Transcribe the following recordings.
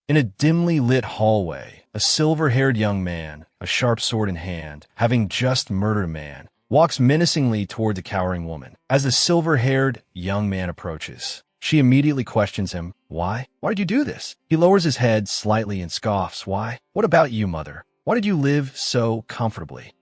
In a dimly lit hallway, a silver-haired young man, a sharp sword in hand, having just murdered a man, walks menacingly toward the cowering woman. As the silver-haired young man approaches, she immediately questions him. Why? Why did you do this? He lowers his head slightly and scoffs. Why? What about you, mother? Why did you live so comfortably?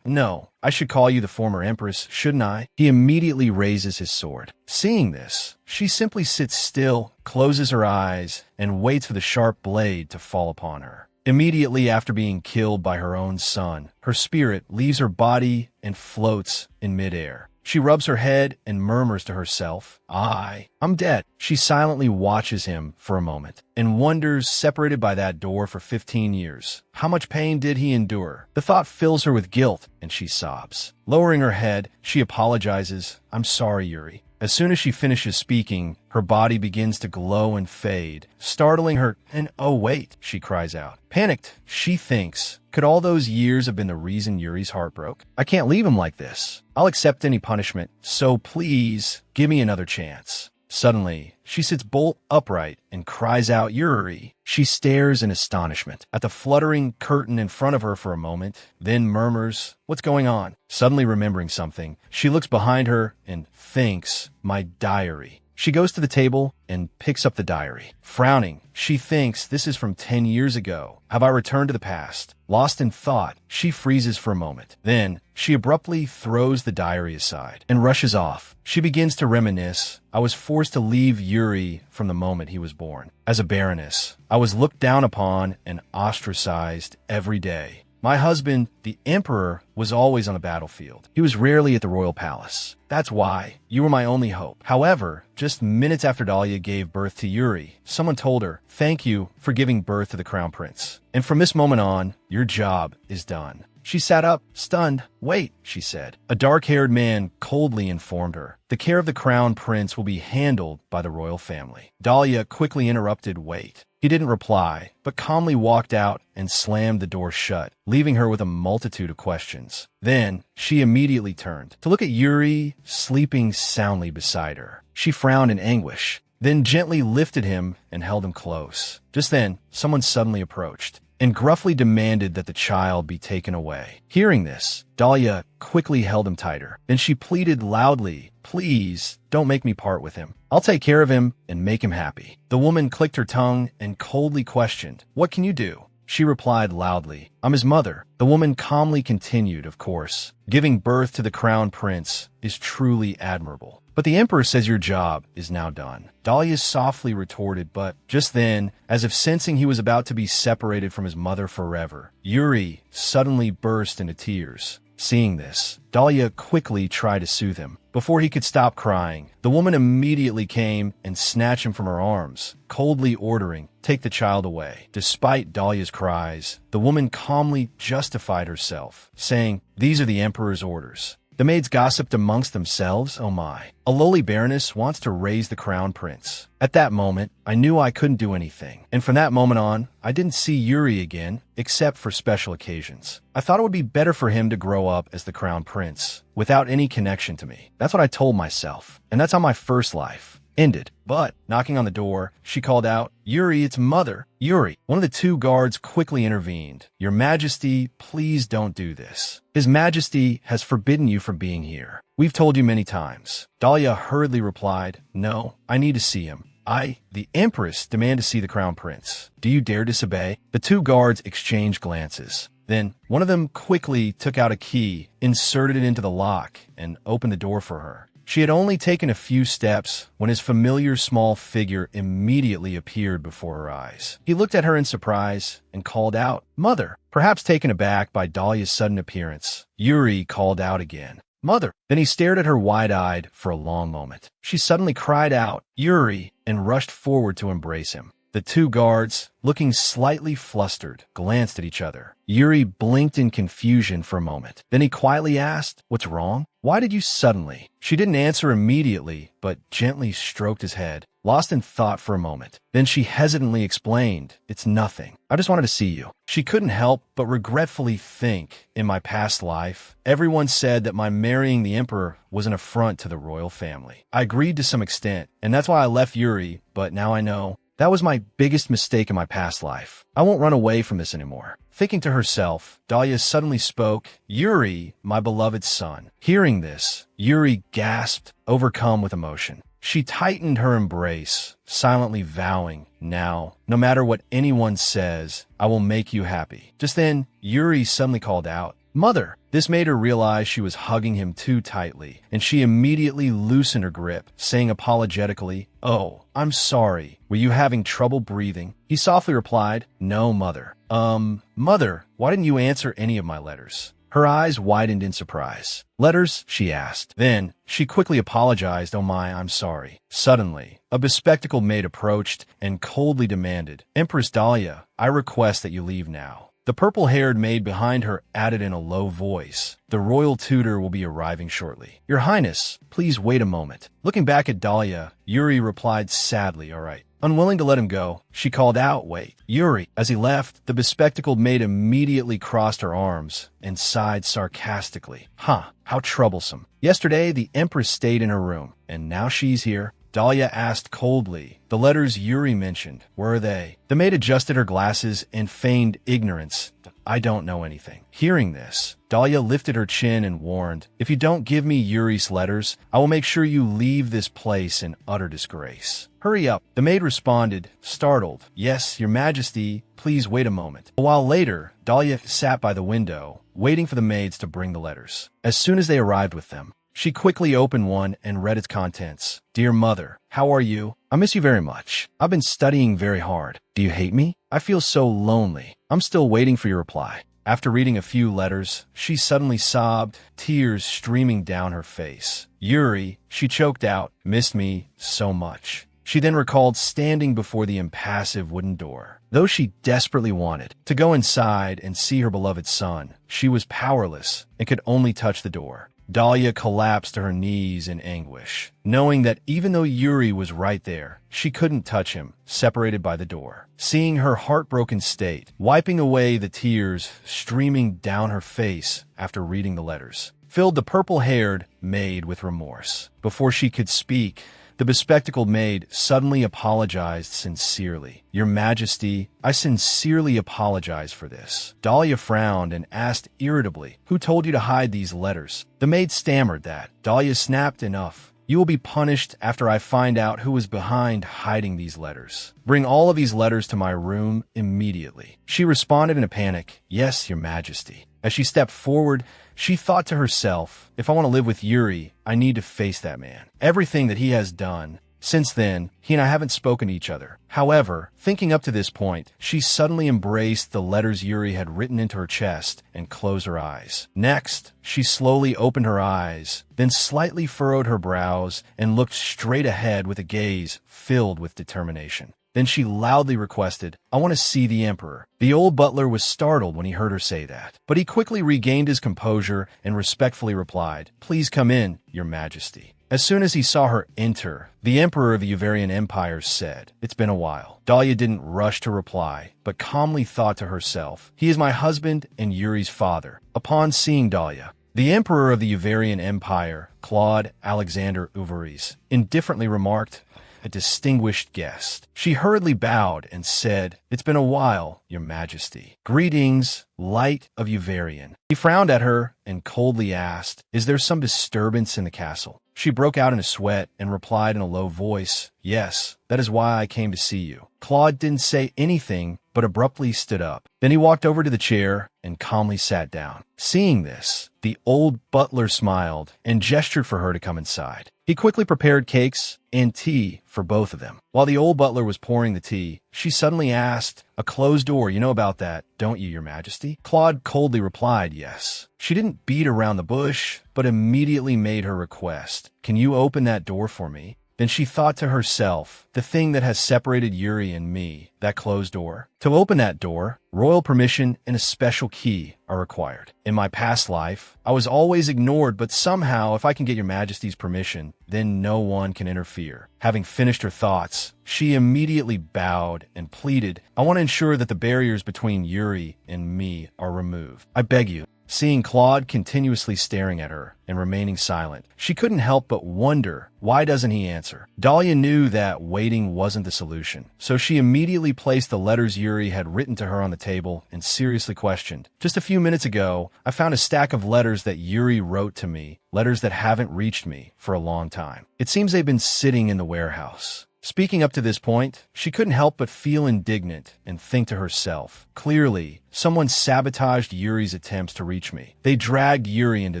No. I should call you the former empress, shouldn't I? He immediately raises his sword. Seeing this, she simply sits still, closes her eyes, and waits for the sharp blade to fall upon her. Immediately after being killed by her own son, her spirit leaves her body and floats in midair. She rubs her head and murmurs to herself, I'm dead. She silently watches him for a moment and wonders, separated by that door for 15 years, how much pain did he endure? The thought fills her with guilt, and she sobs. Lowering her head, she apologizes. I'm sorry, Yuri. As soon as she finishes speaking, her body begins to glow and fade, startling her, and oh wait, she cries out. Panicked, she thinks, could all those years have been the reason Yuri's heart broke? I can't leave him like this. I'll accept any punishment, so please, give me another chance. Suddenly, she sits bolt upright and cries out, Yuri. She stares in astonishment at the fluttering curtain in front of her for a moment, then murmurs, what's going on? Suddenly remembering something, she looks behind her and thinks, my diary. She goes to the table and picks up the diary. Frowning, she thinks this is from 10 years ago. Have I returned to the past? Lost in thought, she freezes for a moment. Then, she abruptly throws the diary aside and rushes off. She begins to reminisce. I was forced to leave Yuri from the moment he was born. As a baroness, I was looked down upon and ostracized every day. My husband, the emperor, was always on the battlefield. He was rarely at the royal palace. That's why. You were my only hope. However, just minutes after Dahlia gave birth to Yuri, someone told her, thank you for giving birth to the crown prince. And from this moment on, your job is done. She sat up, stunned. Wait, she said. A dark-haired man coldly informed her. The care of the crown prince will be handled by the royal family. Dahlia quickly interrupted, wait. He didn't reply, but calmly walked out and slammed the door shut, leaving her with a multitude of questions. Then, she immediately turned to look at Yuri sleeping soundly beside her. She frowned in anguish, then gently lifted him and held him close. Just then, someone suddenly approached and gruffly demanded that the child be taken away. Hearing this, Dahlia quickly held him tighter. Then she pleaded loudly, please, don't make me part with him. I'll take care of him and make him happy. The woman clicked her tongue and coldly questioned, what can you do? She replied loudly, I'm his mother. The woman calmly continued, of course, giving birth to the crown prince is truly admirable. But the emperor says your job is now done. Dahlia softly retorted, but just then, as if sensing he was about to be separated from his mother forever, Yuri suddenly burst into tears. Seeing this, Dahlia quickly tried to soothe him. Before he could stop crying, the woman immediately came and snatched him from her arms, coldly ordering, take the child away. Despite Dahlia's cries, the woman calmly justified herself, saying, these are the emperor's orders. The maids gossiped amongst themselves, oh my. A lowly baroness wants to raise the crown prince. At that moment, I knew I couldn't do anything. And from that moment on, I didn't see Yuri again, except for special occasions. I thought it would be better for him to grow up as the crown prince, without any connection to me. That's what I told myself. And that's how my first life ended. But, knocking on the door, she called out, Yuri, it's mother. Yuri. One of the two guards quickly intervened. Your Majesty, please don't do this. His Majesty has forbidden you from being here. We've told you many times. Dahlia hurriedly replied, no, I need to see him. I, the Empress, demand to see the crown prince. Do you dare disobey? The two guards exchanged glances. Then, one of them quickly took out a key, inserted it into the lock, and opened the door for her. She had only taken a few steps when his familiar small figure immediately appeared before her eyes. He looked at her in surprise and called out, Mother! Perhaps taken aback by Dahlia's sudden appearance, Yuri called out again, Mother! Then he stared at her wide-eyed for a long moment. She suddenly cried out, Yuri, and rushed forward to embrace him. The two guards, looking slightly flustered, glanced at each other. Yuri blinked in confusion for a moment. Then he quietly asked, what's wrong? Why did you suddenly? She didn't answer immediately, but gently stroked his head, lost in thought for a moment. Then she hesitantly explained, it's nothing. I just wanted to see you. She couldn't help but regretfully think, in my past life, everyone said that my marrying the emperor was an affront to the royal family. I agreed to some extent, and that's why I left Yuri, but now I know That was my biggest mistake in my past life. I won't run away from this anymore. Thinking to herself, Dahlia suddenly spoke, Yuri, my beloved son. Hearing this, Yuri gasped, overcome with emotion. She tightened her embrace, silently vowing, now, no matter what anyone says, I will make you happy. Just then, Yuri suddenly called out, Mother! This made her realize she was hugging him too tightly, and she immediately loosened her grip, saying apologetically, Oh, I'm sorry. Were you having trouble breathing? He softly replied, No, Mother. Mother, why didn't you answer any of my letters? Her eyes widened in surprise. Letters? She asked. Then, she quickly apologized, Oh my, I'm sorry. Suddenly, a bespectacled maid approached and coldly demanded, Empress Dahlia, I request that you leave now. The purple-haired maid behind her added in a low voice, The royal tutor will be arriving shortly. Your Highness, please wait a moment. Looking back at Dahlia, Yuri replied sadly, All right. Unwilling to let him go, she called out, Wait, Yuri. As he left, the bespectacled maid immediately crossed her arms and sighed sarcastically. Huh, how troublesome. Yesterday, the Empress stayed in her room, and now she's here. Dahlia asked coldly, The letters Yuri mentioned, where are they? The maid adjusted her glasses and feigned ignorance. I don't know anything. Hearing this, Dahlia lifted her chin and warned, If you don't give me Yuri's letters, I will make sure you leave this place in utter disgrace. Hurry up. The maid responded, startled, Yes, Your Majesty, please wait a moment. A while later, Dahlia sat by the window, waiting for the maids to bring the letters. As soon as they arrived with them, she quickly opened one and read its contents. Dear Mother, how are you? I miss you very much. I've been studying very hard. Do you hate me? I feel so lonely. I'm still waiting for your reply. After reading a few letters, she suddenly sobbed, tears streaming down her face. Yuri, she choked out, missed me so much. She then recalled standing before the impassive wooden door. Though she desperately wanted to go inside and see her beloved son, she was powerless and could only touch the door. Dahlia collapsed to her knees in anguish, knowing that even though Yuri was right there, she couldn't touch him, separated by the door. Seeing her heartbroken state, wiping away the tears streaming down her face after reading the letters, filled the purple-haired maid with remorse. Before she could speak, the bespectacled maid suddenly apologized sincerely. Your Majesty, I sincerely apologize for this. Dahlia frowned and asked irritably, Who told you to hide these letters? The maid stammered that. Dahlia snapped, Enough. You will be punished after I find out who is behind hiding these letters. Bring all of these letters to my room immediately. She responded in a panic, Yes, Your Majesty. As she stepped forward, she thought to herself, If I want to live with Yuri, I need to face that man. Everything that he has done. Since then, he and I haven't spoken to each other. However, thinking up to this point, she suddenly embraced the letters Yuri had written into her chest and closed her eyes. Next, she slowly opened her eyes, then slightly furrowed her brows and looked straight ahead with a gaze filled with determination. Then she loudly requested, I want to see the Emperor. The old butler was startled when he heard her say that, but he quickly regained his composure and respectfully replied, Please come in, Your Majesty. As soon as he saw her enter, the Emperor of the Uvarian Empire said, It's been a while. Dahlia didn't rush to reply, but calmly thought to herself, He is my husband and Yuri's father. Upon seeing Dahlia, the Emperor of the Uvarian Empire, Claude Alexander Uvaris, indifferently remarked, A distinguished guest. She hurriedly bowed and said, It's been a while, Your Majesty. Greetings, Light of Uvarian. He frowned at her and coldly asked, Is there some disturbance in the castle? She broke out in a sweat and replied in a low voice, Yes, that is why I came to see you. Claude didn't say anything, but abruptly stood up. Then he walked over to the chair and calmly sat down. Seeing this, the old butler smiled and gestured for her to come inside. He quickly prepared cakes and tea for both of them. While the old butler was pouring the tea, she suddenly asked, A closed door, you know about that, don't you, Your Majesty? Claude coldly replied, Yes. She didn't beat around the bush, but immediately made her request. Can you open that door for me? Then she thought to herself, the thing that has separated Yuri and me, that closed door. To open that door, royal permission and a special key are required. In my past life, I was always ignored, but somehow, if I can get Your Majesty's permission, then no one can interfere. Having finished her thoughts, she immediately bowed and pleaded, I want to ensure that the barriers between Yuri and me are removed. I beg you, seeing Claude continuously staring at her and remaining silent. She couldn't help but wonder, why doesn't he answer? Dahlia knew that waiting wasn't the solution, so she immediately placed the letters Yuri had written to her on the table and seriously questioned. Just a few minutes ago, I found a stack of letters that Yuri wrote to me, letters that haven't reached me for a long time. It seems they've been sitting in the warehouse. Speaking up to this point, she couldn't help but feel indignant and think to herself, clearly, someone sabotaged Yuri's attempts to reach me. They dragged Yuri into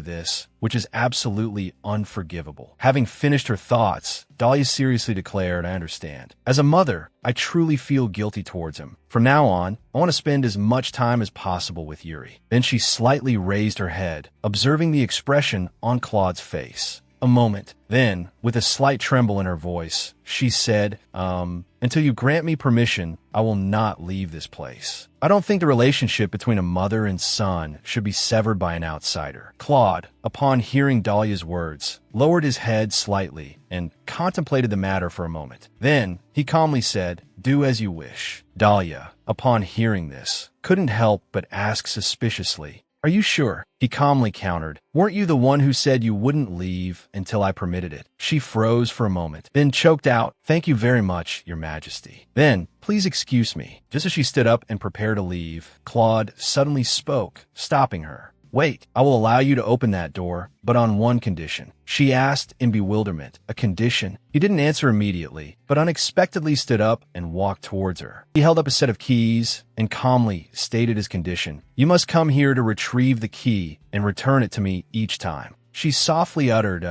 this, which is absolutely unforgivable. Having finished her thoughts, Dahlia seriously declared, I understand. As a mother, I truly feel guilty towards him. From now on, I want to spend as much time as possible with Yuri. Then she slightly raised her head, observing the expression on Claude's face. A moment. Then, with a slight tremble in her voice, she said, until you grant me permission, I will not leave this place. I don't think the relationship between a mother and son should be severed by an outsider. Claude, upon hearing Dahlia's words, lowered his head slightly and contemplated the matter for a moment. Then, he calmly said, do as you wish. Dahlia, upon hearing this, couldn't help but ask suspiciously, are you sure? He calmly countered, weren't you the one who said you wouldn't leave until I permitted it? She froze for a moment, then choked out, thank you very much, Your Majesty. Then, please excuse me. Just as she stood up and prepared to leave, Claude suddenly spoke, stopping her. Wait, I will allow you to open that door, but on one condition. She asked in bewilderment. A condition? He didn't answer immediately, but unexpectedly stood up and walked towards her. He held up a set of keys and calmly stated his condition. You must come here to retrieve the key and return it to me each time. She softly uttered,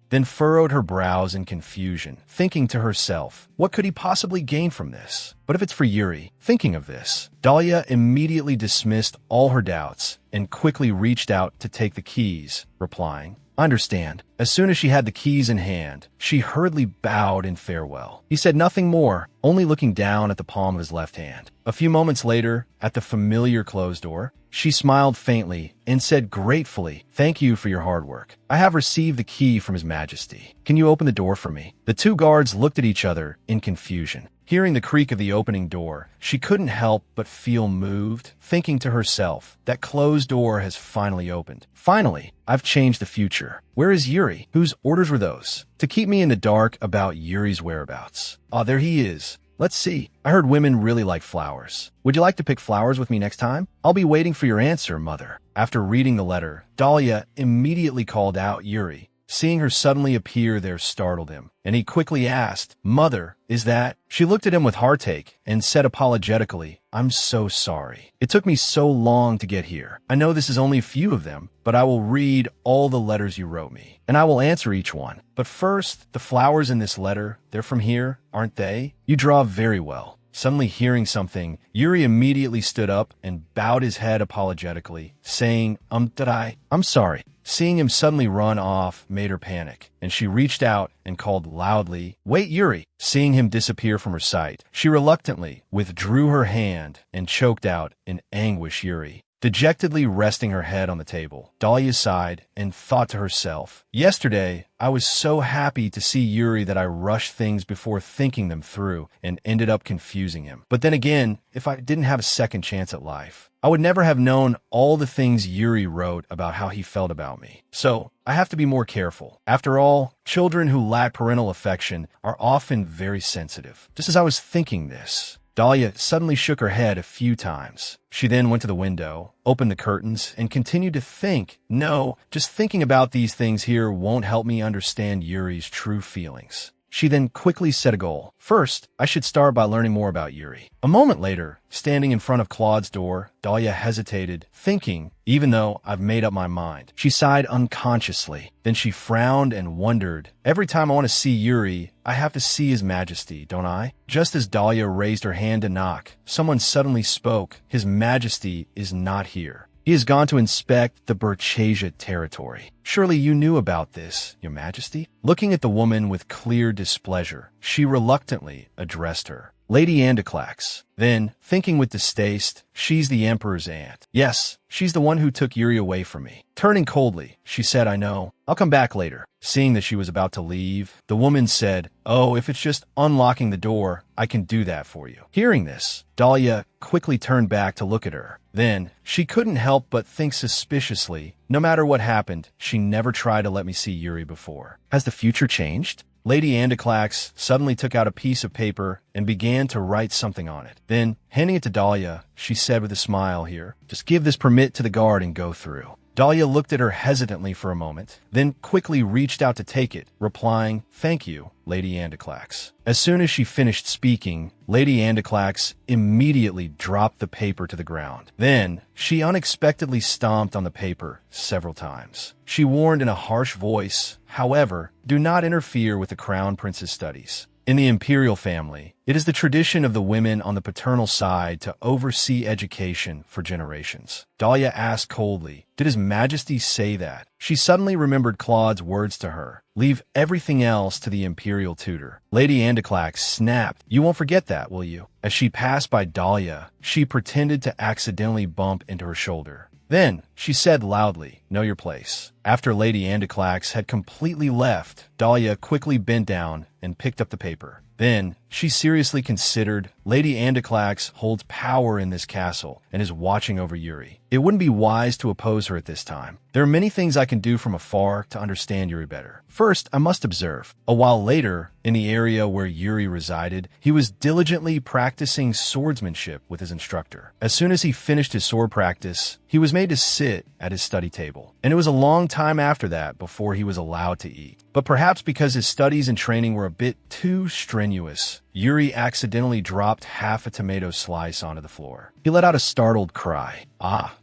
then furrowed her brows in confusion, thinking to herself, what could he possibly gain from this? But if it's for Yuri, thinking of this, Dahlia immediately dismissed all her doubts and quickly reached out to take the keys, replying, I understand. As soon as she had the keys in hand, she hurriedly bowed in farewell. He said nothing more, only looking down at the palm of his left hand. A few moments later, at the familiar closed door, she smiled faintly and said gratefully, thank you for your hard work. I have received the key from His Majesty. Can you open the door for me? The two guards looked at each other in confusion. Hearing the creak of the opening door, she couldn't help but feel moved, thinking to herself, that closed door has finally opened. Finally, I've changed the future. Where is Yuri? Whose orders were those? To keep me in the dark about Yuri's whereabouts. Ah, there he is. Let's see. I heard women really like flowers. Would you like to pick flowers with me next time? I'll be waiting for your answer, Mother. After reading the letter, Dahlia immediately called out Yuri. Seeing her suddenly appear there startled him, and he quickly asked, Mother, is that? She looked at him with heartache and said apologetically, I'm so sorry. It took me so long to get here. I know this is only a few of them, but I will read all the letters you wrote me, and I will answer each one. But first, the flowers in this letter, they're from here, aren't they? You draw very well. Suddenly hearing something, Yuri immediately stood up and bowed his head apologetically, saying, I'm sorry. Seeing him suddenly run off made her panic, and she reached out and called loudly, Wait, Yuri! Seeing him disappear from her sight, she reluctantly withdrew her hand and choked out in anguish, Yuri. Dejectedly resting her head on the table, Dahlia sighed and thought to herself, yesterday, I was so happy to see Yuri that I rushed things before thinking them through and ended up confusing him. But then again, if I didn't have a second chance at life, I would never have known all the things Yuri wrote about how he felt about me. So, I have to be more careful. After all, children who lack parental affection are often very sensitive. Just as I was thinking this, Dahlia suddenly shook her head a few times. She then went to the window, opened the curtains, and continued to think, no, just thinking about these things here won't help me understand Yuri's true feelings. She then quickly set a goal. First, I should start by learning more about Yuri. A moment later, standing in front of Claude's door, Dahlia hesitated, thinking, even though I've made up my mind. She sighed unconsciously. Then she frowned and wondered, every time I want to see Yuri, I have to see His Majesty, don't I? Just as Dahlia raised her hand to knock, someone suddenly spoke, His Majesty is not here. He has gone to inspect the Berchasia territory. Surely you knew about this, Your Majesty? Looking at the woman with clear displeasure, she reluctantly addressed her. Lady Andaclax. Then, thinking with distaste, she's the Emperor's aunt. Yes, she's the one who took Yuri away from me. Turning coldly, she said, I know. I'll come back later. Seeing that she was about to leave, the woman said, oh, if it's just unlocking the door, I can do that for you. Hearing this, Dahlia quickly turned back to look at her. Then, she couldn't help but think suspiciously, no matter what happened, she never tried to let me see Yuri before. Has the future changed? Lady Andaclax suddenly took out a piece of paper and began to write something on it. Then, handing it to Dahlia, she said with a smile, here, just give this permit to the guard and go through. Dahlia looked at her hesitantly for a moment, then quickly reached out to take it, replying, thank you, Lady Andaclax. As soon as she finished speaking, Lady Andaclax immediately dropped the paper to the ground. Then, she unexpectedly stomped on the paper several times. She warned in a harsh voice, however, do not interfere with the Crown Prince's studies. In the imperial family, it is the tradition of the women on the paternal side to oversee education for generations. Dahlia asked coldly, did His Majesty say that? She suddenly remembered Claude's words to her, leave everything else to the imperial tutor. Lady Andaclax snapped, you won't forget that, will you? As she passed by Dahlia, she pretended to accidentally bump into her shoulder. Then, she said loudly, know your place. After Lady Andaclax had completely left, Dahlia quickly bent down and picked up the paper. Then, she seriously considered, Lady Andaclax holds power in this castle and is watching over Yuri. It wouldn't be wise to oppose her at this time. There are many things I can do from afar to understand Yuri better. First, I must observe. A while later, in the area where Yuri resided, he was diligently practicing swordsmanship with his instructor. As soon as he finished his sword practice, he was made to sit at his study table. And it was a long time after that before he was allowed to eat. But perhaps because his studies and training were a bit too strenuous, Yuri accidentally dropped half a tomato slice onto the floor. He let out a startled cry.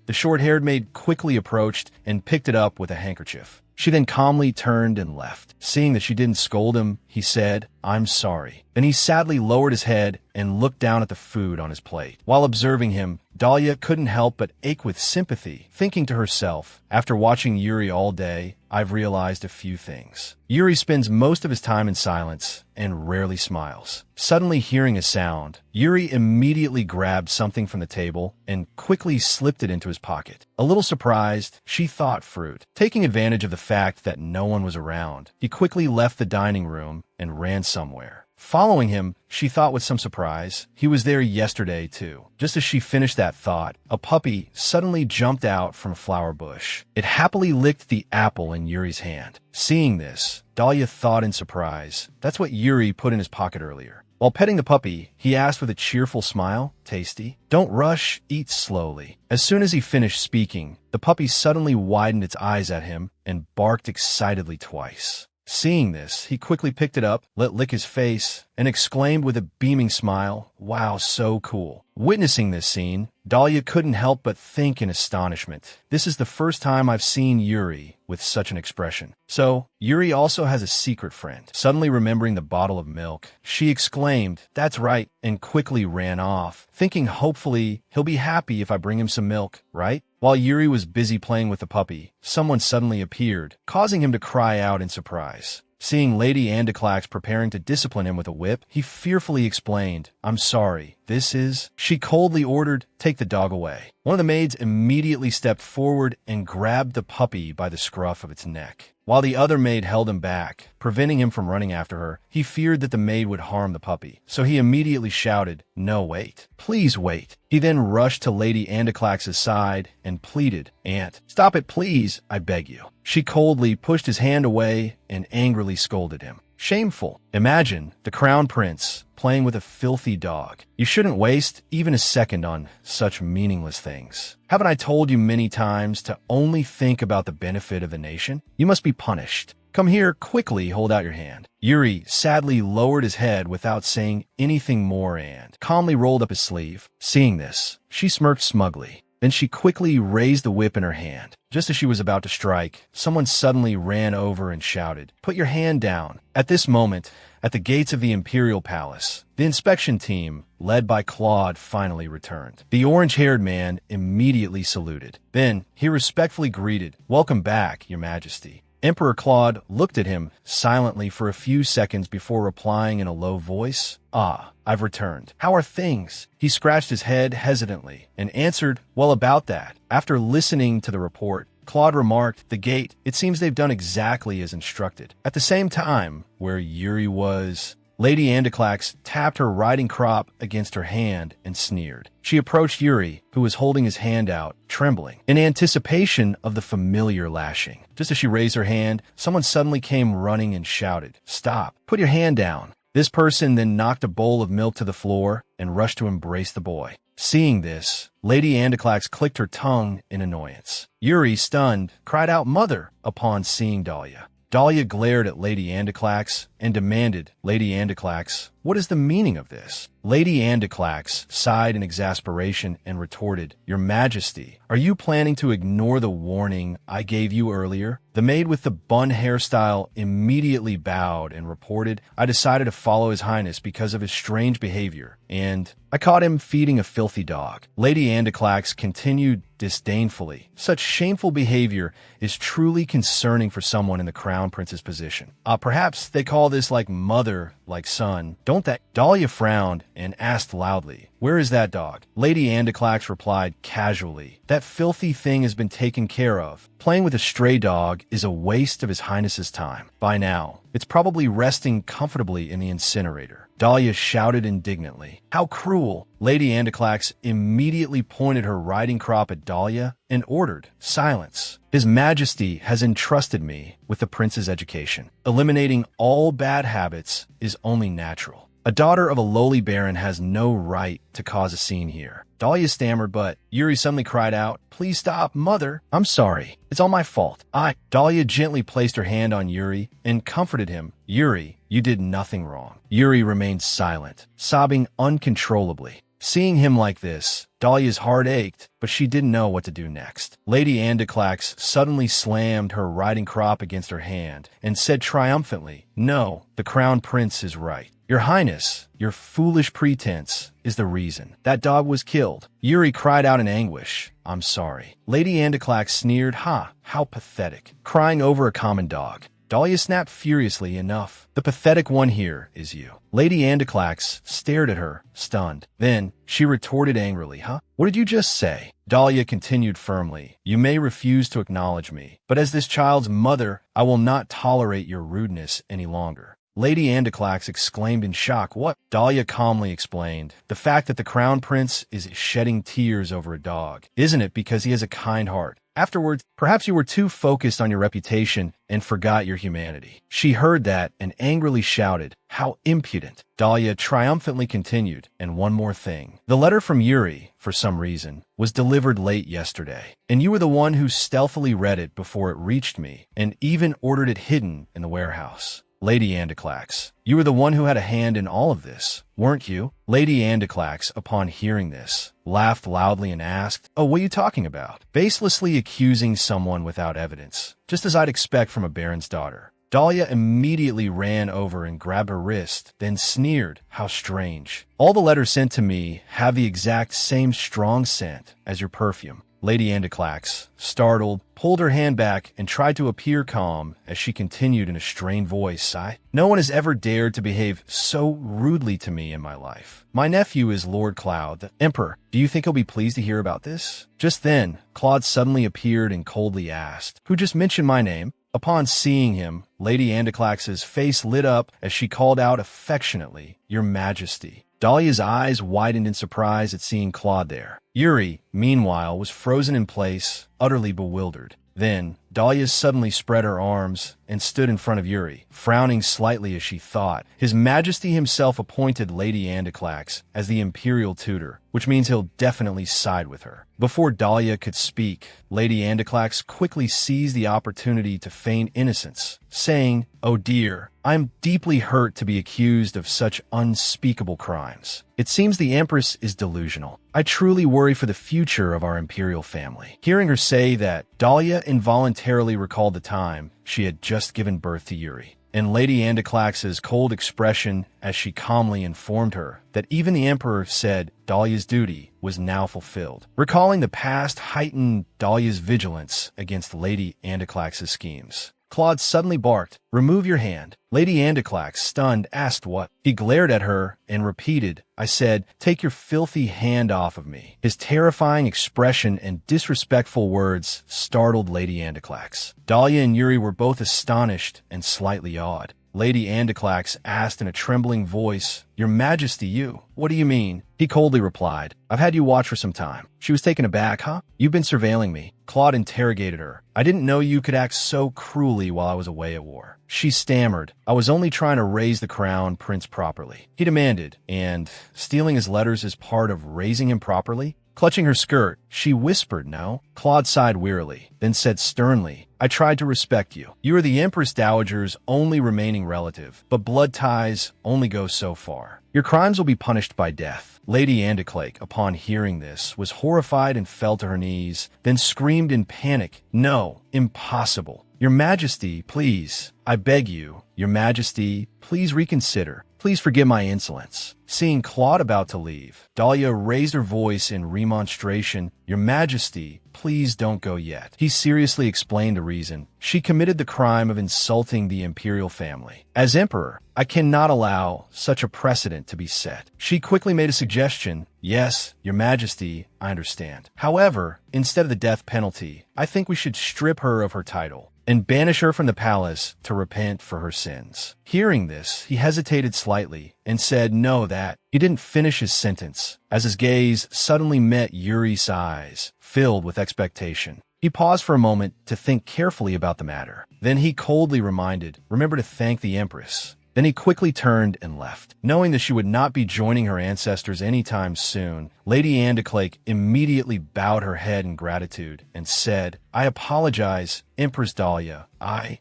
The short-haired maid quickly approached and picked it up with a handkerchief. She then calmly turned and left. Seeing that she didn't scold him, he said, I'm sorry. Then he sadly lowered his head and looked down at the food on his plate. While observing him, Dahlia couldn't help but ache with sympathy, thinking to herself, after watching Yuri all day, I've realized a few things. Yuri spends most of his time in silence and rarely smiles. Suddenly hearing a sound, Yuri immediately grabbed something from the table and quickly slipped it into his pocket. A little surprised, she thought fruit. Taking advantage of the fact that no one was around, he quickly left the dining room and ran somewhere. Following him, she thought with some surprise, he was there yesterday too. Just as she finished that thought, a puppy suddenly jumped out from a flower bush. It happily licked the apple in Yuri's hand. Seeing this, Dahlia thought in surprise, that's what Yuri put in his pocket earlier. While petting the puppy, he asked with a cheerful smile, tasty? Don't rush, eat slowly. As soon as he finished speaking, the puppy suddenly widened its eyes at him and barked excitedly twice. Seeing this, he quickly picked it up, let lick his face, and exclaimed with a beaming smile, wow, so cool. Witnessing this scene, Dahlia couldn't help but think in astonishment. This is the first time I've seen Yuri with such an expression. So, Yuri also has a secret friend. Suddenly remembering the bottle of milk, she exclaimed, that's right, and quickly ran off, thinking hopefully he'll be happy if I bring him some milk, right? While Yuri was busy playing with the puppy, someone suddenly appeared, causing him to cry out in surprise. Seeing Lady Andaclax preparing to discipline him with a whip, he fearfully explained, I'm sorry, this is... She coldly ordered, take the dog away. One of the maids immediately stepped forward and grabbed the puppy by the scruff of its neck. While the other maid held him back, preventing him from running after her, he feared that the maid would harm the puppy. So he immediately shouted, no, wait. Please wait. He then rushed to Lady Andaclax's side and pleaded, Aunt, stop it please, I beg you. She coldly pushed his hand away and angrily scolded him. Shameful. Imagine the crown prince playing with a filthy dog. You shouldn't waste even a second on such meaningless things. Haven't I told you many times to only think about the benefit of the nation? You must be punished. Come here, quickly hold out your hand. Yuri sadly lowered his head without saying anything more and calmly rolled up his sleeve. Seeing this, she smirked smugly. Then she quickly raised the whip in her hand. Just as she was about to strike, someone suddenly ran over and shouted, put your hand down. At this moment, at the gates of the Imperial Palace, the inspection team, led by Claude, finally returned. The orange-haired man immediately saluted. Then, he respectfully greeted, welcome back, Your Majesty. Emperor Claude looked at him silently for a few seconds before replying in a low voice. "Ah, I've returned. How are things?" He scratched his head hesitantly and answered, "Well, about that." After listening to the report, Claude remarked, "The gate, it seems they've done exactly as instructed." At the same time, where Yuri was, Lady Andoclax tapped her riding crop against her hand and sneered. She approached Yuri, who was holding his hand out, trembling, in anticipation of the familiar lashing. Just as she raised her hand, someone suddenly came running and shouted, "Stop! Put your hand down!" This person then knocked a bowl of milk to the floor and rushed to embrace the boy. Seeing this, Lady Andoclax clicked her tongue in annoyance. Yuri, stunned, cried out, "Mother!" upon seeing Dahlia. Dahlia glared at Lady Andoclax and demanded, "Lady Andoclax, what is the meaning of this?" Lady Andoclax sighed in exasperation and retorted, "Your Majesty, are you planning to ignore the warning I gave you earlier?" The maid with the bun hairstyle immediately bowed and reported, "I decided to follow His Highness because of his strange behavior, and I caught him feeding a filthy dog." Lady Andoclax continued disdainfully, "Such shameful behavior is truly concerning for someone in the Crown Prince's position. Perhaps they call this like mother, like son, don't they?" Dahlia frowned and asked loudly, "Where is that dog?" Lady Andoclax replied casually, "That filthy thing has been taken care of. Playing with a stray dog is a waste of His Highness's time. By now, it's probably resting comfortably in the incinerator." Dahlia shouted indignantly, "How cruel!" Lady Andoclax immediately pointed her riding crop at Dahlia and ordered, "Silence. His Majesty has entrusted me with the prince's education. Eliminating all bad habits is only natural. A daughter of a lowly baron has no right to cause a scene here." Dahlia stammered, but Yuri suddenly cried out, "Please stop, Mother. I'm sorry. It's all my fault. Dahlia gently placed her hand on Yuri and comforted him. "Yuri, you did nothing wrong." Yuri remained silent, sobbing uncontrollably. Seeing him like this, Dahlia's heart ached, but she didn't know what to do next. Lady Andoclax suddenly slammed her riding crop against her hand and said triumphantly, "No, the Crown Prince is right. Your Highness, your foolish pretense is the reason. That dog was killed." Yuri cried out in anguish, "I'm sorry." Lady Andoclax sneered, "How pathetic. Crying over a common dog." Dahlia snapped furiously, "Enough. The pathetic one here is you." Lady Andoclax stared at her, stunned. Then she retorted angrily, "What did you just say?" Dahlia continued firmly, "You may refuse to acknowledge me, but as this child's mother, I will not tolerate your rudeness any longer." Lady Andoclax exclaimed in shock, "What?" Dahlia calmly explained, "The fact that the Crown Prince is shedding tears over a dog. Isn't it because he has a kind heart? Afterwards, perhaps you were too focused on your reputation and forgot your humanity." She heard that and angrily shouted, "How impudent!" Dahlia triumphantly continued, "And one more thing. The letter from Yuri, for some reason, was delivered late yesterday, and you were the one who stealthily read it before it reached me, and even ordered it hidden in the warehouse. Lady Andoclax, you were the one who had a hand in all of this, weren't you?" Lady Andoclax, upon hearing this, laughed loudly and asked, "Oh, what are you talking about?" Baselessly accusing someone without evidence, just as I'd expect from a baron's daughter. Dahlia immediately ran over and grabbed her wrist, then sneered, "How strange. All the letters sent to me have the exact same strong scent as your perfume." Lady Andoclax, startled, pulled her hand back and tried to appear calm as she continued in a strained voice, "No one has ever dared to behave so rudely to me in my life. My nephew is Lord Cloud, the Emperor. Do you think he'll be pleased to hear about this?" Just then, Claude suddenly appeared and coldly asked, "Who just mentioned my name?" Upon seeing him, Lady Andoclax's face lit up as she called out affectionately, "Your Majesty." Dahlia's eyes widened in surprise at seeing Claude there. Yuri, meanwhile, was frozen in place, utterly bewildered. Then, Dahlia suddenly spread her arms and stood in front of Yuri, frowning slightly as she thought. His Majesty himself appointed Lady Andoclax as the imperial tutor, which means he'll definitely side with her. Before Dahlia could speak, Lady Andoclax quickly seized the opportunity to feign innocence, saying, "Oh dear, I'm deeply hurt to be accused of such unspeakable crimes. It seems the Empress is delusional. I truly worry for the future of our imperial family." Hearing her say that, Dahlia involuntarily recalled the time she had just given birth to Yuri, and Lady Andoclax's cold expression as she calmly informed her that even the Emperor said Dahlia's duty was now fulfilled. Recalling the past heightened Dahlia's vigilance against Lady Andoclax's schemes. Claude suddenly barked, "Remove your hand." Lady Andaclax, stunned, asked what. He glared at her and repeated, "I said, take your filthy hand off of me." His terrifying expression and disrespectful words startled Lady Andaclax. Dahlia and Yuri were both astonished and slightly awed. Lady Andaclax asked in a trembling voice, "Your Majesty, you? What do you mean?" He coldly replied, "I've had you watch for some time." She was taken aback. "Huh? You've been surveilling me?" Claude interrogated her. "I didn't know you could act so cruelly while I was away at war." She stammered, "I was only trying to raise the crown prince properly." He demanded, "And stealing his letters is part of raising him properly?" Clutching her skirt, she whispered, "No." Claude sighed wearily, then said sternly, "I tried to respect you. You are the Empress Dowager's only remaining relative, but blood ties only go so far. Your crimes will be punished by death." Lady Andaclake, upon hearing this, was horrified and fell to her knees, then screamed in panic, "No, impossible. Your Majesty, please, I beg you, Your Majesty, please reconsider. Please forgive my insolence." Seeing Claude about to leave, Dahlia raised her voice in remonstration, "Your Majesty, please don't go yet." He seriously explained the reason. "She committed the crime of insulting the imperial family. As emperor, I cannot allow such a precedent to be set." She quickly made a suggestion, "Yes, Your Majesty, I understand. However, instead of the death penalty, I think we should strip her of her title and banish her from the palace to repent for her sins." Hearing this, he hesitated slightly and said no that he didn't finish his sentence, as his gaze suddenly met Yuri's eyes, filled with expectation. He paused for a moment to think carefully about the matter. Then he coldly reminded, "Remember to thank the Empress." Then he quickly turned and left. Knowing that she would not be joining her ancestors anytime soon, Lady Andaclake immediately bowed her head in gratitude and said, "I apologize, Empress Dahlia. I,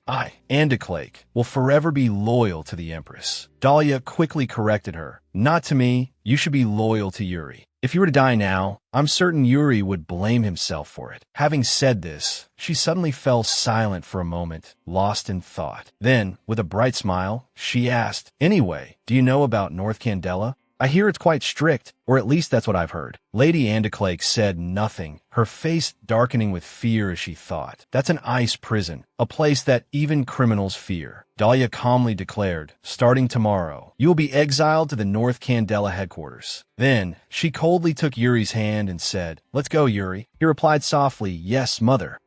Andaclake, will forever be loyal to the Empress." Dahlia quickly corrected her, "Not to me. You should be loyal to Yuri. If you were to die now, I'm certain Yuri would blame himself for it." Having said this, she suddenly fell silent for a moment, lost in thought. Then, with a bright smile, she asked, "Anyway, do you know about North Candela? I hear it's quite strict, or at least that's what I've heard." Lady Andaclake said nothing, her face darkening with fear as she thought. "That's an ice prison, a place that even criminals fear." Dahlia calmly declared, "Starting tomorrow, you will be exiled to the North Candela headquarters." Then, she coldly took Yuri's hand and said, "Let's go, Yuri." He replied softly, "Yes, mother."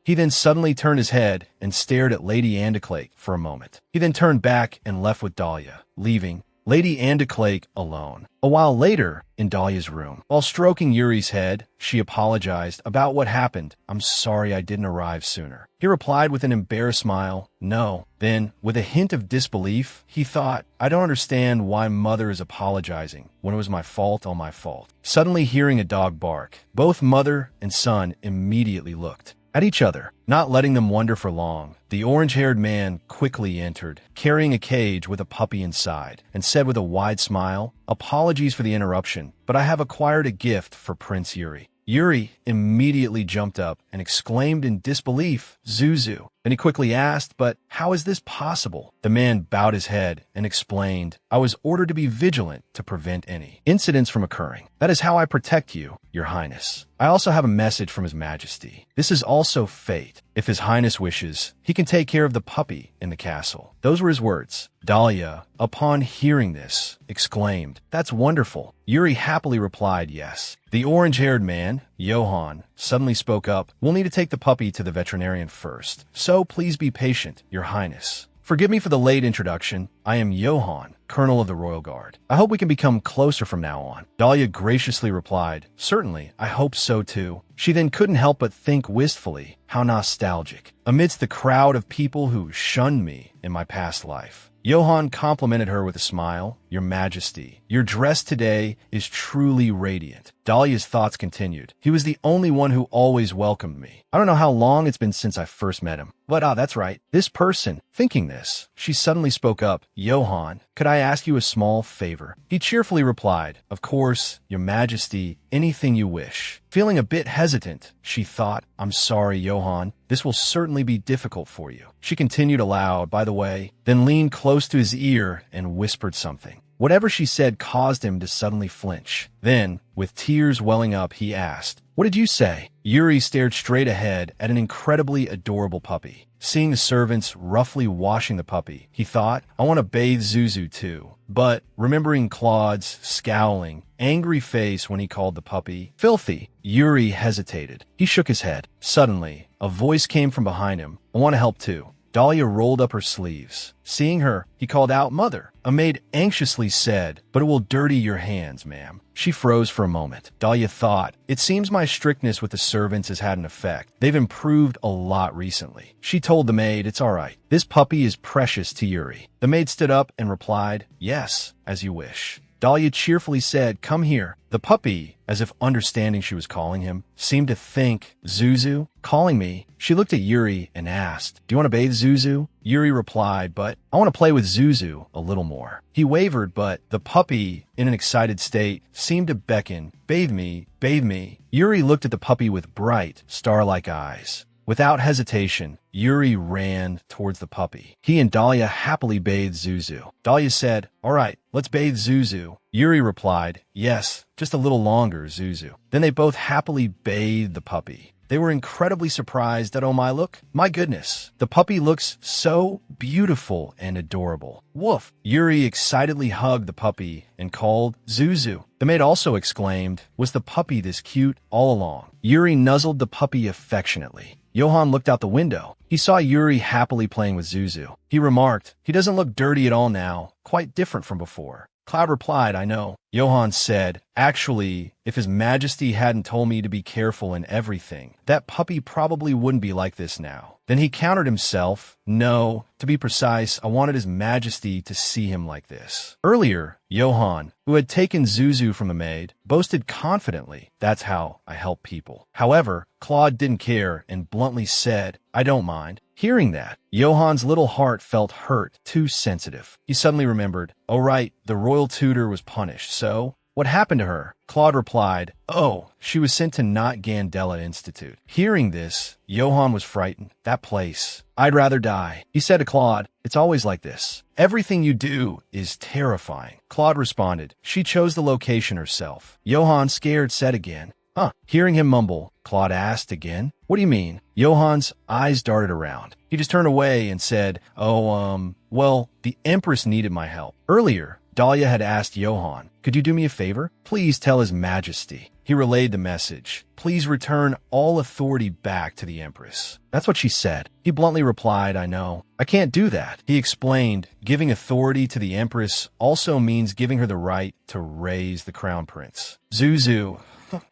He then suddenly turned his head and stared at Lady Andaclake for a moment. He then turned back and left with Dahlia, leaving Lady Andaclake alone. A while later, in Dahlia's room, while stroking Yuri's head, she apologized about what happened. "I'm sorry I didn't arrive sooner." He replied with an embarrassed smile, "No." Then, with a hint of disbelief, he thought, "I don't understand why mother is apologizing when it was my fault all my fault." Suddenly hearing a dog bark, both mother and son immediately looked at each other. Not letting them wonder for long, the orange-haired man quickly entered, carrying a cage with a puppy inside, and said with a wide smile, "Apologies for the interruption, but I have acquired a gift for Prince Yuri." Yuri immediately jumped up and exclaimed in disbelief, "Zuzu." Then he quickly asked, "But how is this possible?" The man bowed his head and explained, "I was ordered to be vigilant to prevent any incidents from occurring. That is how I protect you, Your Highness. I also have a message from His Majesty. This is also fate. If His Highness wishes, he can take care of the puppy in the castle." Those were his words. Dahlia, upon hearing this, exclaimed, "That's wonderful." Yuri happily replied, "Yes." The orange-haired man, Johann, suddenly spoke up, "We'll need to take the puppy to the veterinarian first, so please be patient, Your Highness. Forgive me for the late introduction. I am Johann, Colonel of the Royal Guard. I hope we can become closer from now on." Dahlia graciously replied, "Certainly, I hope so too." She then couldn't help but think wistfully, how nostalgic. Amidst the crowd of people who shunned me in my past life, Johann complimented her with a smile, "Your Majesty, your dress today is truly radiant." Dahlia's thoughts continued. "He was the only one who always welcomed me. I don't know how long it's been since I first met him. But that's right, this person." Thinking this, she suddenly spoke up, "Johann, could I ask you a small favor?" He cheerfully replied, "Of course, Your Majesty, anything you wish." Feeling a bit hesitant, she thought, "I'm sorry, Johann. This will certainly be difficult for you." She continued aloud, "By the way," then leaned close to his ear and whispered something. Whatever she said caused him to suddenly flinch. Then, with tears welling up, he asked, "What did you say?" Yuri stared straight ahead at an incredibly adorable puppy. seeing the servants roughly washing the puppy. He thought, I want to bathe Zuzu too. But remembering Claude's scowling, angry face when he called the puppy filthy, Yuri hesitated. He shook his head. Suddenly, a voice came from behind him. I want to help too. Dahlia rolled up her sleeves. Seeing her, he called out, Mother. A maid anxiously said, But it will dirty your hands, ma'am. She froze for a moment. Dahlia thought, It seems my strictness with the servants has had an effect. They've improved a lot recently. She told the maid, It's all right. This puppy is precious to Yuri. The maid stood up and replied, Yes, as you wish. Dahlia cheerfully said, Come here. The puppy, as if understanding she was calling him, seemed to think, Zuzu? Calling me? She looked at Yuri and asked, Do you want to bathe Zuzu? Yuri replied, But I want to play with Zuzu a little more. He wavered, but the puppy, in an excited state, seemed to beckon, Bathe me, bathe me. Yuri looked at the puppy with bright, star-like eyes. Without hesitation, Yuri ran towards the puppy. He and Dahlia happily bathed Zuzu. Dahlia said, All right, let's bathe Zuzu. Yuri replied, Yes, just a little longer, Zuzu. Then they both happily bathed the puppy. They were incredibly surprised at, oh my goodness, the puppy looks so beautiful and adorable. Woof! Yuri excitedly hugged the puppy and called, Zuzu. The maid also exclaimed, Was the puppy this cute all along? Yuri nuzzled the puppy affectionately. Johan looked out the window. He saw Yuri happily playing with Zuzu. He remarked, He doesn't look dirty at all now, quite different from before. Cloud replied, I know. Johan said, Actually, if His Majesty hadn't told me to be careful in everything, that puppy probably wouldn't be like this now. Then he countered himself. No, to be precise, I wanted His Majesty to see him like this. Earlier, Johan, who had taken Zuzu from the maid, boasted confidently, That's how I help people. However, Claude didn't care and bluntly said, I don't mind. Hearing that, Johan's little heart felt hurt, too sensitive. He suddenly remembered, Oh right, the royal tutor was punished, so what happened to her? Claude replied, Oh, she was sent to Not Gandela Institute. Hearing this, Johan was frightened. That place. I'd rather die. He said to Claude, It's always like this. Everything you do is terrifying. Claude responded, She chose the location herself. Johan, scared, said again, Huh. Hearing him mumble, Claude asked again, What do you mean? Johan's eyes darted around. He just turned away and said, Well, the Empress needed my help. Earlier, Dahlia had asked Johan, Could you do me a favor? Please tell His Majesty. He relayed the message. Please return all authority back to the Empress. That's what she said. He bluntly replied, I know. I can't do that. He explained, giving authority to the Empress also means giving her the right to raise the Crown Prince. Zuzu,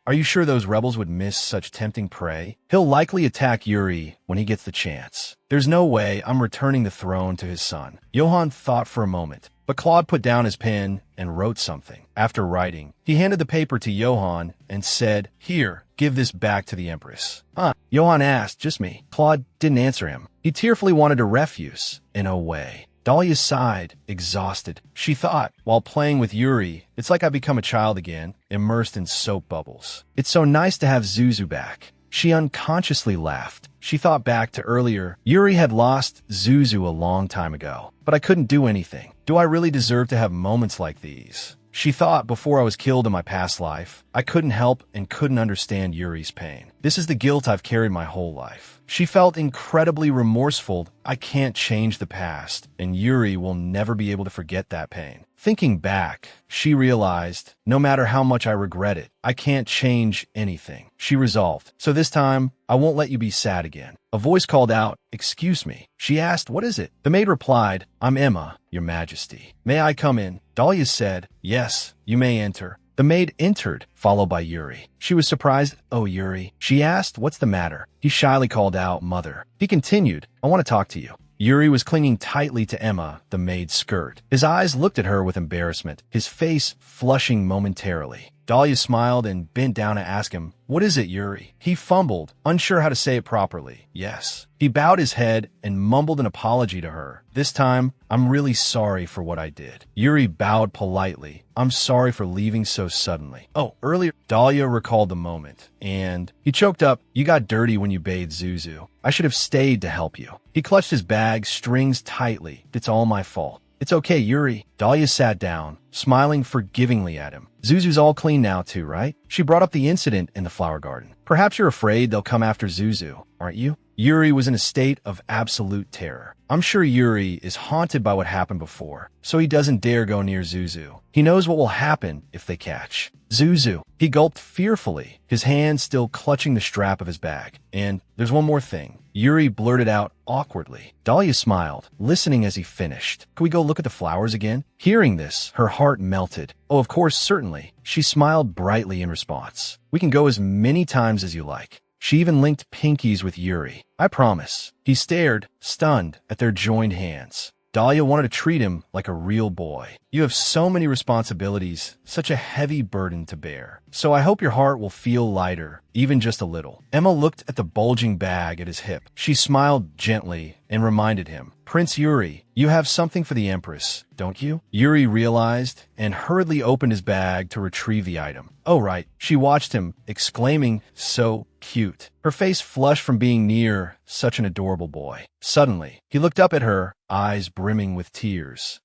are you sure those rebels would miss such tempting prey? He'll likely attack Yuri when he gets the chance. There's no way I'm returning the throne to his son. Johan thought for a moment, but Claude put down his pen and wrote something. After writing, he handed the paper to Johan and said, Here, give this back to the Empress. Huh? Johan asked, Just me. Claude didn't answer him. He tearfully wanted a refuse, in a way. Dahlia sighed, exhausted. She thought, while playing with Yuri, it's like I've become a child again, immersed in soap bubbles. It's so nice to have Zuzu back. She unconsciously laughed. She thought back to earlier. Yuri had lost Zuzu a long time ago, but I couldn't do anything. Do I really deserve to have moments like these? She thought before I was killed in my past life, I couldn't help and couldn't understand Yuri's pain. This is the guilt I've carried my whole life. She felt incredibly remorseful. I can't change the past, and Yuri will never be able to forget that pain. Thinking back, she realized, no matter how much I regret it, I can't change anything. She resolved, so this time, I won't let you be sad again. A voice called out, Excuse me. She asked, What is it? The maid replied, I'm Emma, Your Majesty. May I come in? Dahlia said, Yes, you may enter. The maid entered, followed by Yuri. She was surprised. Oh, Yuri. She asked, What's the matter? He shyly called out, Mother. He continued, I want to talk to you. Yuri was clinging tightly to Emma, the maid's skirt. His eyes looked at her with embarrassment, his face flushing momentarily. Dahlia smiled and bent down to ask him, What is it, Yuri? He fumbled, unsure how to say it properly. Yes. He bowed his head and mumbled an apology to her. This time, I'm really sorry for what I did. Yuri bowed politely. I'm sorry for leaving so suddenly. Oh, earlier, Dahlia recalled the moment, and he choked up, You got dirty when you bathed Zuzu. I should have stayed to help you. He clutched his bag strings tightly. It's all my fault. It's okay, Yuri. Dahlia sat down, smiling forgivingly at him. Zuzu's all clean now too, right? She brought up the incident in the flower garden. Perhaps you're afraid they'll come after Zuzu, aren't you? Yuri was in a state of absolute terror. I'm sure Yuri is haunted by what happened before, so he doesn't dare go near Zuzu. He knows what will happen if they catch Zuzu. He gulped fearfully, his hand still clutching the strap of his bag. And there's one more thing. Yuri blurted out awkwardly. Dahlia smiled, listening as he finished. Can we go look at the flowers again? Hearing this, her heart melted. Oh, of course, certainly. She smiled brightly in response. We can go as many times as you like. She even linked pinkies with Yuri. I promise. He stared, stunned, at their joined hands. Dahlia wanted to treat him like a real boy. You have so many responsibilities, such a heavy burden to bear. So I hope your heart will feel lighter, even just a little. Emma looked at the bulging bag at his hip. She smiled gently and reminded him, Prince Yuri, you have something for the Empress, don't you? Yuri realized and hurriedly opened his bag to retrieve the item. Oh, right. She watched him, exclaiming, so cute. Her face flushed from being near such an adorable boy. Suddenly, he looked up at her, eyes brimming with tears.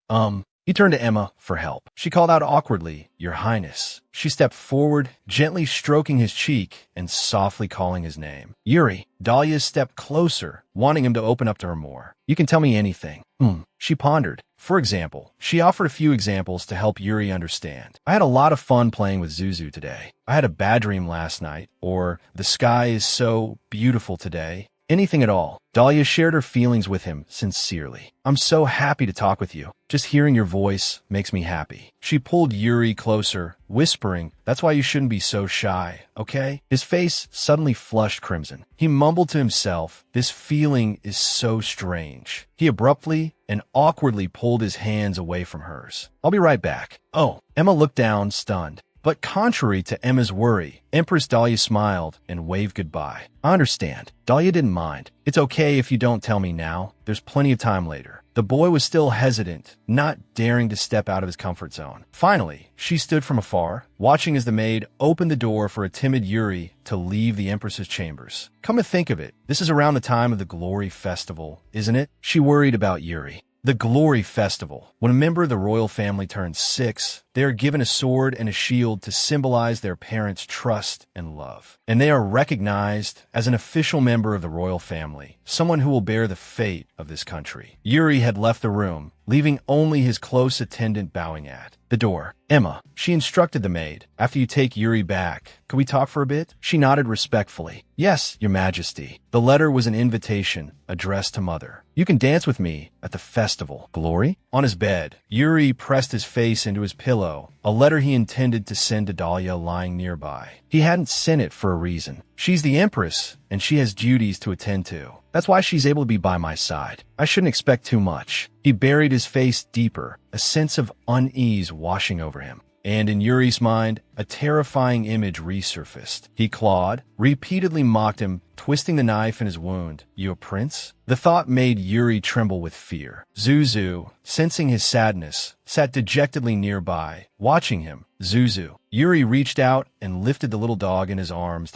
He turned to Emma for help. She called out awkwardly, Your Highness. She stepped forward, gently stroking his cheek and softly calling his name. Yuri. Dahlia stepped closer, wanting him to open up to her more. You can tell me anything. She pondered. For example, she offered a few examples to help Yuri understand. I had a lot of fun playing with Zuzu today. I had a bad dream last night. Or, the sky is so beautiful today. Anything at all. Dahlia shared her feelings with him sincerely. I'm so happy to talk with you. Just hearing your voice makes me happy. She pulled Yuri closer, whispering, That's why you shouldn't be so shy, okay? His face suddenly flushed crimson. He mumbled to himself, This feeling is so strange. He abruptly and awkwardly pulled his hands away from hers. I'll be right back. Oh, Emma looked down, stunned. But contrary to Emma's worry, Empress Dahlia smiled and waved goodbye. I understand. Dahlia didn't mind. It's okay if you don't tell me now. There's plenty of time later. The boy was still hesitant, not daring to step out of his comfort zone. Finally, she stood from afar, watching as the maid opened the door for a timid Yuri to leave the Empress's chambers. Come to think of it, this is around the time of the Glory Festival, isn't it? She worried about Yuri. The Glory Festival. When a member of the royal family turns 6, they are given a sword and a shield to symbolize their parents' trust and love. And they are recognized as an official member of the royal family, someone who will bear the fate of this country. Yuri had left the room, leaving only his close attendant bowing at the door. Emma, she instructed the maid, after you take Yuri back, can we talk for a bit? She nodded respectfully. Yes, Your Majesty. The letter was an invitation addressed to Mother. You can dance with me at the festival. Glory? On his bed, Yuri pressed his face into his pillow, a letter he intended to send to Dahlia lying nearby. He hadn't sent it for a reason. She's the Empress, and she has duties to attend to. That's why she's able to be by my side. I shouldn't expect too much. He buried his face deeper, a sense of unease washing over him. And in Yuri's mind, a terrifying image resurfaced. He clawed, repeatedly mocked him, twisting the knife in his wound. You a prince? The thought made Yuri tremble with fear. Zuzu, sensing his sadness, sat dejectedly nearby, watching him. Zuzu. Yuri reached out and lifted the little dog in his arms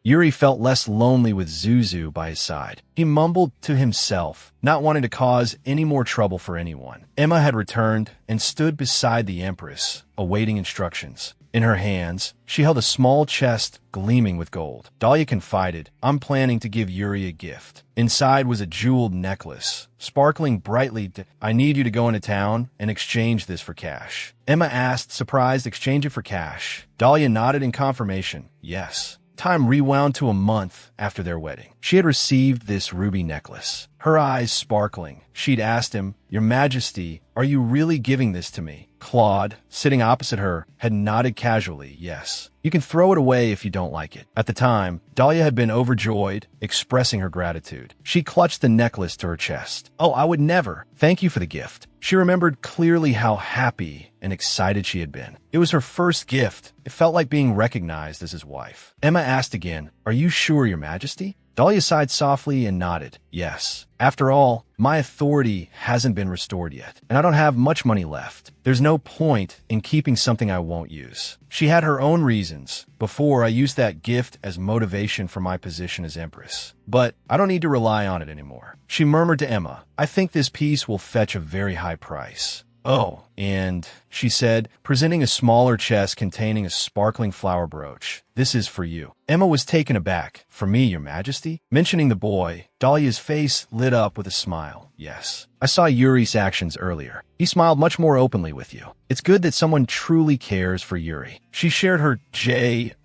Yuri felt less lonely with Zuzu by his side. He mumbled to himself, not wanting to cause any more trouble for anyone. Emma had returned and stood beside the Empress, awaiting instructions. In her hands, she held a small chest gleaming with gold. Dahlia confided, I'm planning to give Yuri a gift. Inside was a jeweled necklace, sparkling brightly. I need you to go into town and exchange this for cash. Emma asked, surprised, exchange it for cash. Dahlia nodded in confirmation, yes. Time rewound to a month after their wedding. She had received this ruby necklace. Her eyes sparkling, she'd asked him, Your Majesty, are you really giving this to me? Claude, sitting opposite her, had nodded casually, yes. You can throw it away if you don't like it. At the time, Dahlia had been overjoyed, expressing her gratitude. She clutched the necklace to her chest. Oh, I would never. Thank you for the gift. She remembered clearly how happy and excited she had been. It was her first gift. It felt like being recognized as his wife. Emma asked again, Are you sure, Your Majesty? Dahlia sighed softly and nodded, yes. After all, my authority hasn't been restored yet, and I don't have much money left. There's no point in keeping something I won't use. She had her own reasons. Before, I used that gift as motivation for my position as Empress. But I don't need to rely on it anymore. She murmured to Emma, I think this piece will fetch a very high price. Oh, and she said, presenting a smaller chest containing a sparkling flower brooch. This is for you. Emma was taken aback. For me, Your Majesty? Mentioning the boy, Dahlia's face lit up with a smile. Yes. I saw Yuri's actions earlier. He smiled much more openly with you. It's good that someone truly cares for Yuri. She shared her JOY.SO.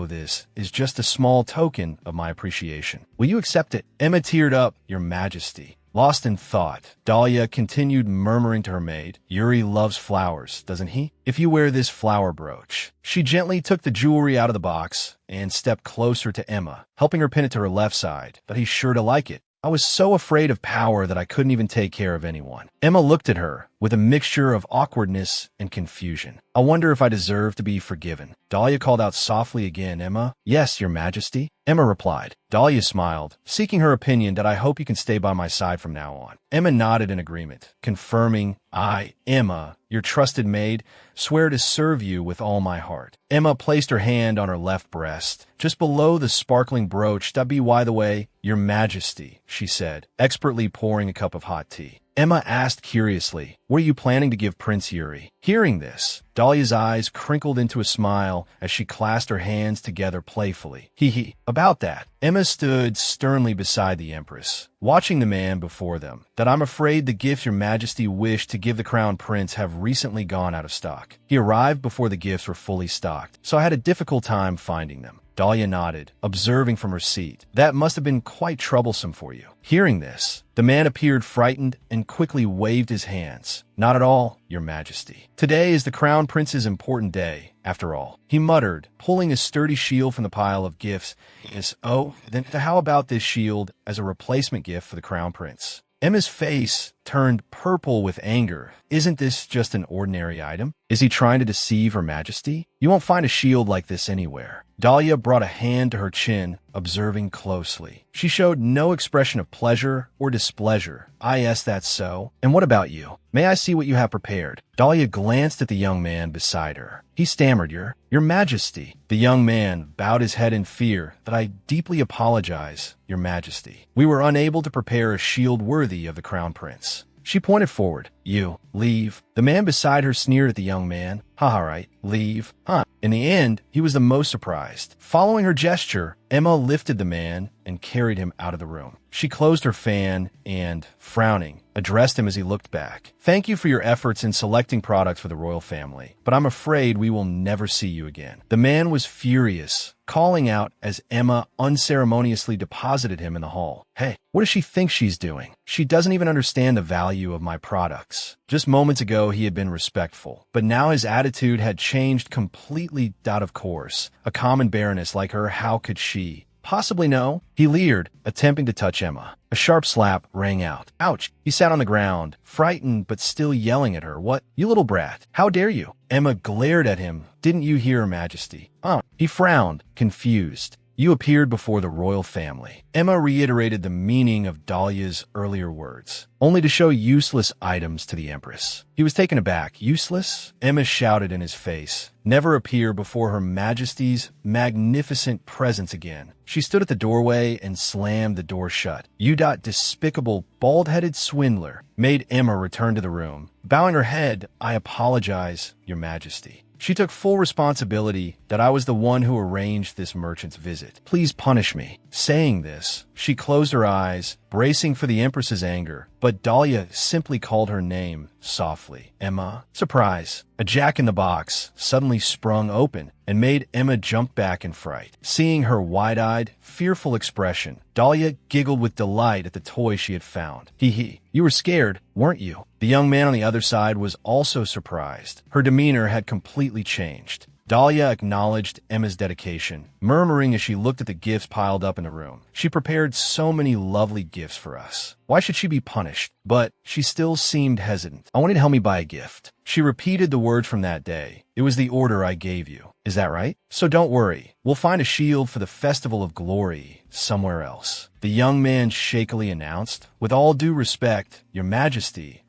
This is just a small token of my appreciation. Will you accept it? Emma teared up. Your Majesty. Lost in thought, Dahlia continued murmuring to her maid, Yuri loves flowers, doesn't he? If you wear this flower brooch. She gently took the jewelry out of the box and stepped closer to Emma, helping her pin it to her left side, but he's sure to like it. I was so afraid of power that I couldn't even take care of anyone. Emma looked at her with a mixture of awkwardness and confusion. I wonder if I deserve to be forgiven. Dahlia called out softly again, Emma? Yes, Your Majesty. Emma replied. Dahlia smiled, seeking her opinion that I hope you can stay by my side from now on. Emma nodded in agreement, confirming, I, Emma, your trusted maid, swear to serve you with all my heart. Emma placed her hand on her left breast, just below the sparkling brooch. That be by the way, Your Majesty, she said, expertly pouring a cup of hot tea. Emma asked curiously, what are you planning to give Prince Yuri? Hearing this, Dahlia's eyes crinkled into a smile as she clasped her hands together playfully. Hee. About that. Emma stood sternly beside the Empress, watching the man before them. That I'm afraid the gifts Your Majesty wished to give the Crown Prince have recently gone out of stock. He arrived before the gifts were fully stocked, so I had a difficult time finding them. Dahlia nodded, observing from her seat. That must have been quite troublesome for you. Hearing this, the man appeared frightened and quickly waved his hands. Not at all, Your Majesty. Today is the Crown Prince's important day, after all. He muttered, pulling a sturdy shield from the pile of gifts. Then how about this shield as a replacement gift for the Crown Prince? Emma's face turned purple with anger. Isn't this just an ordinary item? Is he trying to deceive Her Majesty? You won't find a shield like this anywhere. Dahlia brought a hand to her chin, observing closely. She showed no expression of pleasure or displeasure. Yes, that's so. And what about you? May I see what you have prepared? Dahlia glanced at the young man beside her. He stammered, Your Majesty. The young man bowed his head in fear. That I deeply apologize, Your Majesty. We were unable to prepare a shield worthy of the Crown Prince. She pointed forward. You, leave. The man beside her sneered at the young man. Right, leave. In the end, he was the most surprised. Following her gesture, Emma lifted the man and carried him out of the room. She closed her fan and, frowning, addressed him as he looked back. Thank you for your efforts in selecting products for the royal family, but I'm afraid we will never see you again. The man was furious, calling out as Emma unceremoniously deposited him in the hall. Hey, what does she think she's doing? She doesn't even understand the value of my products. Just moments ago, he had been respectful, but now his attitude had changed completely out of course. A common baroness like her, how could she possibly know? He leered, attempting to touch Emma. A sharp slap rang out. Ouch! He sat on the ground, frightened but still yelling at her. What? You little brat! How dare you? Emma glared at him. Didn't you hear, Her Majesty? He frowned, confused. You appeared before the royal family. Emma reiterated the meaning of Dahlia's earlier words, only to show useless items to the Empress. He was taken aback. Useless? Emma shouted in his face. Never appear before Her Majesty's magnificent presence again. She stood at the doorway and slammed the door shut. You despicable, bald-headed swindler, made Emma return to the room. Bowing her head, I apologize, Your Majesty. She took full responsibility that I was the one who arranged this merchant's visit. Please punish me. Saying this, she closed her eyes, bracing for the Empress's anger, but Dahlia simply called her name softly. Emma. Surprise. A jack-in-the-box suddenly sprung open and made Emma jump back in fright. Seeing her wide-eyed, fearful expression, Dahlia giggled with delight at the toy she had found. Hee. You were scared, weren't you? The young man on the other side was also surprised. Her demeanor had completely changed. Dahlia acknowledged Emma's dedication, murmuring as she looked at the gifts piled up in the room. She prepared so many lovely gifts for us. Why should she be punished? But she still seemed hesitant. I want you to help me buy a gift. She repeated the words from that day. It was the order I gave you. Is that right? So don't worry. We'll find a shield for the Festival of Glory somewhere else. The young man shakily announced. With all due respect, Your Majesty,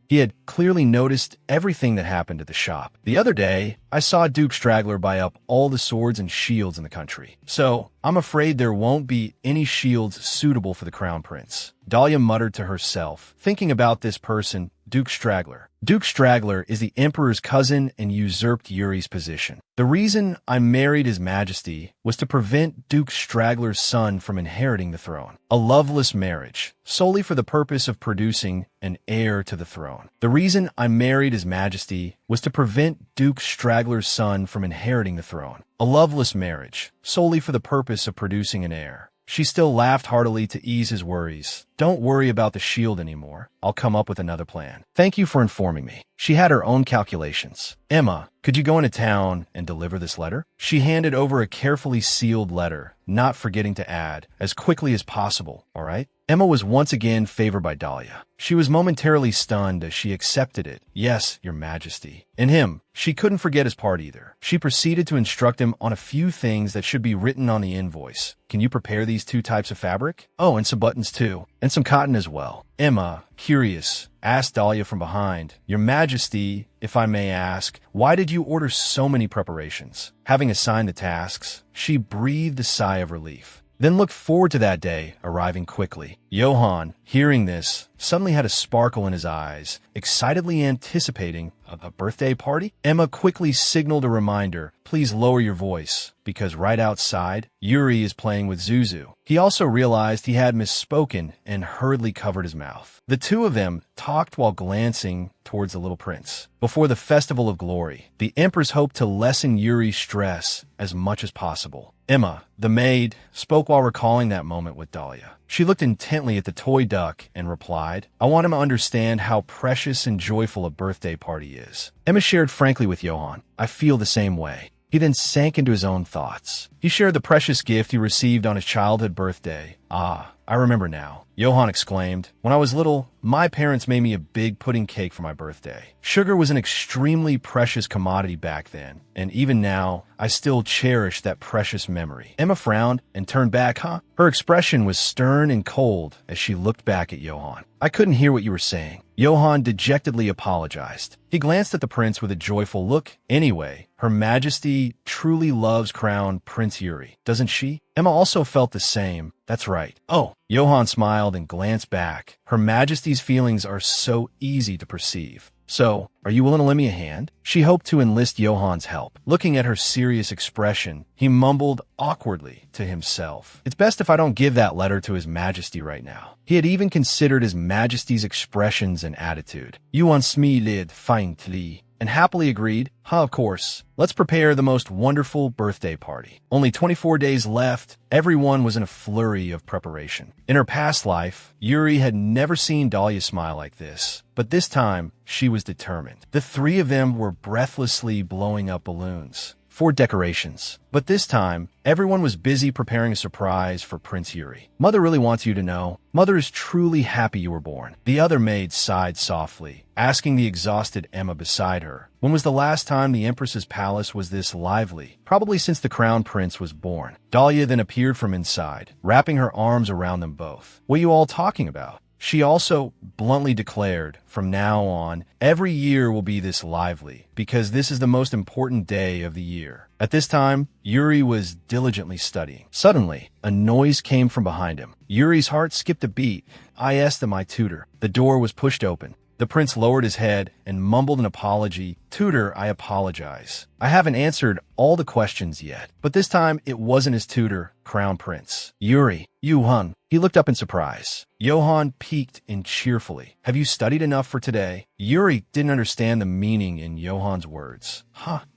he had clearly noticed everything that happened at the shop. The other day, I saw Duke Straggler buy up all the swords and shields in the country. So, I'm afraid there won't be any shields suitable for the Crown Prince. Dahlia muttered to herself, thinking about this person Duke Straggler. Duke Straggler is the emperor's cousin and usurped Yuri's position. The reason I married His Majesty was to prevent Duke Straggler's son from inheriting the throne. A loveless marriage, solely for the purpose of producing an heir to the throne. The reason I married His Majesty was to prevent Duke Straggler's son from inheriting the throne. A loveless marriage, solely for the purpose of producing an heir. She still laughed heartily to ease his worries. Don't worry about the shield anymore. I'll come up with another plan. Thank you for informing me. She had her own calculations. Emma, could you go into town and deliver this letter? She handed over a carefully sealed letter, not forgetting to add, as quickly as possible, all right? Emma was once again favored by Dahlia. She was momentarily stunned as she accepted it. Yes, Your Majesty. And him, she couldn't forget his part either. She proceeded to instruct him on a few things that should be written on the invoice. Can you prepare these 2 types of fabric? Oh, and some buttons too. And some cotton as well. Emma, curious, asked Dahlia from behind, Your Majesty, if I may ask, why did you order so many preparations? Having assigned the tasks, she breathed a sigh of relief. Then looked forward to that day arriving quickly. Johann, hearing this, suddenly had a sparkle in his eyes, excitedly anticipating a birthday party. Emma quickly signaled a reminder, please lower your voice, because right outside, Yuri is playing with Zuzu. He also realized he had misspoken and hurriedly covered his mouth. The two of them talked while glancing towards the little prince. Before the Festival of Glory, the Empress hoped to lessen Yuri's stress as much as possible. Emma, the maid, spoke while recalling that moment with Dahlia. She looked intently at the toy duck and replied, I want him to understand how precious and joyful a birthday party is. Emma shared frankly with Johann, I feel the same way. He then sank into his own thoughts. He shared the precious gift he received on his childhood birthday. Ah, I remember now. Johann exclaimed, when I was little, my parents made me a big pudding cake for my birthday. Sugar was an extremely precious commodity back then, and even now, I still cherish that precious memory. Emma frowned and turned back, huh? Her expression was stern and cold as she looked back at Johann. I couldn't hear what you were saying. Johann dejectedly apologized. He glanced at the prince with a joyful look. Anyway, Her Majesty truly loves Crown Prince Yuri, doesn't she? Emma also felt the same. That's right. Oh, Johann smiled and glanced back. Her Majesty's feelings are so easy to perceive. So, are you willing to lend me a hand? She hoped to enlist Johann's help. Looking at her serious expression, he mumbled awkwardly to himself. It's best if I don't give that letter to His Majesty right now. He had even considered His Majesty's expressions and attitude. Johann smiled faintly and happily agreed, of course. Let's prepare the most wonderful birthday party. Only 24 days left, everyone was in a flurry of preparation. In her past life, Yuri had never seen Dahlia smile like this, but this time, she was determined. The 3 of them were breathlessly blowing up balloons for decorations. But this time, everyone was busy preparing a surprise for Prince Yuri. Mother really wants you to know, Mother is truly happy you were born. The other maid sighed softly, asking the exhausted Emma beside her, when was the last time the Empress's palace was this lively? Probably since the Crown Prince was born. Dahlia then appeared from inside, wrapping her arms around them both. What are you all talking about? She also bluntly declared, from now on, every year will be this lively, because this is the most important day of the year. At this time, Yuri was diligently studying. Suddenly, a noise came from behind him. Yuri's heart skipped a beat. I asked my tutor. The door was pushed open. The prince lowered his head and mumbled an apology. Tutor, I apologize. I haven't answered all the questions yet. But this time, it wasn't his tutor, Crown Prince. Yuri, Johann. He looked up in surprise. Johann peeked in cheerfully. Have you studied enough for today? Yuri didn't understand the meaning in Johann's words.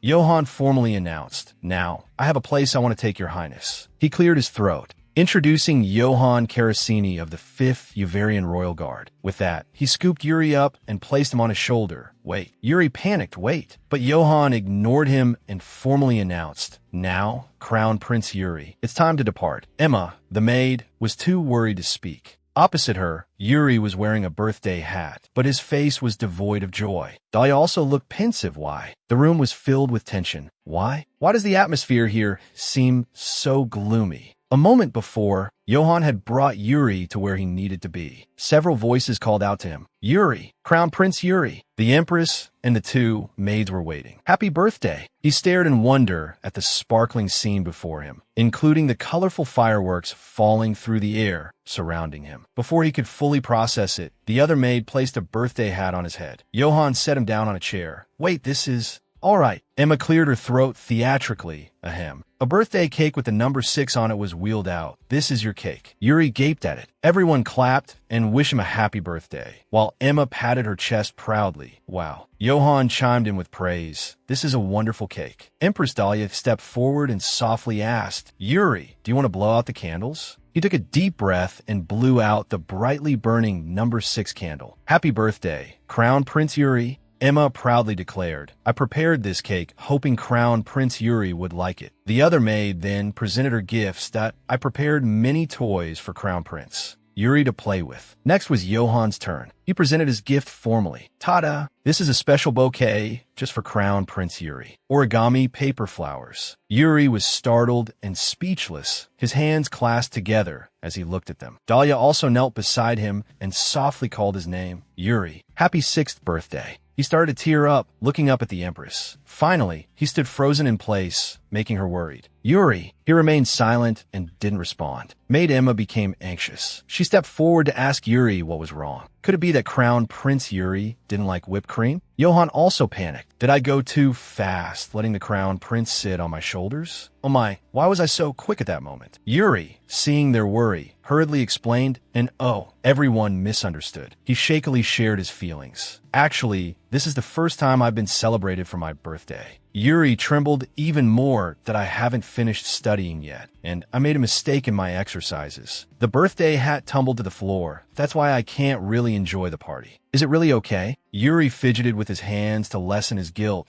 Johann formally announced. Now, I have a place I want to take your highness. He cleared his throat. Introducing Johann Carasini of the 5th Uvarian Royal Guard. With that, he scooped Yuri up and placed him on his shoulder. Wait. Yuri panicked. Wait. But Johann ignored him and formally announced, now, Crown Prince Yuri, it's time to depart. Emma, the maid, was too worried to speak. Opposite her, Yuri was wearing a birthday hat, but his face was devoid of joy. Dahlia also looked pensive. Why? The room was filled with tension. Why? Why does the atmosphere here seem so gloomy? A moment before, Johann had brought Yuri to where he needed to be. Several voices called out to him, "Yuri! Crown Prince Yuri!" The Empress and the two maids were waiting. "Happy birthday!" He stared in wonder at the sparkling scene before him, including the colorful fireworks falling through the air surrounding him. Before he could fully process it, the other maid placed a birthday hat on his head. Johann set him down on a chair. "Wait, this is... all right." Emma cleared her throat theatrically, ahem. A birthday cake with the number 6 on it was wheeled out. "This is your cake." Yuri gaped at it. Everyone clapped and wished him a happy birthday, while Emma patted her chest proudly. "Wow." Johann chimed in with praise. "This is a wonderful cake." Empress Dahlia stepped forward and softly asked, "Yuri, do you want to blow out the candles?" He took a deep breath and blew out the brightly burning number 6 candle. "Happy birthday, Crown Prince Yuri." Emma proudly declared, "I prepared this cake hoping Crown Prince Yuri would like it." The other maid then presented her gifts that I prepared many toys for Crown Prince Yuri to play with. Next was Johann's turn. He presented his gift formally. "Ta-da! This is a special bouquet just for Crown Prince Yuri. Origami paper flowers." Yuri was startled and speechless, his hands clasped together as he looked at them. Dahlia also knelt beside him and softly called his name. "Yuri, happy 6th birthday." He started to tear up, looking up at the Empress. Finally, he stood frozen in place, making her worried. "Yuri." He remained silent and didn't respond. Maid Emma became anxious. She stepped forward to ask Yuri what was wrong. Could it be that Crown Prince Yuri didn't like whipped cream? Johann also panicked. Did I go too fast, letting the Crown Prince sit on my shoulders? Oh my, why was I so quick at that moment? Yuri, seeing their worry, hurriedly explained, and oh, everyone misunderstood. He shakily shared his feelings. "Actually, this is the first time I've been celebrated for my birthday." Yuri trembled even more that I haven't finished studying yet, and I made a mistake in my exercises. The birthday hat tumbled to the floor. That's why I can't really enjoy the party. Is it really okay? Yuri fidgeted with his hands to lessen his guilt.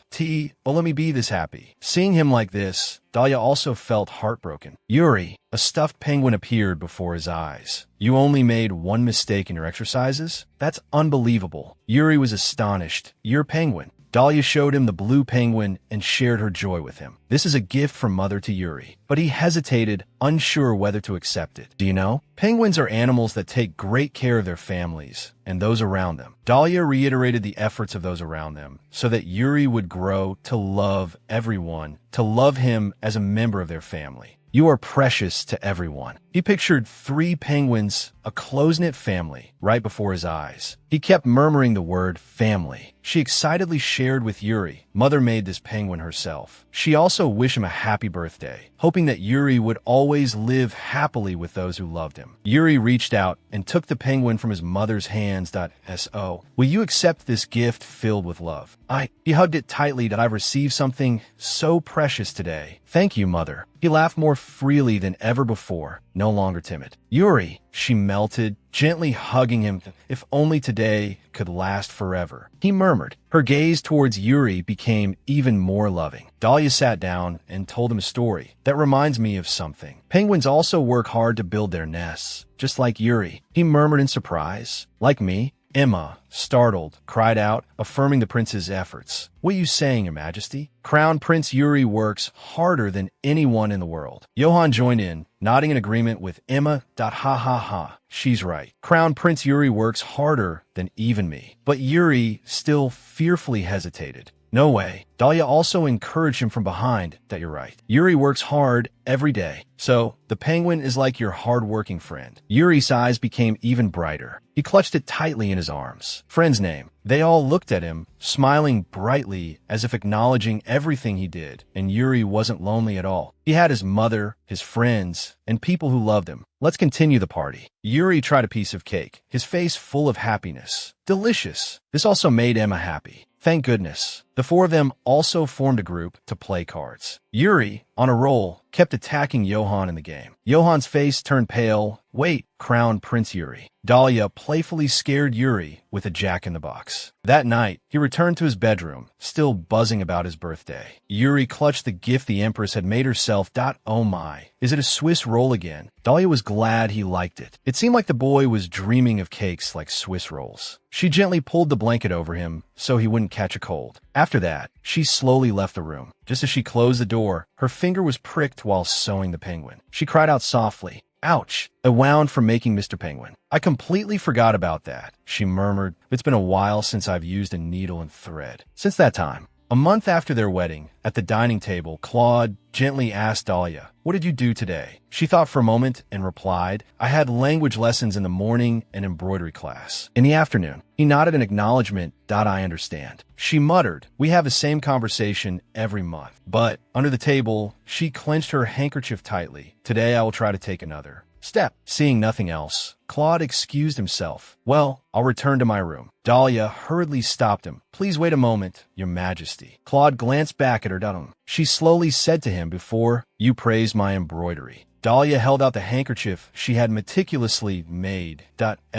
Well, let me be this happy. Seeing him like this, Dahlia also felt heartbroken. "Yuri," a stuffed penguin appeared before his eyes. "You only made one mistake in your exercises? That's unbelievable." Yuri was astonished. "Your penguin." Dahlia showed him the blue penguin and shared her joy with him. "This is a gift from Mother to Yuri." But he hesitated, unsure whether to accept it. "Do you know? Penguins are animals that take great care of their families and those around them." Dahlia reiterated the efforts of those around them so that Yuri would grow to love everyone, to love him as a member of their family. "You are precious to everyone." He pictured 3 penguins, a close-knit family, right before his eyes. He kept murmuring the word family. She excitedly shared with Yuri. Mother made this penguin herself. She also wished him a happy birthday, hoping that Yuri would always live happily with those who loved him. Yuri reached out and took the penguin from his mother's hands. "So, will you accept this gift filled with love?" He hugged it tightly that I've received something so precious today. "Thank you, Mother." He laughed more freely than ever before, no longer timid. "Yuri," she melted, gently hugging him. "If only today could last forever," he murmured. Her gaze towards Yuri became even more loving. Dahlia sat down and told him a story. "That reminds me of something. Penguins also work hard to build their nests, just like Yuri," he murmured in surprise. "Like me?" Emma, startled, cried out, affirming the prince's efforts. "What are you saying, Your Majesty? Crown Prince Yuri works harder than anyone in the world." Johann joined in, nodding in agreement with Emma. Ha ha ha. She's right. Crown Prince Yuri works harder than even me. But Yuri still fearfully hesitated. "No way." Dahlia also encouraged him from behind. "That you're right. Yuri works hard every day. So, the penguin is like your hard-working friend." Yuri's eyes became even brighter. He clutched it tightly in his arms. "Friend's name." They all looked at him, smiling brightly as if acknowledging everything he did, and Yuri wasn't lonely at all. He had his mother, his friends, and people who loved him. "Let's continue the party." Yuri tried a piece of cake, his face full of happiness. Delicious. This also made Emma happy. Thank goodness. The 4 of them also formed a group to play cards. Yuri, on a roll, kept attacking Johann in the game. Johann's face turned pale. "Wait, Crown Prince Yuri." Dahlia playfully scared Yuri with a jack-in-the-box. That night, he returned to his bedroom, still buzzing about his birthday. Yuri clutched the gift the Empress had made herself. "Oh my, is it a Swiss roll again?" Dahlia was glad he liked it. It seemed like the boy was dreaming of cakes like Swiss rolls. She gently pulled the blanket over him so he wouldn't catch a cold. After that, she slowly left the room. Just as she closed the door, her finger was pricked while sewing the penguin. She cried out softly, "Ouch!" A wound from making Mr. Penguin. "I completely forgot about that," she murmured. "It's been a while since I've used a needle and thread." Since that time, a month after their wedding, at the dining table, Claude gently asked Dahlia, "What did you do today?" She thought for a moment and replied, "I had language lessons in the morning and embroidery class in the afternoon." He nodded in acknowledgement. "I understand." She muttered, "We have the same conversation every month." But under the table, she clenched her handkerchief tightly. "Today I will try to take another step." Seeing nothing else, Claude excused himself. "Well, I'll return to my room." Dahlia hurriedly stopped him. "Please wait a moment, Your Majesty." Claude glanced back at her. She slowly said to him, "Before you praise my embroidery." Dahlia held out the handkerchief she had meticulously made.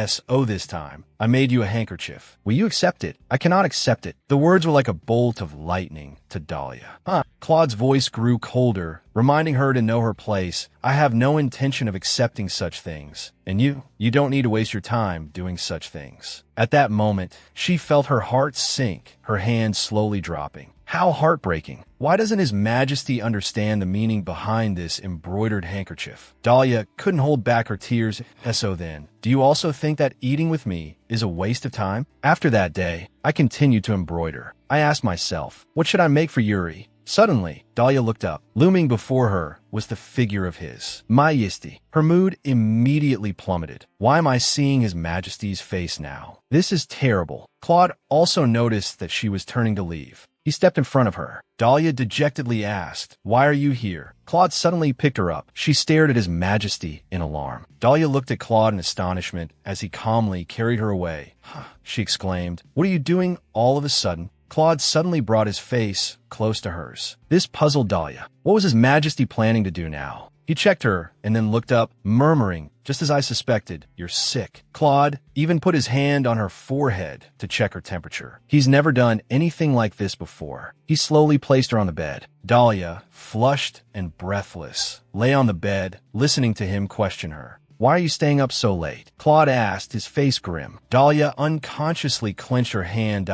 "So this time, I made you a handkerchief. Will you accept it?" "I cannot accept it." The words were like a bolt of lightning to Dahlia. Claude's voice grew colder, reminding her to know her place. "I have no intention of accepting such things. And you don't need to waste your time doing such things." At that moment, she felt her heart sink, her hand slowly dropping. How heartbreaking. Why doesn't His Majesty understand the meaning behind this embroidered handkerchief? Dahlia couldn't hold back her tears. "So then, do you also think that eating with me is a waste of time?" After that day, I continued to embroider. I asked myself, what should I make for Yuri? Suddenly, Dahlia looked up. Looming before her was the figure of His Majesty. Her mood immediately plummeted. Why am I seeing His Majesty's face now? This is terrible. Claude also noticed that she was turning to leave. He stepped in front of her. Dahlia dejectedly asked, "Why are you here?" Claude suddenly picked her up. She stared at His Majesty in alarm. Dahlia looked at Claude in astonishment as he calmly carried her away. She exclaimed, "What are you doing all of a sudden?" Claude suddenly brought his face close to hers. This puzzled Dahlia. What was His Majesty planning to do now? He checked her and then looked up, murmuring, "Just as I suspected, you're sick." Claude even put his hand on her forehead to check her temperature. He's never done anything like this before. He slowly placed her on the bed. Dahlia, flushed and breathless, lay on the bed, listening to him question her. "Why are you staying up so late?" Claude asked, his face grim. Dahlia unconsciously clenched her hand.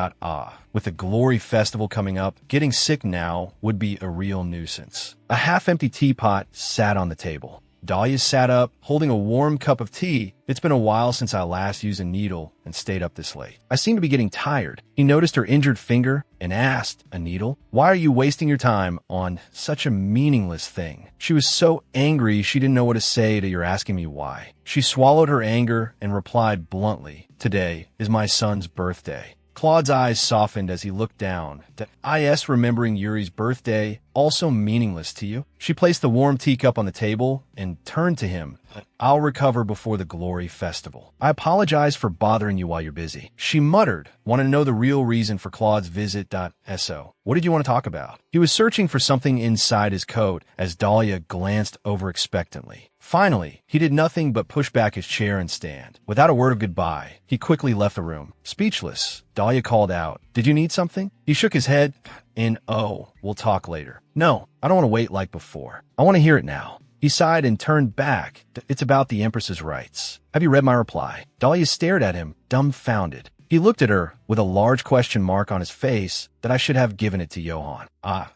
With the Glory Festival coming up, getting sick now would be a real nuisance. A half-empty teapot sat on the table. Dahlia sat up, holding a warm cup of tea. "It's been a while since I last used a needle and stayed up this late. I seem to be getting tired." He noticed her injured finger and asked, "A needle? Why are you wasting your time on such a meaningless thing?" She was so angry she didn't know what to say to "You're asking me why." She swallowed her anger and replied bluntly, "Today is my son's birthday." Claude's eyes softened as he looked down. "Is remembering Yuri's birthday also meaningless to you?" She placed the warm teacup on the table and turned to him. "I'll recover before the Glory Festival. I apologize for bothering you while you're busy." She muttered, wanting to know the real reason for Claude's visit. "So, what did you want to talk about?" He was searching for something inside his coat as Dahlia glanced over expectantly. Finally, he did nothing but push back his chair and stand. Without a word of goodbye, he quickly left the room. Speechless, Dahlia called out, "Did you need something?" He shook his head and, "We'll talk later." "No, I don't want to wait like before. I want to hear it now." He sighed and turned back. "It's about the Empress's rights. Have you read my reply?" Dahlia stared at him, dumbfounded. He looked at her with a large question mark on his face. "That I should have given it to Johann."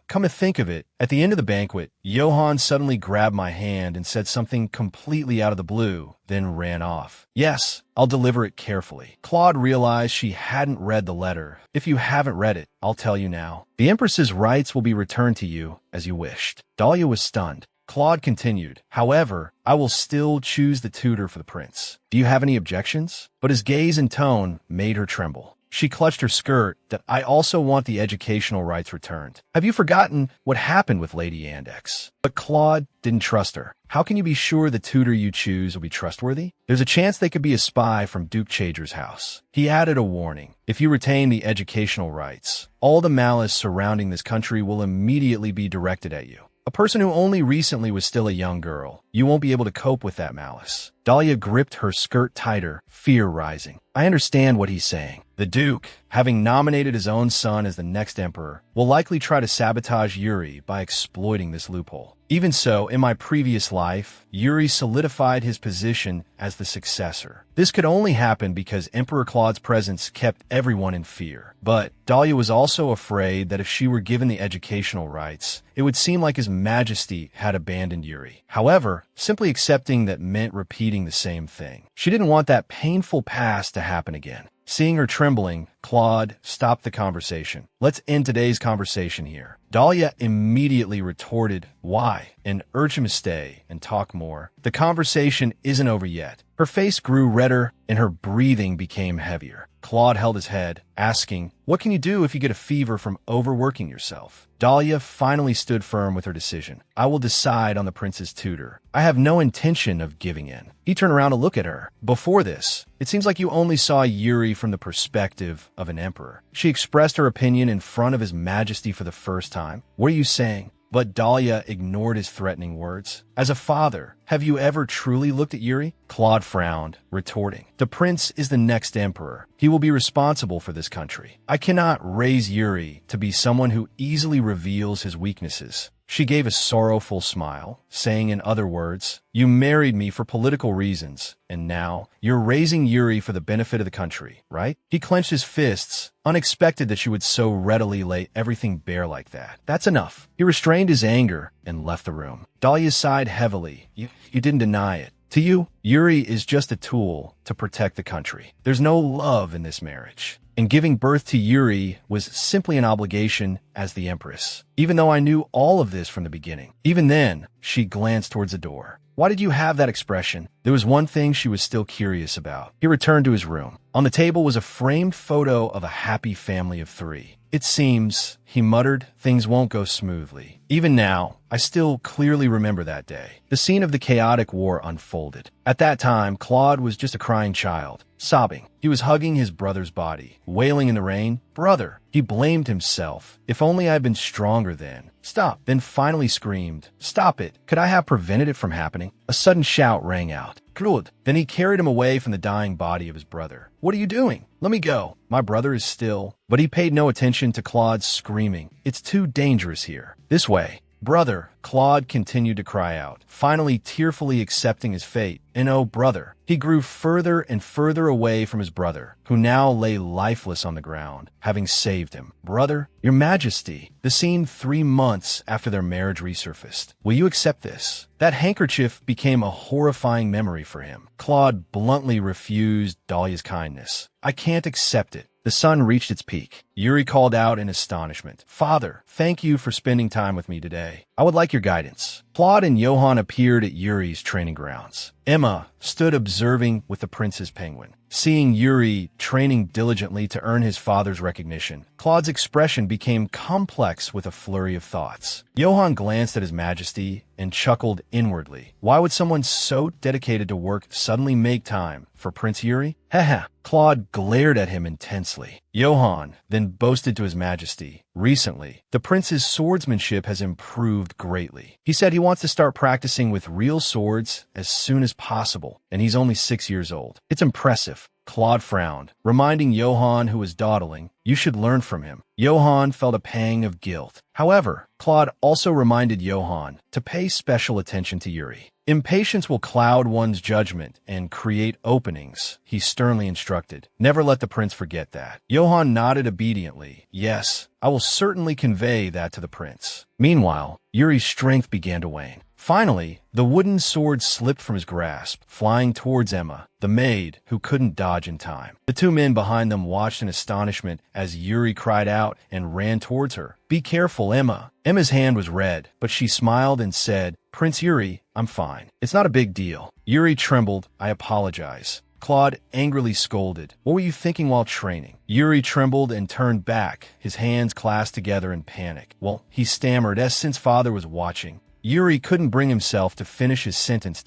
Come to think of it, at the end of the banquet, Johann suddenly grabbed my hand and said something completely out of the blue, then ran off. "Yes, I'll deliver it carefully." Claude realized she hadn't read the letter. "If you haven't read it, I'll tell you now. The Empress's rights will be returned to you as you wished." Dahlia was stunned. Claude continued, "However, I will still choose the tutor for the prince. Do you have any objections?" But his gaze and tone made her tremble. She clutched her skirt. "I also want the educational rights returned. Have you forgotten what happened with Lady Yandex?" But Claude didn't trust her. "How can you be sure the tutor you choose will be trustworthy? There's a chance they could be a spy from Duke Chager's house." He added a warning. "If you retain the educational rights, all the malice surrounding this country will immediately be directed at you. A person who only recently was still a young girl. You won't be able to cope with that malice." Dahlia gripped her skirt tighter, fear rising. "I understand what he's saying. The Duke, having nominated his own son as the next emperor, will likely try to sabotage Yuri by exploiting this loophole. Even so, in my previous life, Yuri solidified his position as the successor. This could only happen because Emperor Claude's presence kept everyone in fear. But Dahlia was also afraid that if she were given the educational rights, it would seem like His Majesty had abandoned Yuri. However, simply accepting that meant repeating the same thing. She didn't want that painful past to happen again. Seeing her trembling, Claude stopped the conversation. Let's end today's conversation here. Dahlia immediately retorted, why? And urged him to stay and talk more. The conversation isn't over yet. Her face grew redder and her breathing became heavier. Claude held his head, asking, what can you do if you get a fever from overworking yourself? Dahlia finally stood firm with her decision. I will decide on the prince's tutor. I have no intention of giving in. He turned around to look at her. Before this, it seems like you only saw Yuri from the perspective of an emperor. She expressed her opinion in front of His Majesty for the first time. What are you saying? But Dahlia ignored his threatening words. As a father, have you ever truly looked at Yuri? Claude frowned, retorting, the prince is the next emperor. He will be responsible for this country. I cannot raise Yuri to be someone who easily reveals his weaknesses. She gave a sorrowful smile, saying in other words, you married me for political reasons, and now you're raising Yuri for the benefit of the country, right? He clenched his fists, unexpected that she would so readily lay everything bare like that. That's enough. He restrained his anger and left the room. Dahlia sighed heavily. You didn't deny it. To you, Yuri is just a tool to protect the country. There's no love in this marriage. And giving birth to Yuri was simply an obligation as the empress. Even though I knew all of this from the beginning. Even then, she glanced towards the door. Why did you have that expression? There was one thing she was still curious about. He returned to his room. On the table was a framed photo of a happy family of 3. It seems, he muttered, things won't go smoothly. Even now, I still clearly remember that day. The scene of the chaotic war unfolded. At that time, Claude was just a crying child, sobbing. He was hugging his brother's body, wailing in the rain. Brother! He blamed himself. If only I had been stronger then. Stop! Then finally screamed, stop it! Could I have prevented it from happening? A sudden shout rang out. Claude! Then he carried him away from the dying body of his brother. What are you doing? Let me go. My brother is still. But he paid no attention to Claude's screaming. It's too dangerous here. This way. Brother, Claude continued to cry out, finally tearfully accepting his fate. And oh, brother. He grew further and further away from his brother, who now lay lifeless on the ground, having saved him. Brother, your majesty. The scene 3 months after their marriage resurfaced. Will you accept this? That handkerchief became a horrifying memory for him. Claude bluntly refused Dahlia's kindness. I can't accept it. The sun reached its peak. Yuri called out in astonishment. Father, thank you for spending time with me today. I would like your guidance. Claude and Johann appeared at Yuri's training grounds. Emma stood observing with the prince's penguin. Seeing Yuri training diligently to earn his father's recognition, Claude's expression became complex with a flurry of thoughts. Johann glanced at His Majesty and chuckled inwardly. Why would someone so dedicated to work suddenly make time for Prince Yuri? Haha. Claude glared at him intensely. Johann then boasted to His Majesty, recently, the prince's swordsmanship has improved greatly. He said he wants to start practicing with real swords as soon as possible, and he's only 6 years old. It's impressive. Claude frowned, reminding Johann, who was dawdling, you should learn from him. Johann felt a pang of guilt. However, Claude also reminded Johann to pay special attention to Yuri. Impatience will cloud one's judgment and create openings, he sternly instructed. Never let the prince forget that. Johann nodded obediently. Yes, I will certainly convey that to the prince. Meanwhile, Yuri's strength began to wane. Finally, the wooden sword slipped from his grasp, flying towards Emma, the maid, who couldn't dodge in time. The 2 men behind them watched in astonishment as Yuri cried out and ran towards her. Be careful, Emma. Emma's hand was red, but she smiled and said, Prince Yuri, I'm fine. It's not a big deal. Yuri trembled. I apologize. Claude angrily scolded. What were you thinking while training? Yuri trembled and turned back, his hands clasped together in panic. Well, he stammered, as since father was watching. Yuri couldn't bring himself to finish his sentence.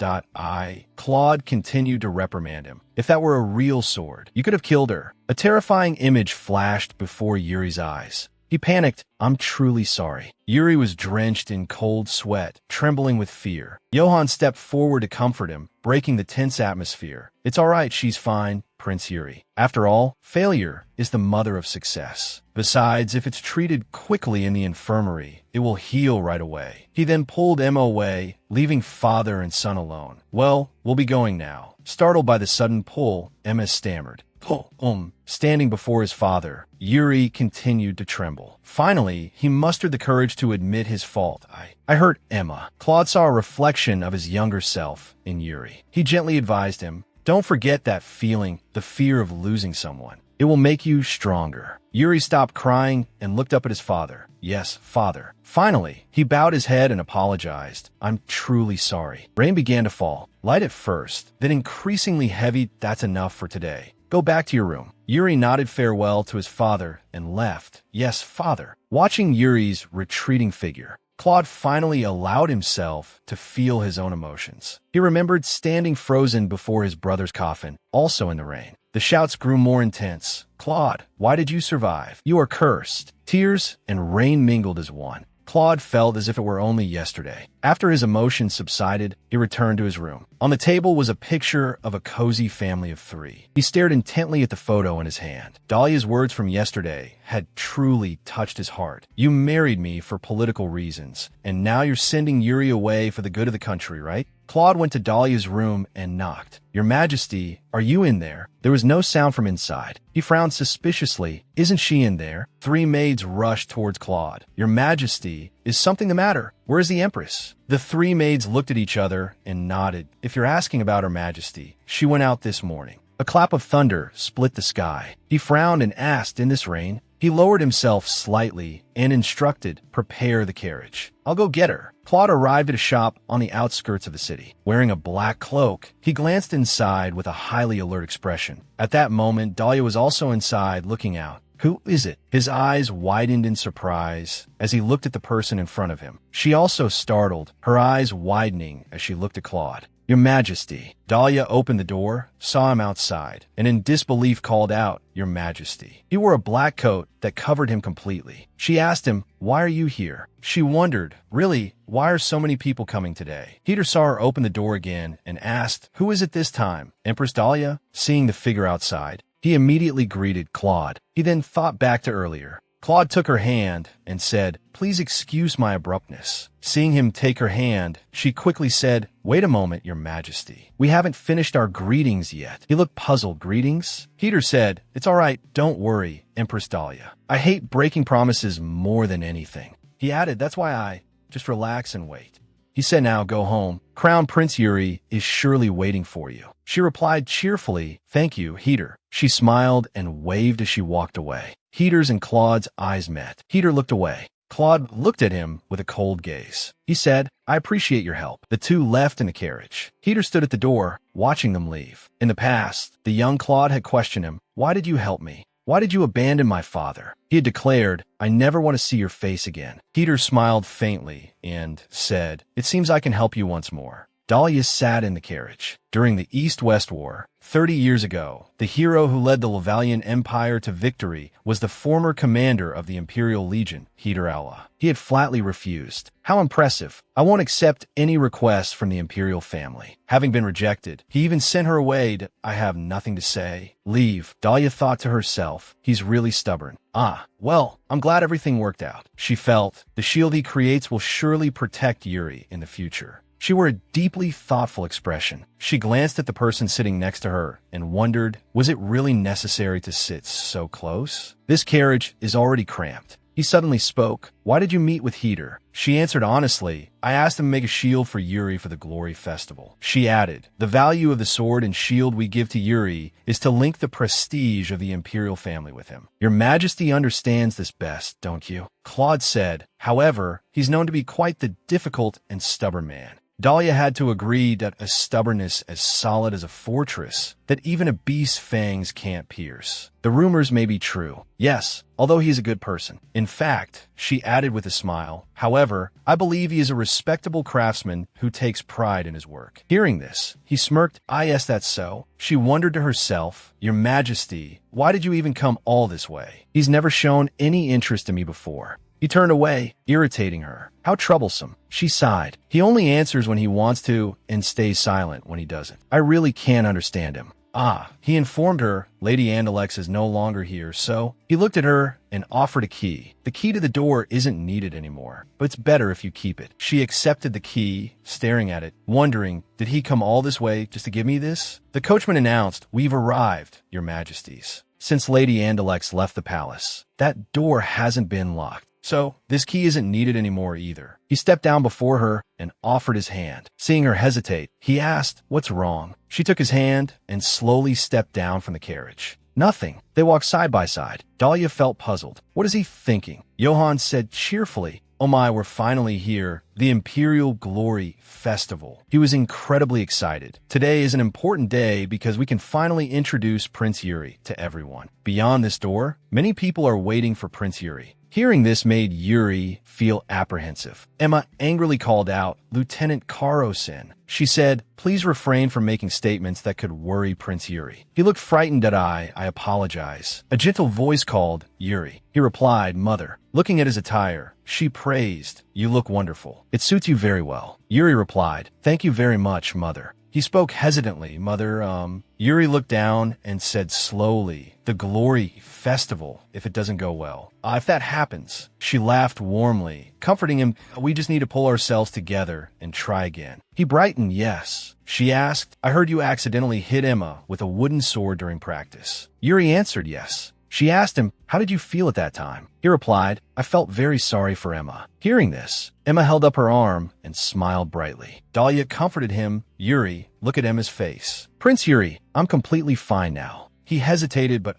Claude continued to reprimand him. If that were a real sword, you could have killed her. A terrifying image flashed before Yuri's eyes. He panicked. I'm truly sorry. Yuri was drenched in cold sweat, trembling with fear. Johann stepped forward to comfort him, breaking the tense atmosphere. It's all right, she's fine, Prince Yuri. After all, failure is the mother of success. Besides, if it's treated quickly in the infirmary, it will heal right away. He then pulled Emma away, leaving father and son alone. Well, we'll be going now. Startled by the sudden pull, Emma stammered. Standing before his father, Yuri continued to tremble. Finally, he mustered the courage to admit his fault. I hurt Emma. Claude saw a reflection of his younger self in Yuri. He gently advised him, don't forget that feeling, the fear of losing someone. It will make you stronger. Yuri stopped crying and looked up at his father. Yes, father. Finally, he bowed his head and apologized. I'm truly sorry. Rain began to fall, light at first, then increasingly heavy. That's enough for today. Go back to your room. Yuri nodded farewell to his father and left. Yes, father. Watching Yuri's retreating figure, Claude finally allowed himself to feel his own emotions. He remembered standing frozen before his brother's coffin, also in the rain. The shouts grew more intense. Claude, why did you survive? You are cursed. Tears and rain mingled as one. Claude felt as if it were only yesterday. After his emotions subsided, he returned to his room. On the table was a picture of a cozy family of 3. He stared intently at the photo in his hand. Dahlia's words from yesterday had truly touched his heart. You married me for political reasons, and now you're sending Yuri away for the good of the country, right? Claude went to Dahlia's room and knocked. Your Majesty, are you in there? There was no sound from inside. He frowned suspiciously. Isn't she in there? 3 maids rushed towards Claude. Your Majesty, is something the matter? Where is the Empress? The 3 maids looked at each other and nodded. If you're asking about Her Majesty, she went out this morning. A clap of thunder split the sky. He frowned and asked, in this rain? He lowered himself slightly and instructed, prepare the carriage. I'll go get her. Claude arrived at a shop on the outskirts of the city. Wearing a black cloak, he glanced inside with a highly alert expression. At that moment, Dahlia was also inside, looking out. Who is it? His eyes widened in surprise as he looked at the person in front of him. She also startled, her eyes widening as she looked at Claude. Your Majesty. Dahlia opened the door, saw him outside, and in disbelief called out, Your Majesty. He wore a black coat that covered him completely. She asked him, why are you here? She wondered, really, why are so many people coming today? Peter saw her open the door again and asked, who is it this time? Empress Dahlia? Seeing the figure outside, he immediately greeted Claude. He then thought back to earlier. Claude took her hand and said, please excuse my abruptness. Seeing him take her hand, she quickly said, wait a moment, Your Majesty. We haven't finished our greetings yet. He looked puzzled. Greetings? Peter said, it's all right, don't worry, Empress Dahlia. I hate breaking promises more than anything. He added, that's why I just relax and wait. He said, now go home. Crown Prince Yuri is surely waiting for you. She replied cheerfully, thank you, Heater. She smiled and waved as she walked away. Heater's and Claude's eyes met. Heater looked away. Claude looked at him with a cold gaze. He said, I appreciate your help. The 2 left in the carriage. Heater stood at the door, watching them leave. In the past, the young Claude had questioned him, why did you help me? Why did you abandon my father? He had declared, I never want to see your face again. Heater smiled faintly and said, it seems I can help you once more. Dahlia sat in the carriage. During the East-West War, 30 years ago, the hero who led the Lavalian Empire to victory was the former commander of the Imperial Legion, Heater Allah. He had flatly refused. How impressive. I won't accept any requests from the Imperial family. Having been rejected, he even sent her away to, I have nothing to say. Leave. Dahlia thought to herself, he's really stubborn. Ah, well, I'm glad everything worked out. She felt, the shield he creates will surely protect Yuri in the future. She wore a deeply thoughtful expression. She glanced at the person sitting next to her and wondered, was it really necessary to sit so close? This carriage is already cramped. He suddenly spoke. Why did you meet with Heater? She answered honestly, I asked him to make a shield for Yuri for the Glory Festival. She added, the value of the sword and shield we give to Yuri is to link the prestige of the Imperial family with him. Your Majesty understands this best, don't you? Claude said, however, he's known to be quite the difficult and stubborn man. Dahlia had to agree that a stubbornness as solid as a fortress that even a beast's fangs can't pierce. The rumors may be true. Yes, although he is a good person. In fact, she added with a smile, however, I believe he is a respectable craftsman who takes pride in his work. Hearing this, he smirked. Yes, that's so. She wondered to herself, Your Majesty, why did you even come all this way? He's never shown any interest in me before. He turned away, irritating her. How troublesome. She sighed. He only answers when he wants to and stays silent when he doesn't. I really can't understand him. He informed her Lady Andalex is no longer here, so he looked at her and offered a key. The key to the door isn't needed anymore, but it's better if you keep it. She accepted the key, staring at it, wondering, did he come all this way just to give me this? The coachman announced, "We've arrived, your majesties." Since Lady Andalex left the palace, that door hasn't been locked. So, this key isn't needed anymore either. He stepped down before her and offered his hand. Seeing her hesitate, he asked, "What's wrong?" She took his hand and slowly stepped down from the carriage. Nothing. They walked side by side. Dahlia felt puzzled. What is he thinking? Johann said cheerfully, "Oh my, we're finally here. The Imperial Glory Festival." He was incredibly excited. Today is an important day because we can finally introduce Prince Yuri to everyone. Beyond this door, many people are waiting for Prince Yuri. Hearing this made Yuri feel apprehensive. Emma angrily called out, "Lieutenant Karo-sen." She said, "Please refrain from making statements that could worry Prince Yuri." He looked frightened at I apologize. A gentle voice called, "Yuri." He replied, "Mother." Looking at his attire, she praised, "You look wonderful. It suits you very well." Yuri replied, "Thank you very much, Mother." He spoke hesitantly, "Mother, Yuri looked down and said slowly, "The Glory Festival, if it doesn't go well. If that happens." She laughed warmly, comforting him, "We just need to pull ourselves together and try again." He brightened, "Yes." She asked, "I heard you accidentally hit Emma with a wooden sword during practice." Yuri answered, "Yes." She asked him, "How did you feel at that time?" He replied, "I felt very sorry for Emma." Hearing this, Emma held up her arm and smiled brightly. Dahlia comforted him. "Yuri, look at Emma's face." "Prince Yuri, I'm completely fine now." He hesitated, but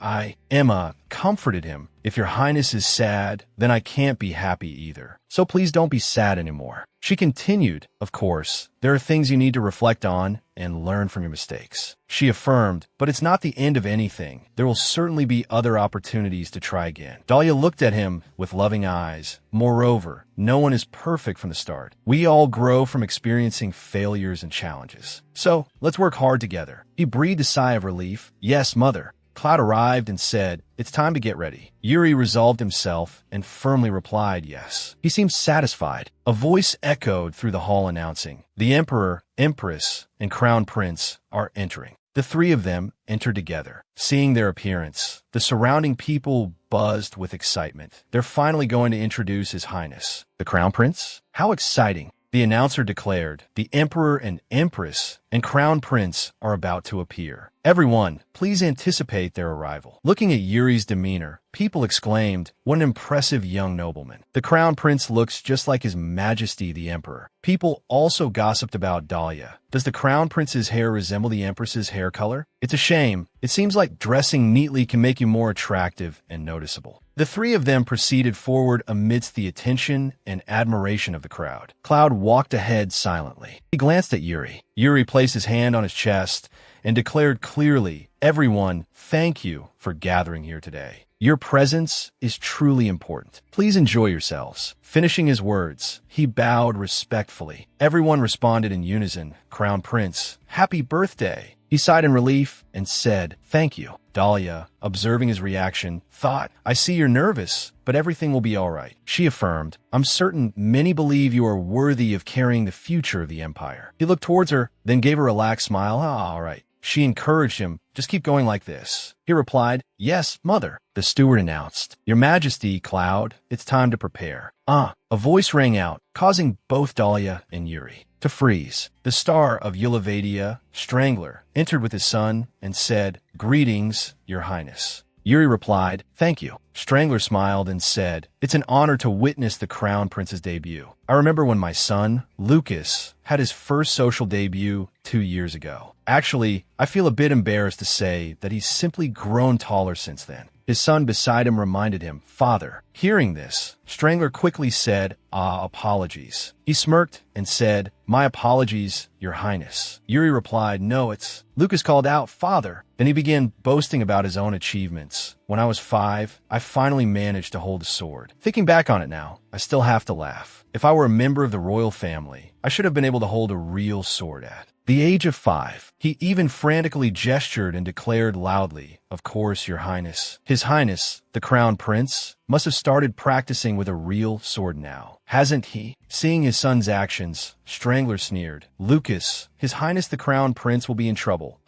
Emma comforted him. "If your highness is sad, then I can't be happy either. So please don't be sad anymore." She continued, "Of course, there are things you need to reflect on and learn from your mistakes." She affirmed, "But it's not the end of anything. There will certainly be other opportunities to try again." Dahlia looked at him with loving eyes. "Moreover, no one is perfect from the start. We all grow from experiencing failures and challenges. So, let's work hard together." He breathed a sigh of relief. "Yes, Mother." Cloud arrived and said, "It's time to get ready." Yuri resolved himself and firmly replied, "Yes." He seemed satisfied. A voice echoed through the hall announcing, "The Emperor, Empress, and Crown Prince are entering." The three of them entered together. Seeing their appearance, the surrounding people buzzed with excitement. They're finally going to introduce His Highness, the Crown Prince? How exciting. The announcer declared, "The Emperor and Empress and Crown Prince are about to appear. Everyone, please anticipate their arrival." Looking at Yuri's demeanor, people exclaimed, "What an impressive young nobleman. The Crown Prince looks just like His Majesty the Emperor." People also gossiped about Dahlia. "Does the Crown Prince's hair resemble the Empress's hair color? It's a shame. It seems like dressing neatly can make you more attractive and noticeable." The three of them proceeded forward amidst the attention and admiration of the crowd. Cloud walked ahead silently. He glanced at Yuri. Yuri placed his hand on his chest and declared clearly, "Everyone, thank you for gathering here today. Your presence is truly important. Please enjoy yourselves." Finishing his words, he bowed respectfully. Everyone responded in unison, "Crown Prince, happy birthday." He sighed in relief and said, "Thank you." Dahlia, observing his reaction, thought, "I see you're nervous, but everything will be all right." She affirmed, "I'm certain many believe you are worthy of carrying the future of the Empire." He looked towards her, then gave a relaxed smile. All right." She encouraged him, "Just keep going like this." He replied, "Yes, Mother." The steward announced, "Your Majesty, Cloud, it's time to prepare." A voice rang out, causing both Dahlia and Yuri to freeze. The star of Yulavedia, Strangler, entered with his son and said, "Greetings, Your Highness." Yuri replied, "Thank you." Strangler smiled and said, "It's an honor to witness the Crown Prince's debut. I remember when my son, Lucas, had his first social debut 2 years ago. Actually, I feel a bit embarrassed to say that he's simply grown taller since then." His son beside him reminded him, "Father." Hearing this, Strangler quickly said, apologies." He smirked and said, "My apologies, Your Highness." Yuri replied, "No, it's..." Lucas called out, "Father." Then he began boasting about his own achievements. "When I was 5, I finally managed to hold a sword." Thinking back on it now, I still have to laugh. If I were a member of the royal family, I should have been able to hold a real sword at the age of 5. He even frantically gestured and declared loudly, "Of course, Your Highness." His Highness, the Crown Prince, must have started practicing with a real sword now, hasn't he? Seeing his son's actions, Strangler sneered, "Lucas, His Highness the Crown Prince will be in trouble."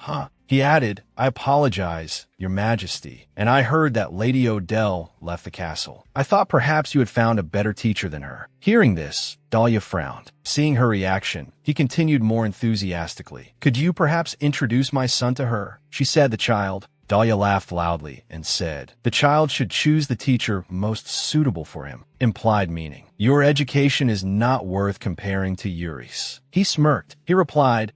He added, I apologize, Your Majesty, and I heard that Lady Odell left the castle. I thought perhaps you had found a better teacher than her. Hearing this, Dahlia frowned. Seeing her reaction, he continued more enthusiastically. Could you perhaps introduce my son to her? She said the child. Dahlia laughed loudly and said, the child should choose the teacher most suitable for him. Implied meaning, your education is not worth comparing to Yuri's. He smirked. He replied,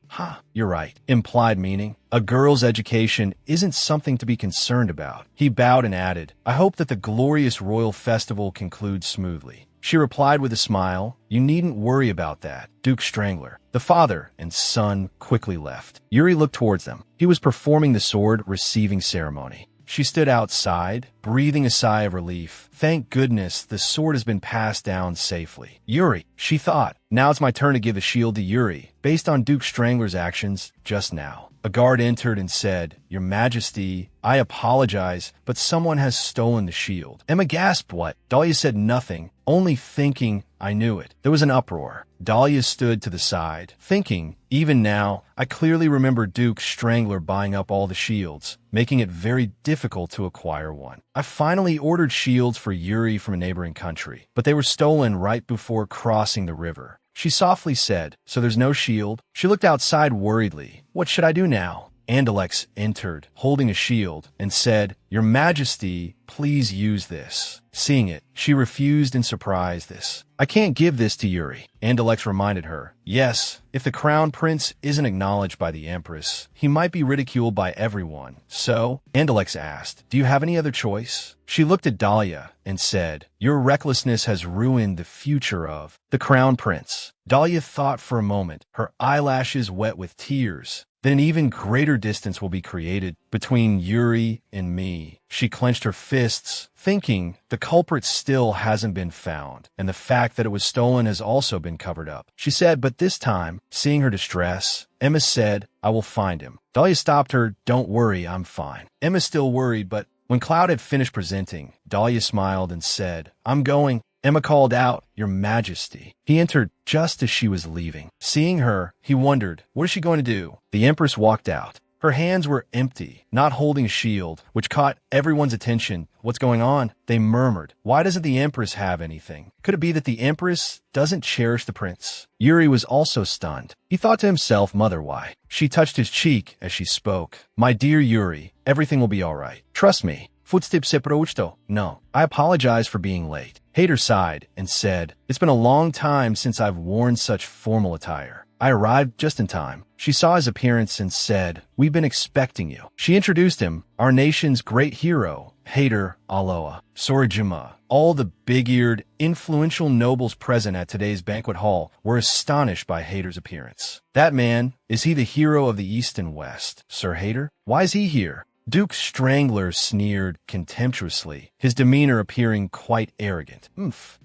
you're right. Implied meaning, a girl's education isn't something to be concerned about. He bowed and added, I hope that the glorious royal festival concludes smoothly. She replied with a smile, you needn't worry about that, Duke Strangler. The father and son quickly left. Yuri looked towards them. He was performing the sword receiving ceremony. She stood outside, breathing a sigh of relief. Thank goodness the sword has been passed down safely. Yuri, she thought. Now it's my turn to give the shield to Yuri, based on Duke Strangler's actions just now. A guard entered and said, Your Majesty, I apologize, but someone has stolen the shield. Emma gasped. What? Dahlia said nothing, only thinking, I knew it. There was an uproar. Dahlia stood to the side, thinking, even now, I clearly remember Duke Strangler buying up all the shields, making it very difficult to acquire one. I finally ordered shields for Yuri from a neighboring country, but they were stolen right before crossing the river. She softly said, so there's no shield? She looked outside worriedly. What should I do now? Andalex entered, holding a shield, and said, Your Majesty, please use this. Seeing it, she refused in surprise this. I can't give this to Yuri. Andalex reminded her. Yes, if the crown prince isn't acknowledged by the empress, he might be ridiculed by everyone. So, Andalex asked, do you have any other choice? She looked at Dahlia and said, Your recklessness has ruined the future of the crown prince. Dahlia thought for a moment, her eyelashes wet with tears. Then an even greater distance will be created between Yuri and me. She clenched her fists, thinking the culprit still hasn't been found, and the fact that it was stolen has also been covered up. She said, but this time, seeing her distress, Emma said, I will find him. Dahlia stopped her, Don't worry, I'm fine. Emma still worried, but when Cloud had finished presenting, Dahlia smiled and said, I'm going. Emma called out, Your Majesty. He entered just as she was leaving. Seeing her, he wondered, what is she going to do? The Empress walked out. Her hands were empty, not holding a shield, which caught everyone's attention. What's going on? They murmured. Why doesn't the Empress have anything? Could it be that the Empress doesn't cherish the prince? Yuri was also stunned. He thought to himself, Mother, why? She touched his cheek as she spoke. My dear Yuri, everything will be all right. Trust me. Footsteps se prouchto. No, I apologize for being late. Hader sighed and said, It's been a long time since I've worn such formal attire. I arrived just in time. She saw his appearance and said, We've been expecting you. She introduced him, our nation's great hero, Hader Aloha Sorajima. All the big-eared, influential nobles present at today's banquet hall were astonished by Hader's appearance. That man, is he the hero of the East and West? Sir Hader? Why is he here? Duke Strangler sneered contemptuously, his demeanor appearing quite arrogant.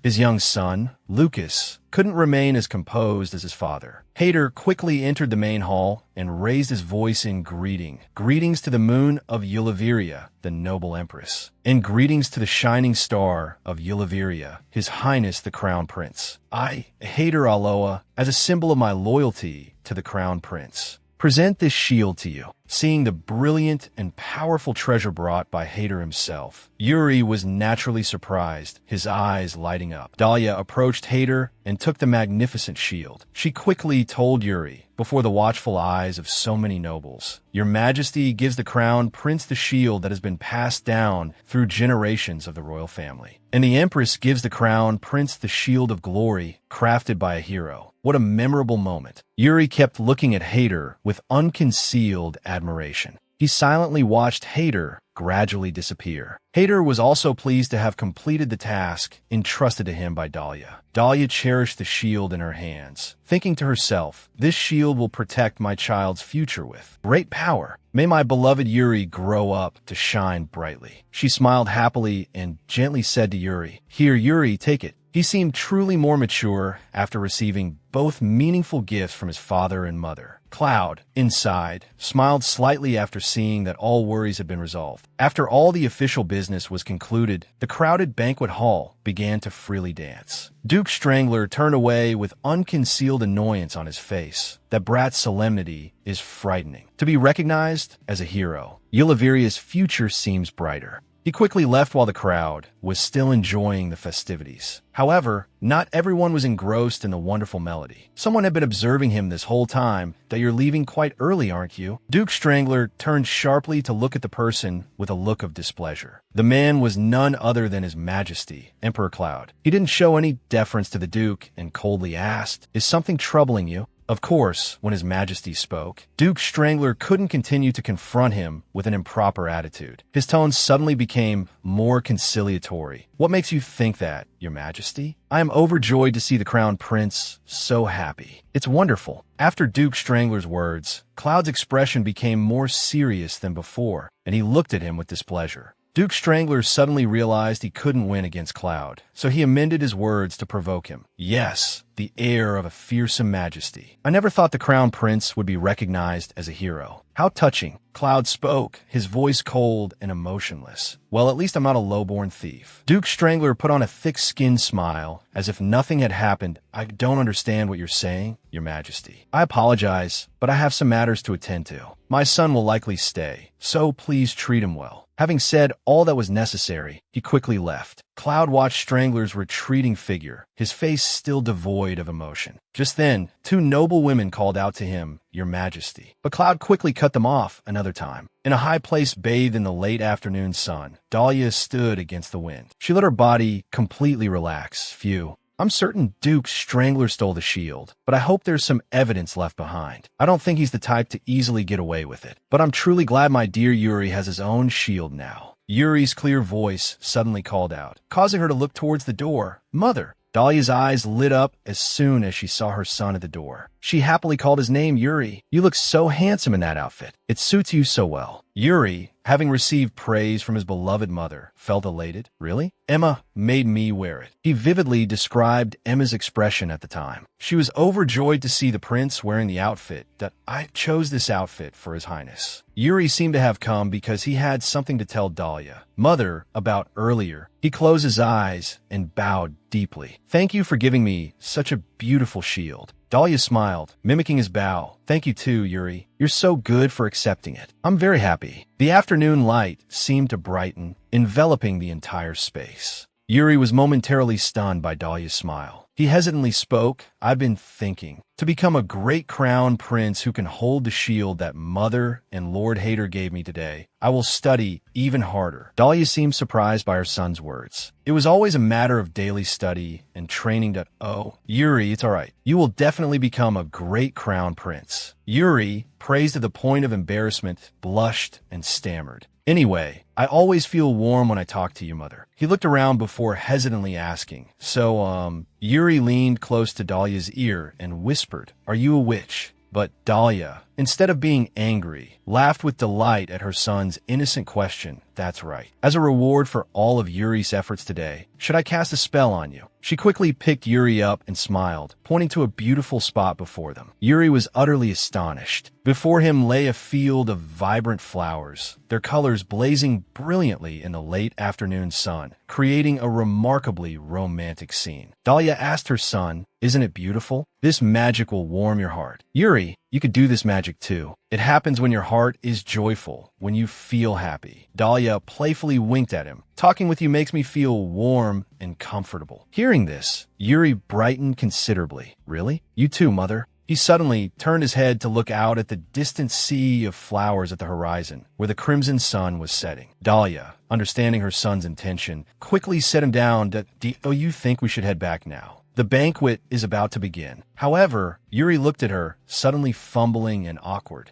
His young son, Lucas, couldn't remain as composed as his father. Hader quickly entered the main hall and raised his voice in greeting. Greetings to the moon of Eulaveria, the noble empress. And greetings to the shining star of Eulaveria, his highness the crown prince. I, Hader Aloha, as a symbol of my loyalty to the crown prince, present this shield to you. Seeing the brilliant and powerful treasure brought by Hader himself, Yuri was naturally surprised, his eyes lighting up. Dahlia approached Hader and took the magnificent shield. She quickly told Yuri, before the watchful eyes of so many nobles, Your Majesty gives the crown prince the shield that has been passed down through generations of the royal family. And the Empress gives the crown prince the shield of glory crafted by a hero. What a memorable moment. Yuri kept looking at Hader with unconcealed admiration. He silently watched Hader gradually disappear. Hader was also pleased to have completed the task entrusted to him by Dahlia. Dahlia cherished the shield in her hands, thinking to herself, This shield will protect my child's future with great power. May my beloved Yuri grow up to shine brightly. She smiled happily and gently said to Yuri, Here, Yuri, take it. He seemed truly more mature after receiving both meaningful gifts from his father and mother. Cloud, inside, smiled slightly after seeing that all worries had been resolved. After all the official business was concluded, the crowded banquet hall began to freely dance. Duke Strangler turned away with unconcealed annoyance on his face. That brat's solemnity is frightening. To be recognized as a hero, Yuliveria's future seems brighter. He quickly left while the crowd was still enjoying the festivities. However, not everyone was engrossed in the wonderful melody. Someone had been observing him this whole time. That you're leaving quite early, aren't you? Duke Strangler turned sharply to look at the person with a look of displeasure. The man was none other than His Majesty, Emperor Cloud. He didn't show any deference to the Duke and coldly asked, "Is something troubling you?" Of course, when His Majesty spoke, Duke Strangler couldn't continue to confront him with an improper attitude. His tone suddenly became more conciliatory. "What makes you think that, Your Majesty? I am overjoyed to see the Crown Prince so happy. It's wonderful." After Duke Strangler's words, Cloud's expression became more serious than before, and he looked at him with displeasure. Duke Strangler suddenly realized he couldn't win against Cloud, so he amended his words to provoke him. "Yes, the air of a fearsome majesty. I never thought the Crown Prince would be recognized as a hero. How touching." Cloud spoke, his voice cold and emotionless. "Well, at least I'm not a low-born thief." Duke Strangler put on a thick-skinned smile, as if nothing had happened. "I don't understand what you're saying, Your Majesty. I apologize, but I have some matters to attend to. My son will likely stay, so please treat him well." Having said all that was necessary, he quickly left. Cloud watched Strangler's retreating figure, his face still devoid of emotion. Just then, two noble women called out to him, "Your Majesty." But Cloud quickly cut them off another time. In a high place bathed in the late afternoon sun, Dahlia stood against the wind. She let her body completely relax. "Phew. I'm certain Duke Strangler stole the shield, but I hope there's some evidence left behind. I don't think he's the type to easily get away with it. But I'm truly glad my dear Yuri has his own shield now." Yuri's clear voice suddenly called out, causing her to look towards the door. "Mother!" Dahlia's eyes lit up as soon as she saw her son at the door. She happily called his name Yuri. "You look so handsome in that outfit. It suits you so well." Yuri, having received praise from his beloved mother, felt elated. "Really? Emma made me wear it." He vividly described Emma's expression at the time. She was overjoyed to see the prince wearing the outfit. "That I chose this outfit for His Highness." Yuri seemed to have come because he had something to tell Dahlia, mother, about earlier. He closed his eyes and bowed deeply. "Thank you for giving me such a beautiful shield." Dahlia smiled, mimicking his bow. "Thank you too, Yuri. You're so good for accepting it. I'm very happy." The afternoon light seemed to brighten, enveloping the entire space. Yuri was momentarily stunned by Dahlia's smile. He hesitantly spoke, "I've been thinking. To become a great crown prince who can hold the shield that Mother and Lord Hader gave me today, I will study even harder." Dahlia seemed surprised by her son's words. "It was always a matter of daily study and training to—" "Oh, Yuri, it's all right. You will definitely become a great crown prince." Yuri, praised to the point of embarrassment, blushed and stammered. "Anyway, I always feel warm when I talk to you, Mother." He looked around before hesitantly asking, "So, Yuri leaned close to Dahlia's ear and whispered, "Are you a witch?" But Dahlia, instead of being angry, laughed with delight at her son's innocent question. "That's right. As a reward for all of Yuri's efforts today, should I cast a spell on you?" She quickly picked Yuri up and smiled, pointing to a beautiful spot before them. Yuri was utterly astonished. Before him lay a field of vibrant flowers, their colors blazing brilliantly in the late afternoon sun, creating a remarkably romantic scene. Dahlia asked her son, "Isn't it beautiful? This magic will warm your heart." "Yuri, you could do this magic too. It happens when your heart is joyful, when you feel happy." Dahlia playfully winked at him. "Talking with you makes me feel warm and comfortable." Hearing this, Yuri brightened considerably. "Really? You too, Mother?" He suddenly turned his head to look out at the distant sea of flowers at the horizon, where the crimson sun was setting. Dahlia, understanding her son's intention, quickly set him down. "Do you think we should head back now? The banquet is about to begin." However, Yuri looked at her, suddenly fumbling and awkward.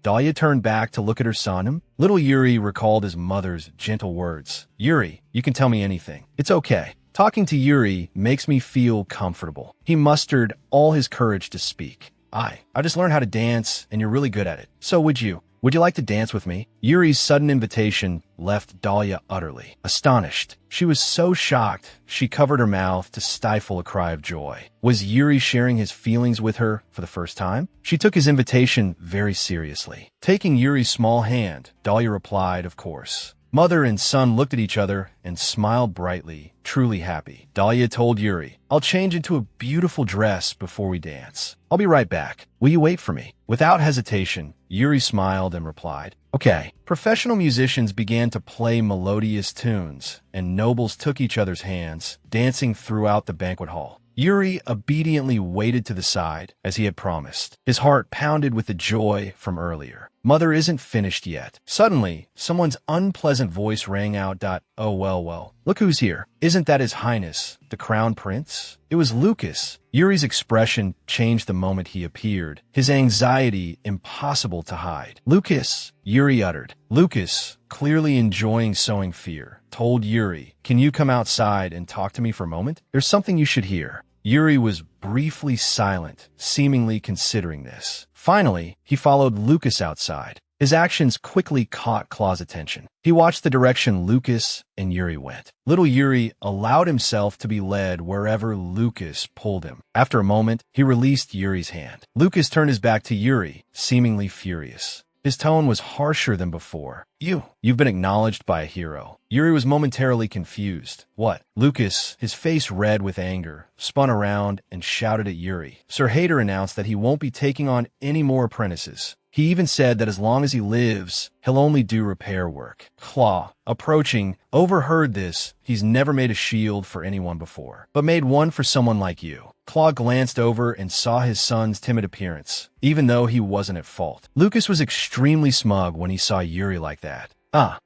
Dahlia turned back to look at her son. Little Yuri recalled his mother's gentle words. "Yuri, you can tell me anything. It's okay. Talking to Yuri makes me feel comfortable." He mustered all his courage to speak. I just learned how to dance, and you're really good at it. So would you." would you like to dance with me? Yuri's sudden invitation left Dahlia utterly astonished. She was so shocked, she covered her mouth to stifle a cry of joy. Was Yuri sharing his feelings with her for the first time? She took his invitation very seriously. Taking Yuri's small hand, Dahlia replied, "Of course." Mother and son looked at each other and smiled brightly, truly happy. Dahlia told Yuri, "I'll change into a beautiful dress before we dance. I'll be right back. Will you wait for me?" Without hesitation, Yuri smiled and replied, "Okay." Professional musicians began to play melodious tunes, and nobles took each other's hands, dancing throughout the banquet hall. Yuri obediently waited to the side, as he had promised. His heart pounded with the joy from earlier. Mother isn't finished yet. Suddenly, someone's unpleasant voice rang out. "Oh, well, look who's here. Isn't that His Highness, the Crown Prince?" It was Lucas. Yuri's expression changed the moment he appeared, his anxiety impossible to hide. "Lucas," Yuri uttered. Lucas, clearly enjoying sowing fear, told Yuri, "Can you come outside and talk to me for a moment? There's something you should hear." Yuri was briefly silent, seemingly considering this. Finally, he followed Lucas outside. His actions quickly caught Claw's attention. He watched the direction Lucas and Yuri went. Little Yuri allowed himself to be led wherever Lucas pulled him. After a moment, he released Yuri's hand. Lucas turned his back to Yuri, seemingly furious. His tone was harsher than before. You've been acknowledged by a hero." Yuri was momentarily confused. "What?" Lucas, his face red with anger, spun around and shouted at Yuri. "Sir Hader announced that he won't be taking on any more apprentices. He even said that as long as he lives, he'll only do repair work." Claw, approaching, overheard this. He's never made a shield for anyone before, but made one for someone like you. Claw glanced over and saw his son's timid appearance, even though he wasn't at fault. Lucas was extremely smug when he saw Yuri like that.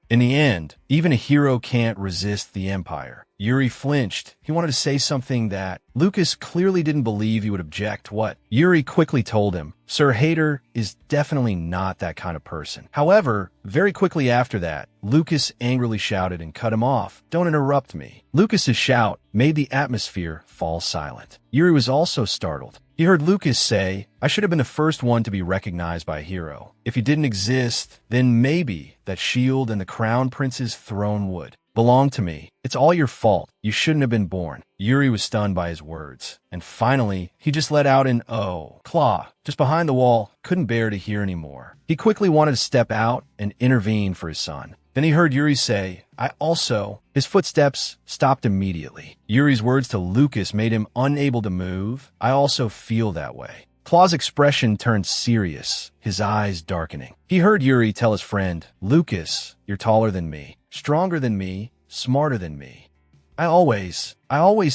In the end, even a hero can't resist the Empire. Yuri flinched. He wanted to say something that Lucas clearly didn't believe he would object. What? Yuri quickly told him, "Sir Hader is definitely not that kind of person." However, very quickly after that, Lucas angrily shouted and cut him off. "Don't interrupt me." Lucas's shout made the atmosphere fall silent. Yuri was also startled. He heard Lucas say, "I should have been the first one to be recognized by a hero. If he didn't exist, then maybe that shield and the crown prince's throne would belong to me. It's all your fault. You shouldn't have been born." Yuri was stunned by his words. And finally, he just let out an "oh." Claw, just behind the wall, couldn't bear to hear anymore. He quickly wanted to step out and intervene for his son. Then he heard Yuri say, "I also." His footsteps stopped immediately. Yuri's words to Lucas made him unable to move. "I also feel that way." Claw's expression turned serious, his eyes darkening. He heard Yuri tell his friend, "Lucas, you're taller than me, stronger than me, smarter than me. I always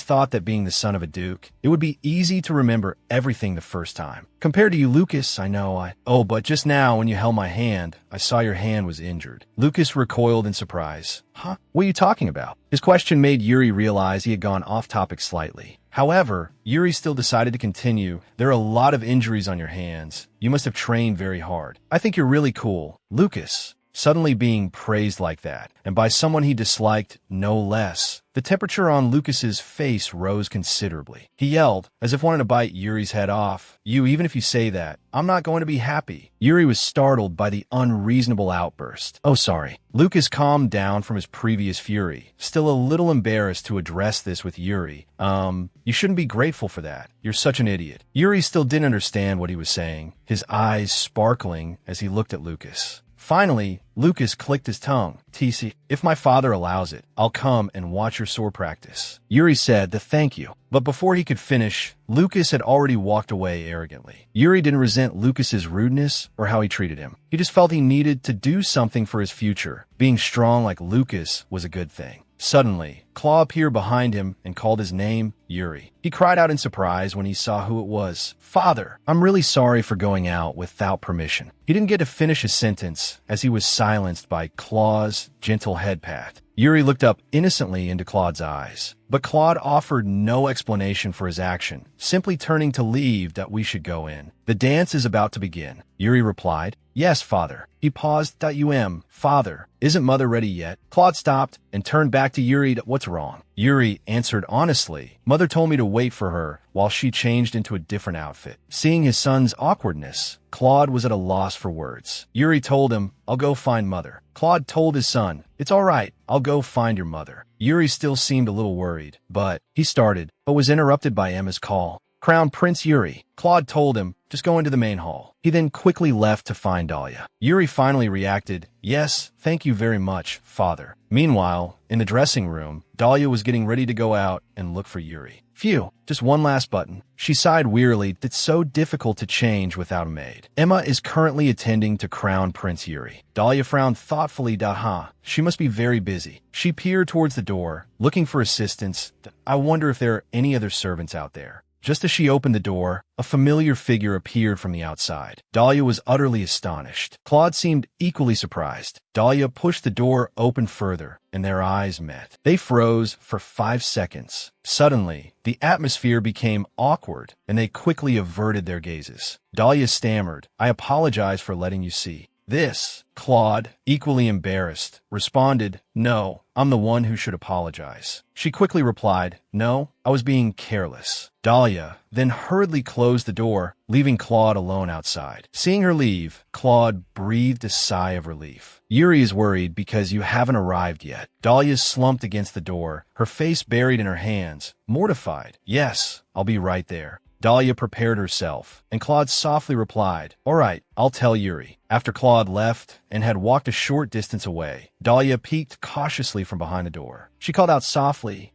thought that being the son of a duke, it would be easy to remember everything the first time. Compared to you, Lucas, but just now when you held my hand, I saw your hand was injured." Lucas recoiled in surprise. "Huh? What are you talking about?" His question made Yuri realize he had gone off topic slightly. However, Yuri still decided to continue. "There are a lot of injuries on your hands. You must have trained very hard. I think you're really cool." Lucas, suddenly being praised like that, and by someone he disliked no less. The temperature on Lucas's face rose considerably. He yelled, as if wanting to bite Yuri's head off, Even if you say that, I'm not going to be happy." Yuri was startled by the unreasonable outburst. "Oh, sorry." Lucas calmed down from his previous fury, still a little embarrassed to address this with Yuri. You shouldn't be grateful for that. You're such an idiot." Yuri still didn't understand what he was saying, his eyes sparkling as he looked at Lucas. Finally, Lucas clicked his tongue. "TC, if my father allows it, I'll come and watch your sword practice." Yuri said the thank you. But before he could finish, Lucas had already walked away arrogantly. Yuri didn't resent Lucas's rudeness or how he treated him. He just felt he needed to do something for his future. Being strong like Lucas was a good thing. Suddenly, Claw appeared behind him and called his name, Yuri. He cried out in surprise when he saw who it was. "Father, I'm really sorry for going out without permission." He didn't get to finish his sentence as he was silenced by Claw's gentle head pat. Yuri looked up innocently into Claude's eyes, but Claude offered no explanation for his action, simply turning to leave that we should go in. "The dance is about to begin," Yuri replied. Yes, father. He paused. Father, isn't mother ready yet? Claude stopped and turned back to Yuri. What's wrong? Yuri answered honestly. Mother told me to wait for her while she changed into a different outfit. Seeing his son's awkwardness, Claude was at a loss for words. Yuri told him, I'll go find mother. Claude told his son, it's all right, I'll go find your mother. Yuri still seemed a little worried, but was interrupted by Emma's call. Crown Prince Yuri. Claude told him, just go into the main hall. He then quickly left to find Dahlia. Yuri finally reacted, yes, thank you very much, father. Meanwhile, in the dressing room, Dahlia was getting ready to go out and look for Yuri. Phew, just one last button. She sighed wearily. It's so difficult to change without a maid. Emma is currently attending to Crown Prince Yuri. Dahlia frowned thoughtfully. She must be very busy. She peered towards the door, looking for assistance. I wonder if there are any other servants out there. Just as she opened the door, a familiar figure appeared from the outside. Dahlia was utterly astonished. Claude seemed equally surprised. Dahlia pushed the door open further, and their eyes met. They froze for 5 seconds. Suddenly, the atmosphere became awkward, and they quickly averted their gazes. Dahlia stammered, I apologize for letting you see this. Claude, equally embarrassed, responded, no, I'm the one who should apologize. She quickly replied, no, I was being careless. Dahlia then hurriedly closed the door, leaving Claude alone outside. Seeing her leave, Claude breathed a sigh of relief. Yuri is worried because you haven't arrived yet. Dahlia slumped against the door, her face buried in her hands, mortified. Yes, I'll be right there. Dahlia prepared herself, and Claude softly replied, all right, I'll tell Yuri. After Claude left and had walked a short distance away, Dahlia peeked cautiously from behind the door. She called out softly,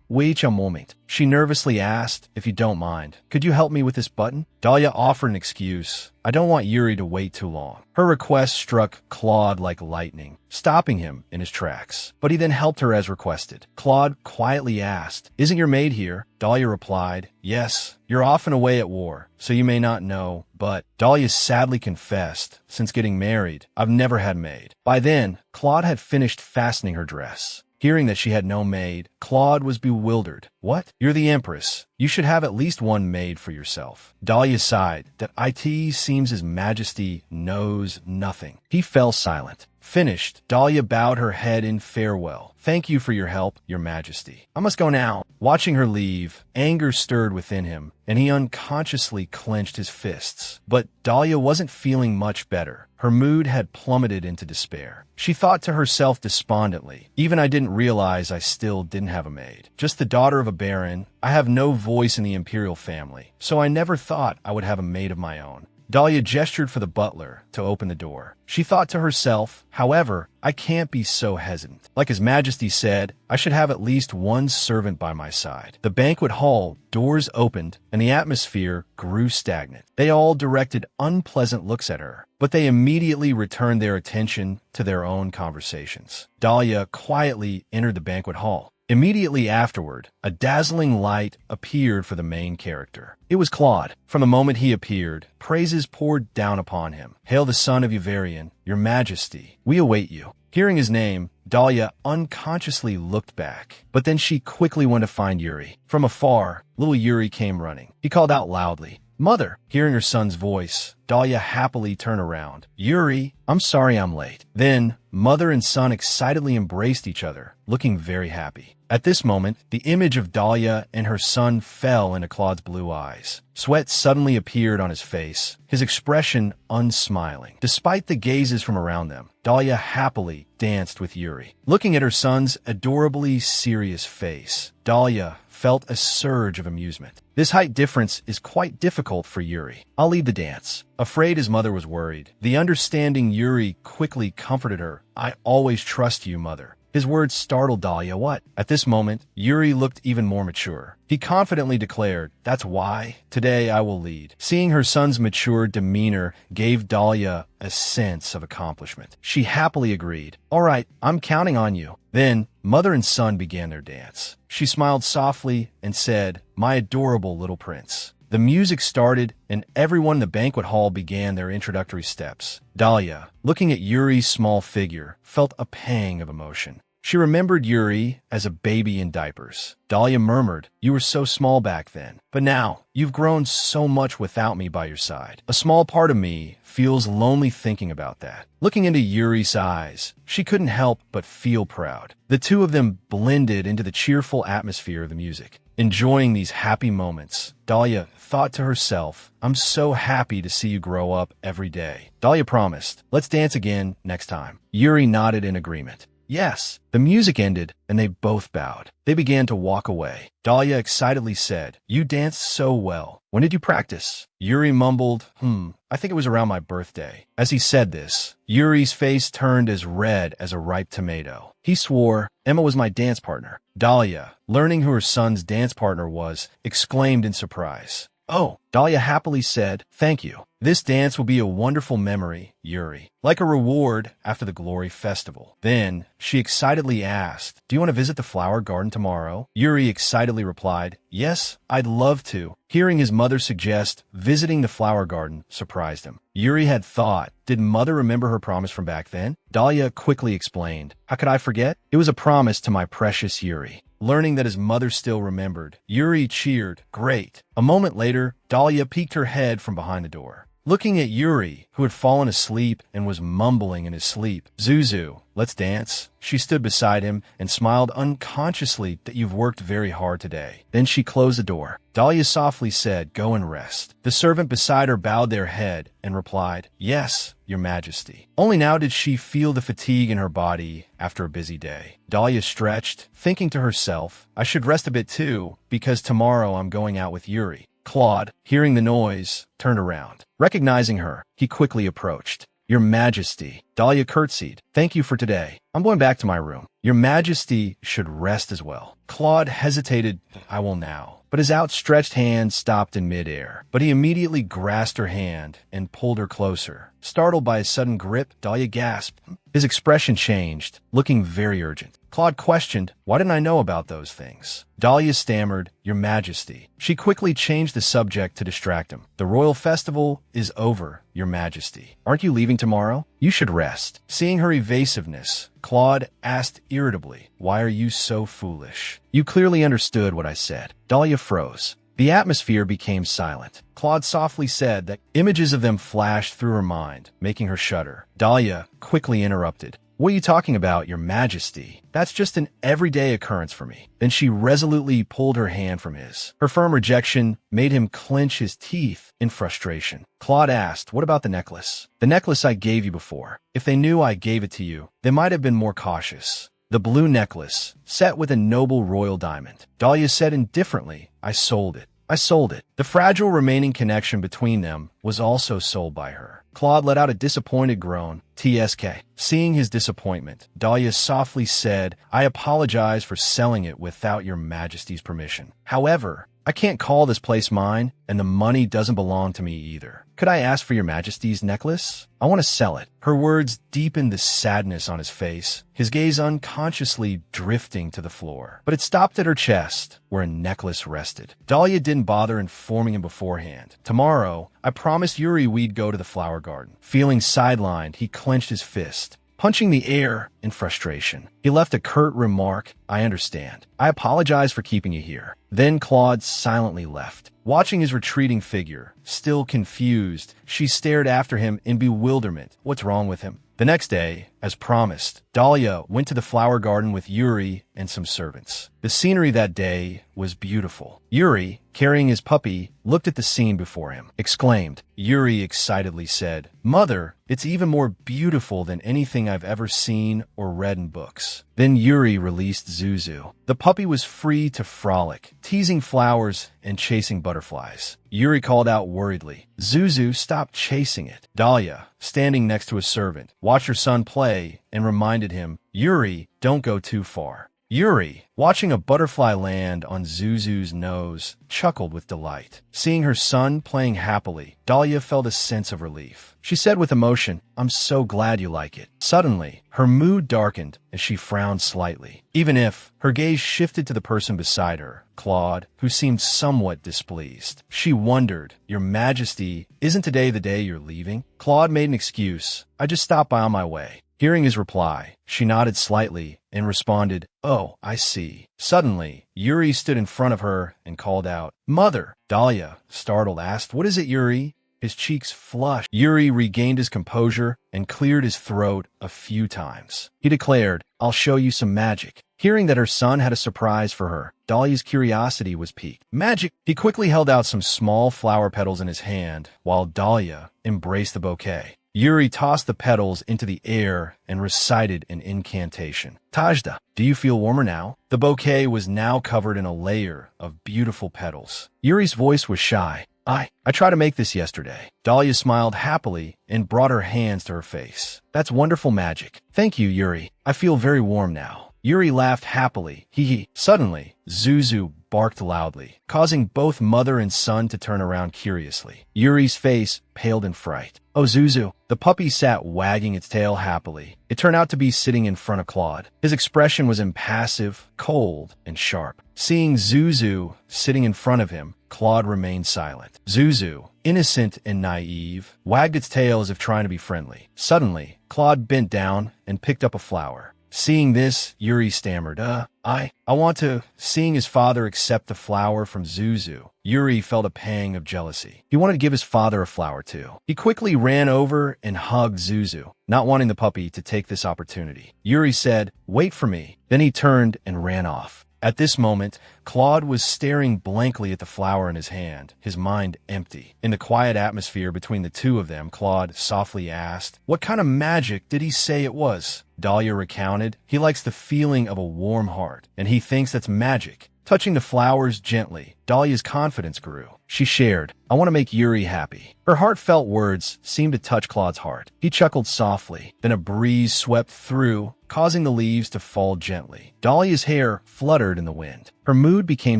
wait a moment. She nervously asked, if you don't mind, could you help me with this button? Dahlia offered an excuse. I don't want Yuri to wait too long. Her request struck Claude like lightning, stopping him in his tracks. But he then helped her as requested. Claude quietly asked, isn't your maid here? Dahlia replied, yes, you're often away at war, so you may not know, but Dahlia sadly confessed, since getting married, I've never had maid. By then, Claude had finished fastening her dress. Hearing that she had no maid, Claude was bewildered. What? You're the empress. You should have at least one maid for yourself. Dahlia sighed. That it seems His Majesty knows nothing. He fell silent. Finished, Dahlia bowed her head in farewell. Thank you for your help, Your Majesty. I must go now. Watching her leave, anger stirred within him, and he unconsciously clenched his fists. But Dahlia wasn't feeling much better. Her mood had plummeted into despair. She thought to herself despondently, even I didn't realize I still didn't have a maid. Just the daughter of a baron, I have no voice in the imperial family, so I never thought I would have a maid of my own. Dahlia gestured for the butler to open the door. She thought to herself, however, I can't be so hesitant. Like His Majesty said, I should have at least one servant by my side. The banquet hall doors opened, and the atmosphere grew stagnant. They all directed unpleasant looks at her, but they immediately returned their attention to their own conversations. Dahlia quietly entered the banquet hall. Immediately afterward, a dazzling light appeared for the main character. It was Claude. From the moment he appeared, praises poured down upon him. Hail the son of Yuvarian, Your Majesty, we await you. Hearing his name, Dahlia unconsciously looked back, but then she quickly went to find Yuri. From afar, little Yuri came running. He called out loudly, Mother! Hearing her son's voice, Dahlia happily turned around. Yuri, I'm sorry I'm late. Then, mother and son excitedly embraced each other, looking very happy. At this moment, the image of Dahlia and her son fell into Claude's blue eyes. Sweat suddenly appeared on his face, his expression unsmiling. Despite the gazes from around them, Dahlia happily danced with Yuri. Looking at her son's adorably serious face, Dahlia felt a surge of amusement. This height difference is quite difficult for Yuri. I'll lead the dance. Afraid his mother was worried, the understanding Yuri quickly comforted her. I always trust you, mother. His words startled Dahlia. What? At this moment, Yuri looked even more mature. He confidently declared, that's why today I will lead. Seeing her son's mature demeanor gave Dahlia a sense of accomplishment. She happily agreed. All right, I'm counting on you. Then, mother and son began their dance. She smiled softly and said, my adorable little prince. The music started, and everyone in the banquet hall began their introductory steps. Dahlia, looking at Yuri's small figure, felt a pang of emotion. She remembered Yuri as a baby in diapers. Dahlia murmured, "You were so small back then. But now, you've grown so much without me by your side. A small part of me feels lonely thinking about that." Looking into Yuri's eyes, she couldn't help but feel proud. The two of them blended into the cheerful atmosphere of the music. Enjoying these happy moments, Dahlia thought to herself, "I'm so happy to see you grow up every day." Dahlia promised, "Let's dance again next time." Yuri nodded in agreement. Yes. The music ended, and they both bowed. They began to walk away. Dahlia excitedly said, "You danced so well. When did you practice?" Yuri mumbled, I think it was around my birthday." As he said this, Yuri's face turned as red as a ripe tomato. He swore, "Emma was my dance partner." Dahlia, learning who her son's dance partner was, exclaimed in surprise. "Oh," Dahlia happily said, "thank you. This dance will be a wonderful memory, Yuri. Like a reward after the Glory Festival." Then, she excitedly asked, "Do you want to visit the flower garden tomorrow?" Yuri excitedly replied, "Yes, I'd love to." Hearing his mother suggest visiting the flower garden surprised him. Yuri had thought, did mother remember her promise from back then? Dahlia quickly explained, "How could I forget? It was a promise to my precious Yuri." Learning that his mother still remembered, Yuri cheered, "Great." A moment later, Dahlia peeked her head from behind the door. Looking at Yuri, who had fallen asleep and was mumbling in his sleep, "Zuzu, let's dance." She stood beside him and smiled unconsciously that you've worked very hard today. Then she closed the door. Dahlia softly said, "Go and rest." The servant beside her bowed their head and replied, "Yes, Your Majesty." Only now did she feel the fatigue in her body after a busy day. Dahlia stretched, thinking to herself, "I should rest a bit too, because tomorrow I'm going out with Yuri." Claude, hearing the noise, turned around. Recognizing her, he quickly approached. "Your Majesty." Dahlia curtsied. "Thank you for today. I'm going back to my room. Your Majesty should rest as well." Claude hesitated. "I will now." But his outstretched hand stopped in midair. But he immediately grasped her hand and pulled her closer. Startled by his sudden grip, Dahlia gasped. His expression changed, looking very urgent. Claude questioned, "Why didn't I know about those things?" Dahlia stammered, "Your Majesty." She quickly changed the subject to distract him. "The royal festival is over, Your Majesty. Aren't you leaving tomorrow? You should rest." Seeing her evasiveness, Claude asked irritably, "Why are you so foolish? You clearly understood what I said." Dahlia froze. The atmosphere became silent. Claude softly said that images of them flashed through her mind, making her shudder. Dahlia quickly interrupted. "What are you talking about, Your Majesty? That's just an everyday occurrence for me." Then she resolutely pulled her hand from his. Her firm rejection made him clench his teeth in frustration. Claude asked, "What about the necklace?" "The necklace I gave you before. If they knew I gave it to you, they might have been more cautious." The blue necklace, set with a noble royal diamond. Dahlia said indifferently, "I sold it. I sold it." The fragile remaining connection between them was also sold by her. Claude let out a disappointed groan. TSK. Seeing his disappointment, Dahlia softly said, "I apologize for selling it without Your Majesty's permission. However, I can't call this place mine, and the money doesn't belong to me either. Could I ask for Your Majesty's necklace? I want to sell it." Her words deepened the sadness on his face, his gaze unconsciously drifting to the floor. But it stopped at her chest, where a necklace rested. Dahlia didn't bother informing him beforehand. "Tomorrow, I promised Yuri we'd go to the flower garden." Feeling sidelined, he clenched his fist, punching the air in frustration. He left a curt remark, "I understand. I apologize for keeping you here." Then Claude silently left. Watching his retreating figure, still confused, she stared after him in bewilderment. What's wrong with him? The next day, as promised, Dahlia went to the flower garden with Yuri and some servants. The scenery that day was beautiful. Yuri, carrying his puppy, looked at the scene before him, exclaimed. Yuri excitedly said, "Mother, it's even more beautiful than anything I've ever seen or read in books." Then Yuri released Zuzu. The puppy was free to frolic, teasing flowers and chasing butterflies. Yuri called out worriedly, "Zuzu, stop chasing it." Dahlia, standing next to a servant, watched her son play and reminded him, "Yuri, don't go too far." Yuri, watching a butterfly land on Zuzu's nose, chuckled with delight. Seeing her son playing happily, Dahlia felt a sense of relief. She said with emotion, "I'm so glad you like it." Suddenly, her mood darkened as she frowned slightly. Even if her gaze shifted to the person beside her, Claude, who seemed somewhat displeased. She wondered, "Your Majesty, isn't today the day you're leaving?" Claude made an excuse. "I just stopped by on my way." Hearing his reply, she nodded slightly and responded, "Oh, I see." Suddenly, Yuri stood in front of her and called out, "Mother!" Dahlia, startled, asked, "What is it, Yuri?" His cheeks flushed. Yuri regained his composure and cleared his throat a few times. He declared, "I'll show you some magic." Hearing that her son had a surprise for her, Dahlia's curiosity was piqued. "Magic!" He quickly held out some small flower petals in his hand, while Dahlia embraced the bouquet. Yuri tossed the petals into the air and recited an incantation. "Tajda, do you feel warmer now?" The bouquet was now covered in a layer of beautiful petals. Yuri's voice was shy. I tried to make this yesterday." Dahlia smiled happily and brought her hands to her face. "That's wonderful magic. Thank you, Yuri. I feel very warm now." Yuri laughed happily. Hee. Suddenly, Zuzu barked loudly, causing both mother and son to turn around curiously. Yuri's face paled in fright. "Oh, Zuzu." The puppy sat wagging its tail happily. It turned out to be sitting in front of Claude. His expression was impassive, cold, and sharp. Seeing Zuzu sitting in front of him, Claude remained silent. Zuzu, innocent and naive, wagged its tail as if trying to be friendly. Suddenly, Claude bent down and picked up a flower. Seeing this, Yuri stammered, I want to." Seeing his father accept the flower from Zuzu, Yuri felt a pang of jealousy. He wanted to give his father a flower too. He quickly ran over and hugged Zuzu, not wanting the puppy to take this opportunity. Yuri said, "Wait for me." Then he turned and ran off. At this moment, Claude was staring blankly at the flower in his hand, his mind empty. In the quiet atmosphere between the two of them, Claude softly asked, "What kind of magic did he say it was?" Dahlia recounted, "He likes the feeling of a warm heart, and he thinks that's magic." Touching the flowers gently, Dahlia's confidence grew. She shared, "I want to make Yuri happy." Her heartfelt words seemed to touch Claude's heart. He chuckled softly. Then a breeze swept through, causing the leaves to fall gently. Dahlia's hair fluttered in the wind. Her mood became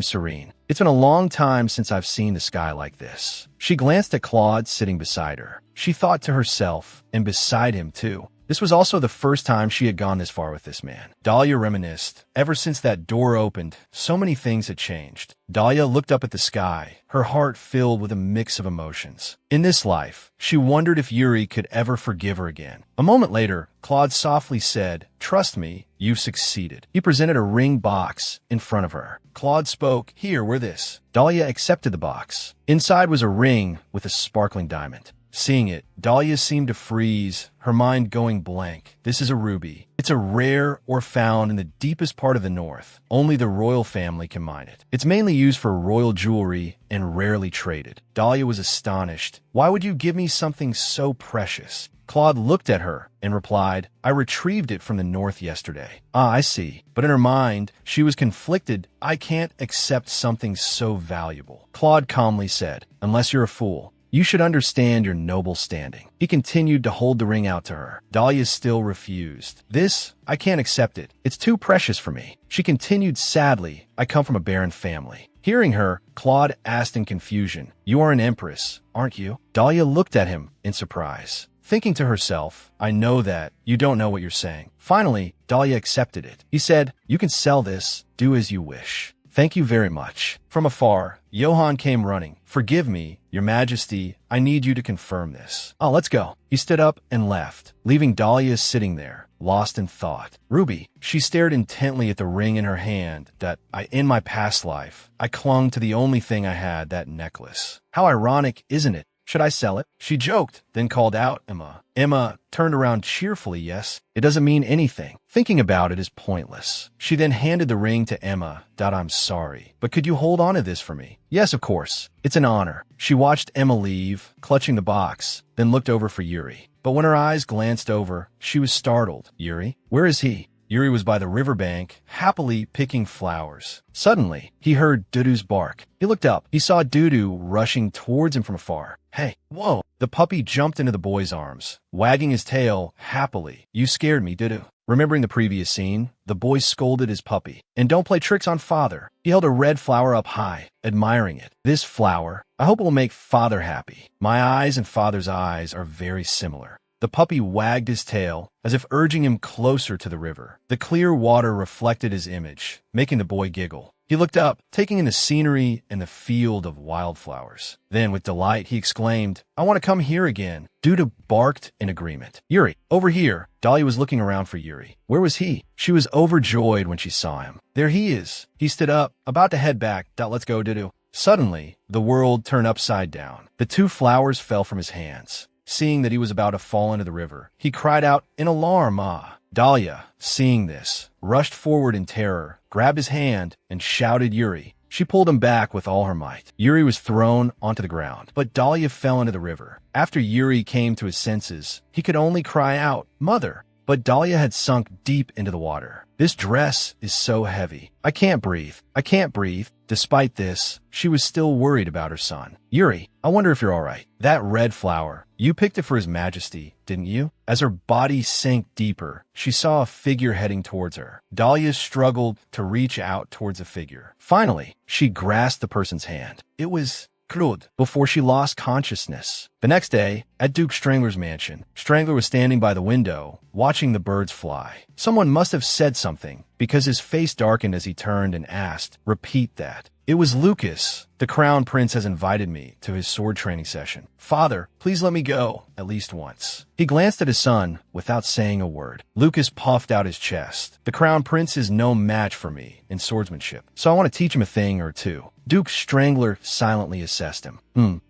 serene. "It's been a long time since I've seen the sky like this." She glanced at Claude sitting beside her. She thought to herself, and beside him too. This was also the first time she had gone this far with this man. Dahlia reminisced. Ever since that door opened, so many things had changed. Dahlia looked up at the sky, her heart filled with a mix of emotions. In this life, she wondered if Yuri could ever forgive her again. A moment later, Claude softly said, "Trust me, you've succeeded." He presented a ring box in front of her. Claude spoke, "Here, wear this." Dahlia accepted the box. Inside was a ring with a sparkling diamond. Seeing it, Dahlia seemed to freeze, her mind going blank. "This is a ruby. It's a rare or found in the deepest part of the north. Only the royal family can mine it. It's mainly used for royal jewelry and rarely traded." Dahlia was astonished. "Why would you give me something so precious?" Claude looked at her and replied, "I retrieved it from the north yesterday." "Ah, I see." But in her mind, she was conflicted. "I can't accept something so valuable." Claude calmly said, "Unless you're a fool. You should understand your noble standing." He continued to hold the ring out to her. Dahlia still refused. "This, I can't accept it. It's too precious for me." She continued sadly, "I come from a barren family." Hearing her, Claude asked in confusion, "You are an empress, aren't you?" Dahlia looked at him in surprise, thinking to herself, "I know that. You don't know what you're saying." Finally, Dahlia accepted it. He said, "You can sell this. Do as you wish." "Thank you very much." From afar, Johann came running. "Forgive me, Your Majesty, I need you to confirm this." "Oh, let's go." He stood up and left, leaving Dahlia sitting there, lost in thought. Ruby. She stared intently at the ring in her hand that in my past life, I clung to the only thing I had, that necklace. How ironic, isn't it? Should I sell it? She joked, then called out Emma. Emma turned around cheerfully. "Yes, it doesn't mean anything. Thinking about it is pointless." She then handed the ring to Emma. "I'm sorry, but could you hold on to this for me?" "Yes, of course. It's an honor." She watched Emma leave, clutching the box, then looked over for Yuri. But when her eyes glanced over, she was startled. "Yuri? Where is he?" Yuri was by the riverbank, happily picking flowers. Suddenly, he heard Dudu's bark. He looked up. He saw Dudu rushing towards him from afar. "Hey, whoa!" The puppy jumped into the boy's arms, wagging his tail happily. "You scared me, Dudu." Remembering the previous scene, the boy scolded his puppy. "And don't play tricks on father." He held a red flower up high, admiring it. "This flower, I hope it will make father happy. My eyes and father's eyes are very similar." The puppy wagged his tail, as if urging him closer to the river. The clear water reflected his image, making the boy giggle. He looked up, taking in the scenery and the field of wildflowers. Then, with delight, he exclaimed, "I want to come here again." Duda barked in agreement. "Yuri, over here." Dahlia was looking around for Yuri. Where was he? She was overjoyed when she saw him. There he is. He stood up, about to head back. Let's go, Dudu. Suddenly, the world turned upside down. The 2 flowers fell from his hands. Seeing that he was about to fall into the river, he cried out in alarm, "Ah!" Dahlia, seeing this, rushed forward in terror, grabbed his hand, and shouted, "Yuri." She pulled him back with all her might. Yuri was thrown onto the ground, but Dahlia fell into the river. After Yuri came to his senses, he could only cry out, "Mother!" But Dahlia had sunk deep into the water. "This dress is so heavy. I can't breathe. I can't breathe." Despite this, she was still worried about her son. "Yuri, I wonder if you're all right. That red flower, you picked it for His Majesty, didn't you?" As her body sank deeper, she saw a figure heading towards her. Dahlia struggled to reach out towards the figure. Finally, she grasped the person's hand. It was Claude, before she lost consciousness. The next day, at Duke Strangler's mansion, Strangler was standing by the window, watching the birds fly. Someone must have said something, because his face darkened as he turned and asked, "Repeat that." It was Lucas. "The Crown Prince has invited me to his sword training session. Father, please let me go, at least once." He glanced at his son without saying a word. Lucas puffed out his chest. "The Crown Prince is no match for me in swordsmanship, so I want to teach him a thing or two." Duke Strangler silently assessed him.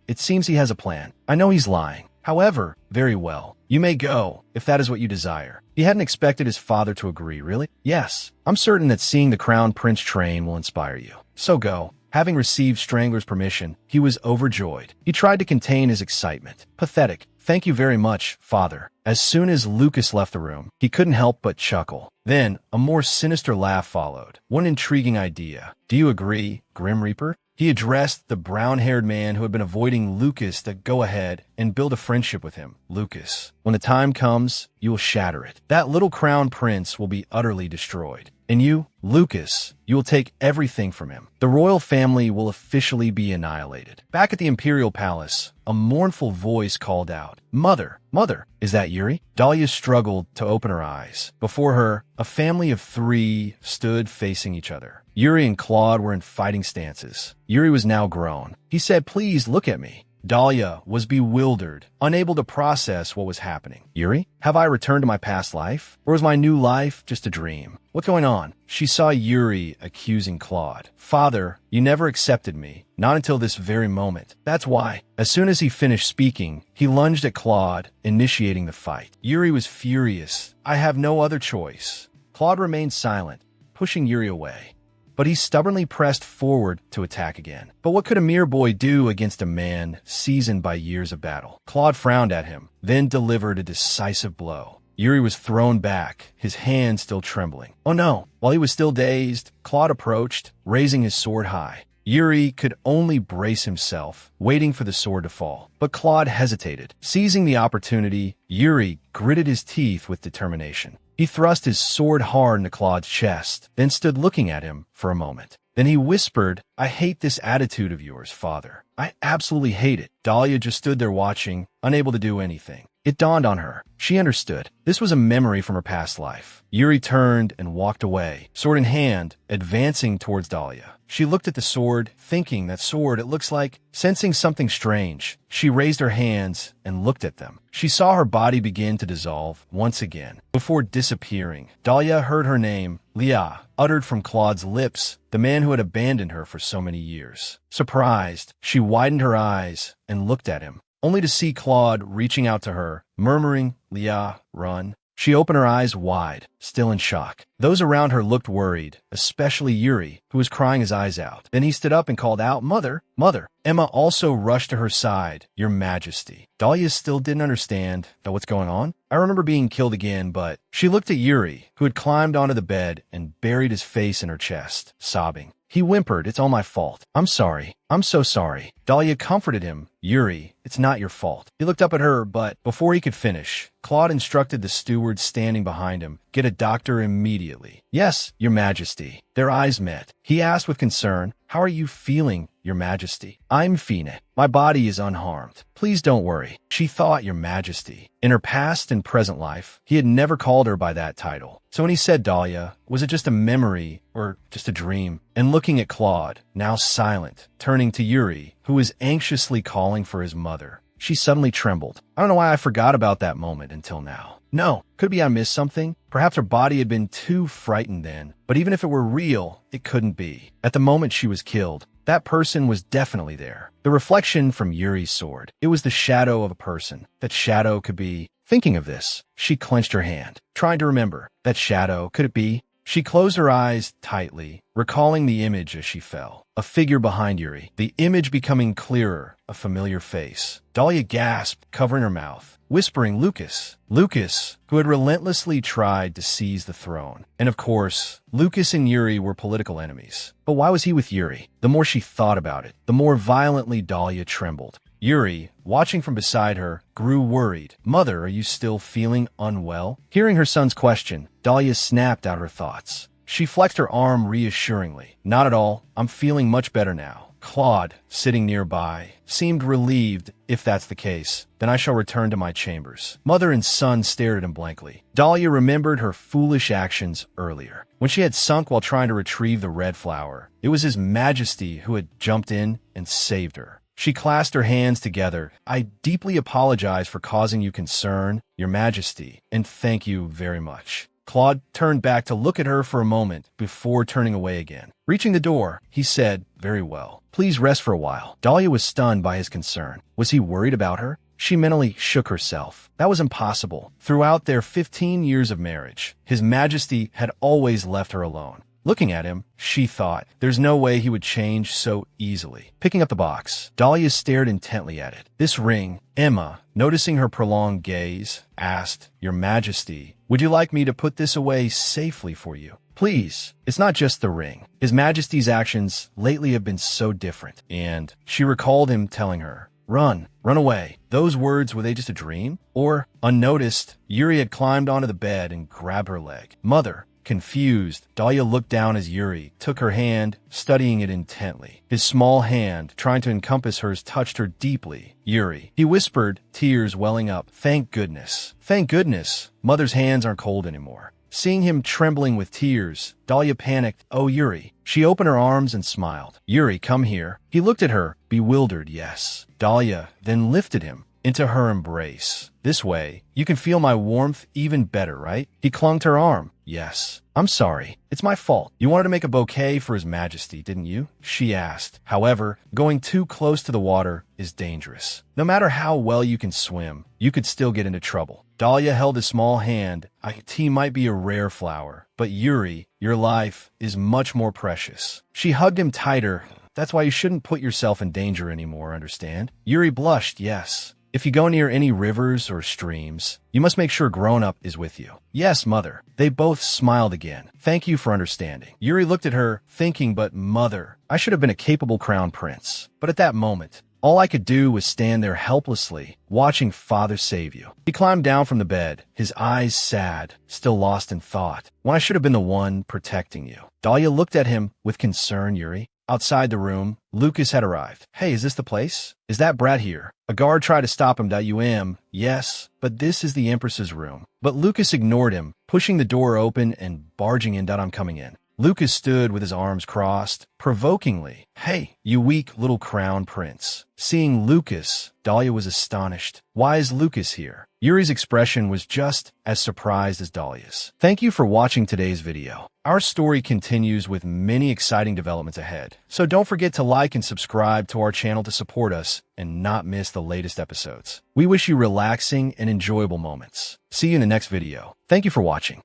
It seems he has a plan. I know he's lying. However, very well. You may go, if that is what you desire." He hadn't expected his father to agree, really? "Yes, I'm certain that seeing the Crown Prince train will inspire you. So go." Having received Strangler's permission, he was overjoyed. He tried to contain his excitement. "Pathetic. Thank you very much, father." As soon as Lucas left the room, he couldn't help but chuckle. Then, a more sinister laugh followed. "One intriguing idea. Do you agree, Grim Reaper?" He addressed the brown-haired man who had been avoiding Lucas to go ahead and build a friendship with him. "Lucas, when the time comes, you will shatter it. That little crown prince will be utterly destroyed. And you, Lucas, you will take everything from him. The royal family will officially be annihilated." Back at the imperial palace, a mournful voice called out, "Mother, mother, is that Yuri?" Dahlia struggled to open her eyes. Before her, a family of 3 stood facing each other. Yuri and Claude were in fighting stances. Yuri was now grown. He said, "Please look at me." Dahlia was bewildered, unable to process what was happening. "Yuri, have I returned to my past life? Or is my new life just a dream? What's going on?" She saw Yuri accusing Claude. "Father, you never accepted me. Not until this very moment. That's why." As soon as he finished speaking, he lunged at Claude, initiating the fight. Yuri was furious. "I have no other choice." Claude remained silent, pushing Yuri away. But he stubbornly pressed forward to attack again. But what could a mere boy do against a man seasoned by years of battle? Claude frowned at him, then delivered a decisive blow. Yuri was thrown back, his hand still trembling. Oh no! While he was still dazed, Claude approached, raising his sword high. Yuri could only brace himself, waiting for the sword to fall. But Claude hesitated. Seizing the opportunity, Yuri gritted his teeth with determination. He thrust his sword hard into Claude's chest, then stood looking at him for a moment. Then he whispered, "I hate this attitude of yours, father. I absolutely hate it." Dahlia just stood there watching, unable to do anything. It dawned on her. She understood. This was a memory from her past life. Yuri turned and walked away, sword in hand, advancing towards Dahlia. She looked at the sword, thinking that sword, it looks like. Sensing something strange, she raised her hands and looked at them. She saw her body begin to dissolve once again. Before disappearing, Dahlia heard her name, Leah, uttered from Claude's lips, the man who had abandoned her for so many years. Surprised, she widened her eyes and looked at him, only to see Claude reaching out to her, murmuring, "Leah, run." She opened her eyes wide, still in shock. Those around her looked worried, especially Yuri, who was crying his eyes out. Then he stood up and called out, "Mother, mother." Emma also rushed to her side, "Your Majesty." Dahlia still didn't understand what's going on. "I remember being killed again, but..." She looked at Yuri, who had climbed onto the bed and buried his face in her chest, sobbing. He whimpered, "It's all my fault. I'm sorry. I'm so sorry." Dahlia comforted him. "Yuri, it's not your fault." He looked up at her, but before he could finish, Claude instructed the steward standing behind him, "Get a doctor immediately." "Yes, Your Majesty." Their eyes met. He asked with concern, "How are you feeling, Your Majesty. I'm Fina. My body is unharmed. Please don't worry. She thought Your Majesty. In her past and present life, he had never called her by that title. So when he said Dahlia, was it just a memory or just a dream? And looking at Claude, now silent, turning to Yuri, who was anxiously calling for his mother, she suddenly trembled. I don't know why I forgot about that moment until now. No, could be I missed something. Perhaps her body had been too frightened then. But even if it were real, it couldn't be. At the moment she was killed, that person was definitely there. The reflection from Yuri's sword. It was the shadow of a person. That shadow could be... Thinking of this, she clenched her hand, trying to remember. That shadow, could it be? She closed her eyes tightly, recalling the image as she fell. A figure behind Yuri, the image becoming clearer, a familiar face. Dahlia gasped, covering her mouth, whispering Lucas. Lucas, who had relentlessly tried to seize the throne. And of course, Lucas and Yuri were political enemies. But why was he with Yuri? The more she thought about it, the more violently Dahlia trembled. Yuri, watching from beside her, grew worried. Mother, are you still feeling unwell? Hearing her son's question, Dahlia snapped out her thoughts. She flexed her arm reassuringly. Not at all. I'm feeling much better now. Claude, sitting nearby, seemed relieved. If that's the case, then I shall return to my chambers. Mother and son stared at him blankly. Dahlia remembered her foolish actions earlier. When she had sunk while trying to retrieve the red flower, it was His Majesty who had jumped in and saved her. She clasped her hands together. I deeply apologize for causing you concern, Your Majesty, and thank you very much. Claude turned back to look at her for a moment before turning away again. Reaching the door, he said, very well. Please rest for a while. Dahlia was stunned by his concern. Was he worried about her? She mentally shook herself. That was impossible. Throughout their 15 years of marriage, His Majesty had always left her alone. Looking at him, she thought, there's no way he would change so easily. Picking up the box, Dahlia stared intently at it. This ring, Emma, noticing her prolonged gaze, asked, Your Majesty, would you like me to put this away safely for you? Please. It's not just the ring. His Majesty's actions lately have been so different. And she recalled him telling her, run away. Those words, were they just a dream? Or, unnoticed, Yuri had climbed onto the bed and grabbed her leg. Mother. Confused, Dahlia looked down as Yuri took her hand, studying it intently. His small hand, trying to encompass hers, touched her deeply. Yuri, he whispered, tears welling up. Thank goodness. Thank goodness. Mother's hands aren't cold anymore. Seeing him trembling with tears, Dahlia panicked. Oh, Yuri. She opened her arms and smiled. Yuri, come here. He looked at her, bewildered, yes. Dahlia then lifted him into her embrace. This way, you can feel my warmth even better, right? He clung to her arm. Yes. I'm sorry. It's my fault. You wanted to make a bouquet for His Majesty, didn't you? She asked. However, going too close to the water is dangerous. No matter how well you can swim, you could still get into trouble. Dahlia held a small hand. Tea might be a rare flower, but Yuri, your life is much more precious. She hugged him tighter. That's why you shouldn't put yourself in danger anymore, understand? Yuri blushed, yes. If you go near any rivers or streams, you must make sure grown-up is with you. Yes, Mother. They both smiled again. Thank you for understanding. Yuri looked at her, thinking, but Mother, I should have been a capable crown prince. But at that moment, all I could do was stand there helplessly, watching Father save you. He climbed down from the bed, his eyes sad, still lost in thought, when I should have been the one protecting you. Dahlia looked at him with concern, Yuri. Outside the room, Lucas had arrived. Hey, is this the place? Is that brat here? A guard tried to stop him. Yes, but this is the Empress's room. But Lucas ignored him, pushing the door open and barging in. I'm coming in. Lucas stood with his arms crossed, provokingly. Hey, you weak little crown prince. Seeing Lucas, Dahlia was astonished. Why is Lucas here? Yuri's expression was just as surprised as Dahlia's. Thank you for watching today's video. Our story continues with many exciting developments ahead, so don't forget to like and subscribe to our channel to support us and not miss the latest episodes. We wish you relaxing and enjoyable moments. See you in the next video. Thank you for watching.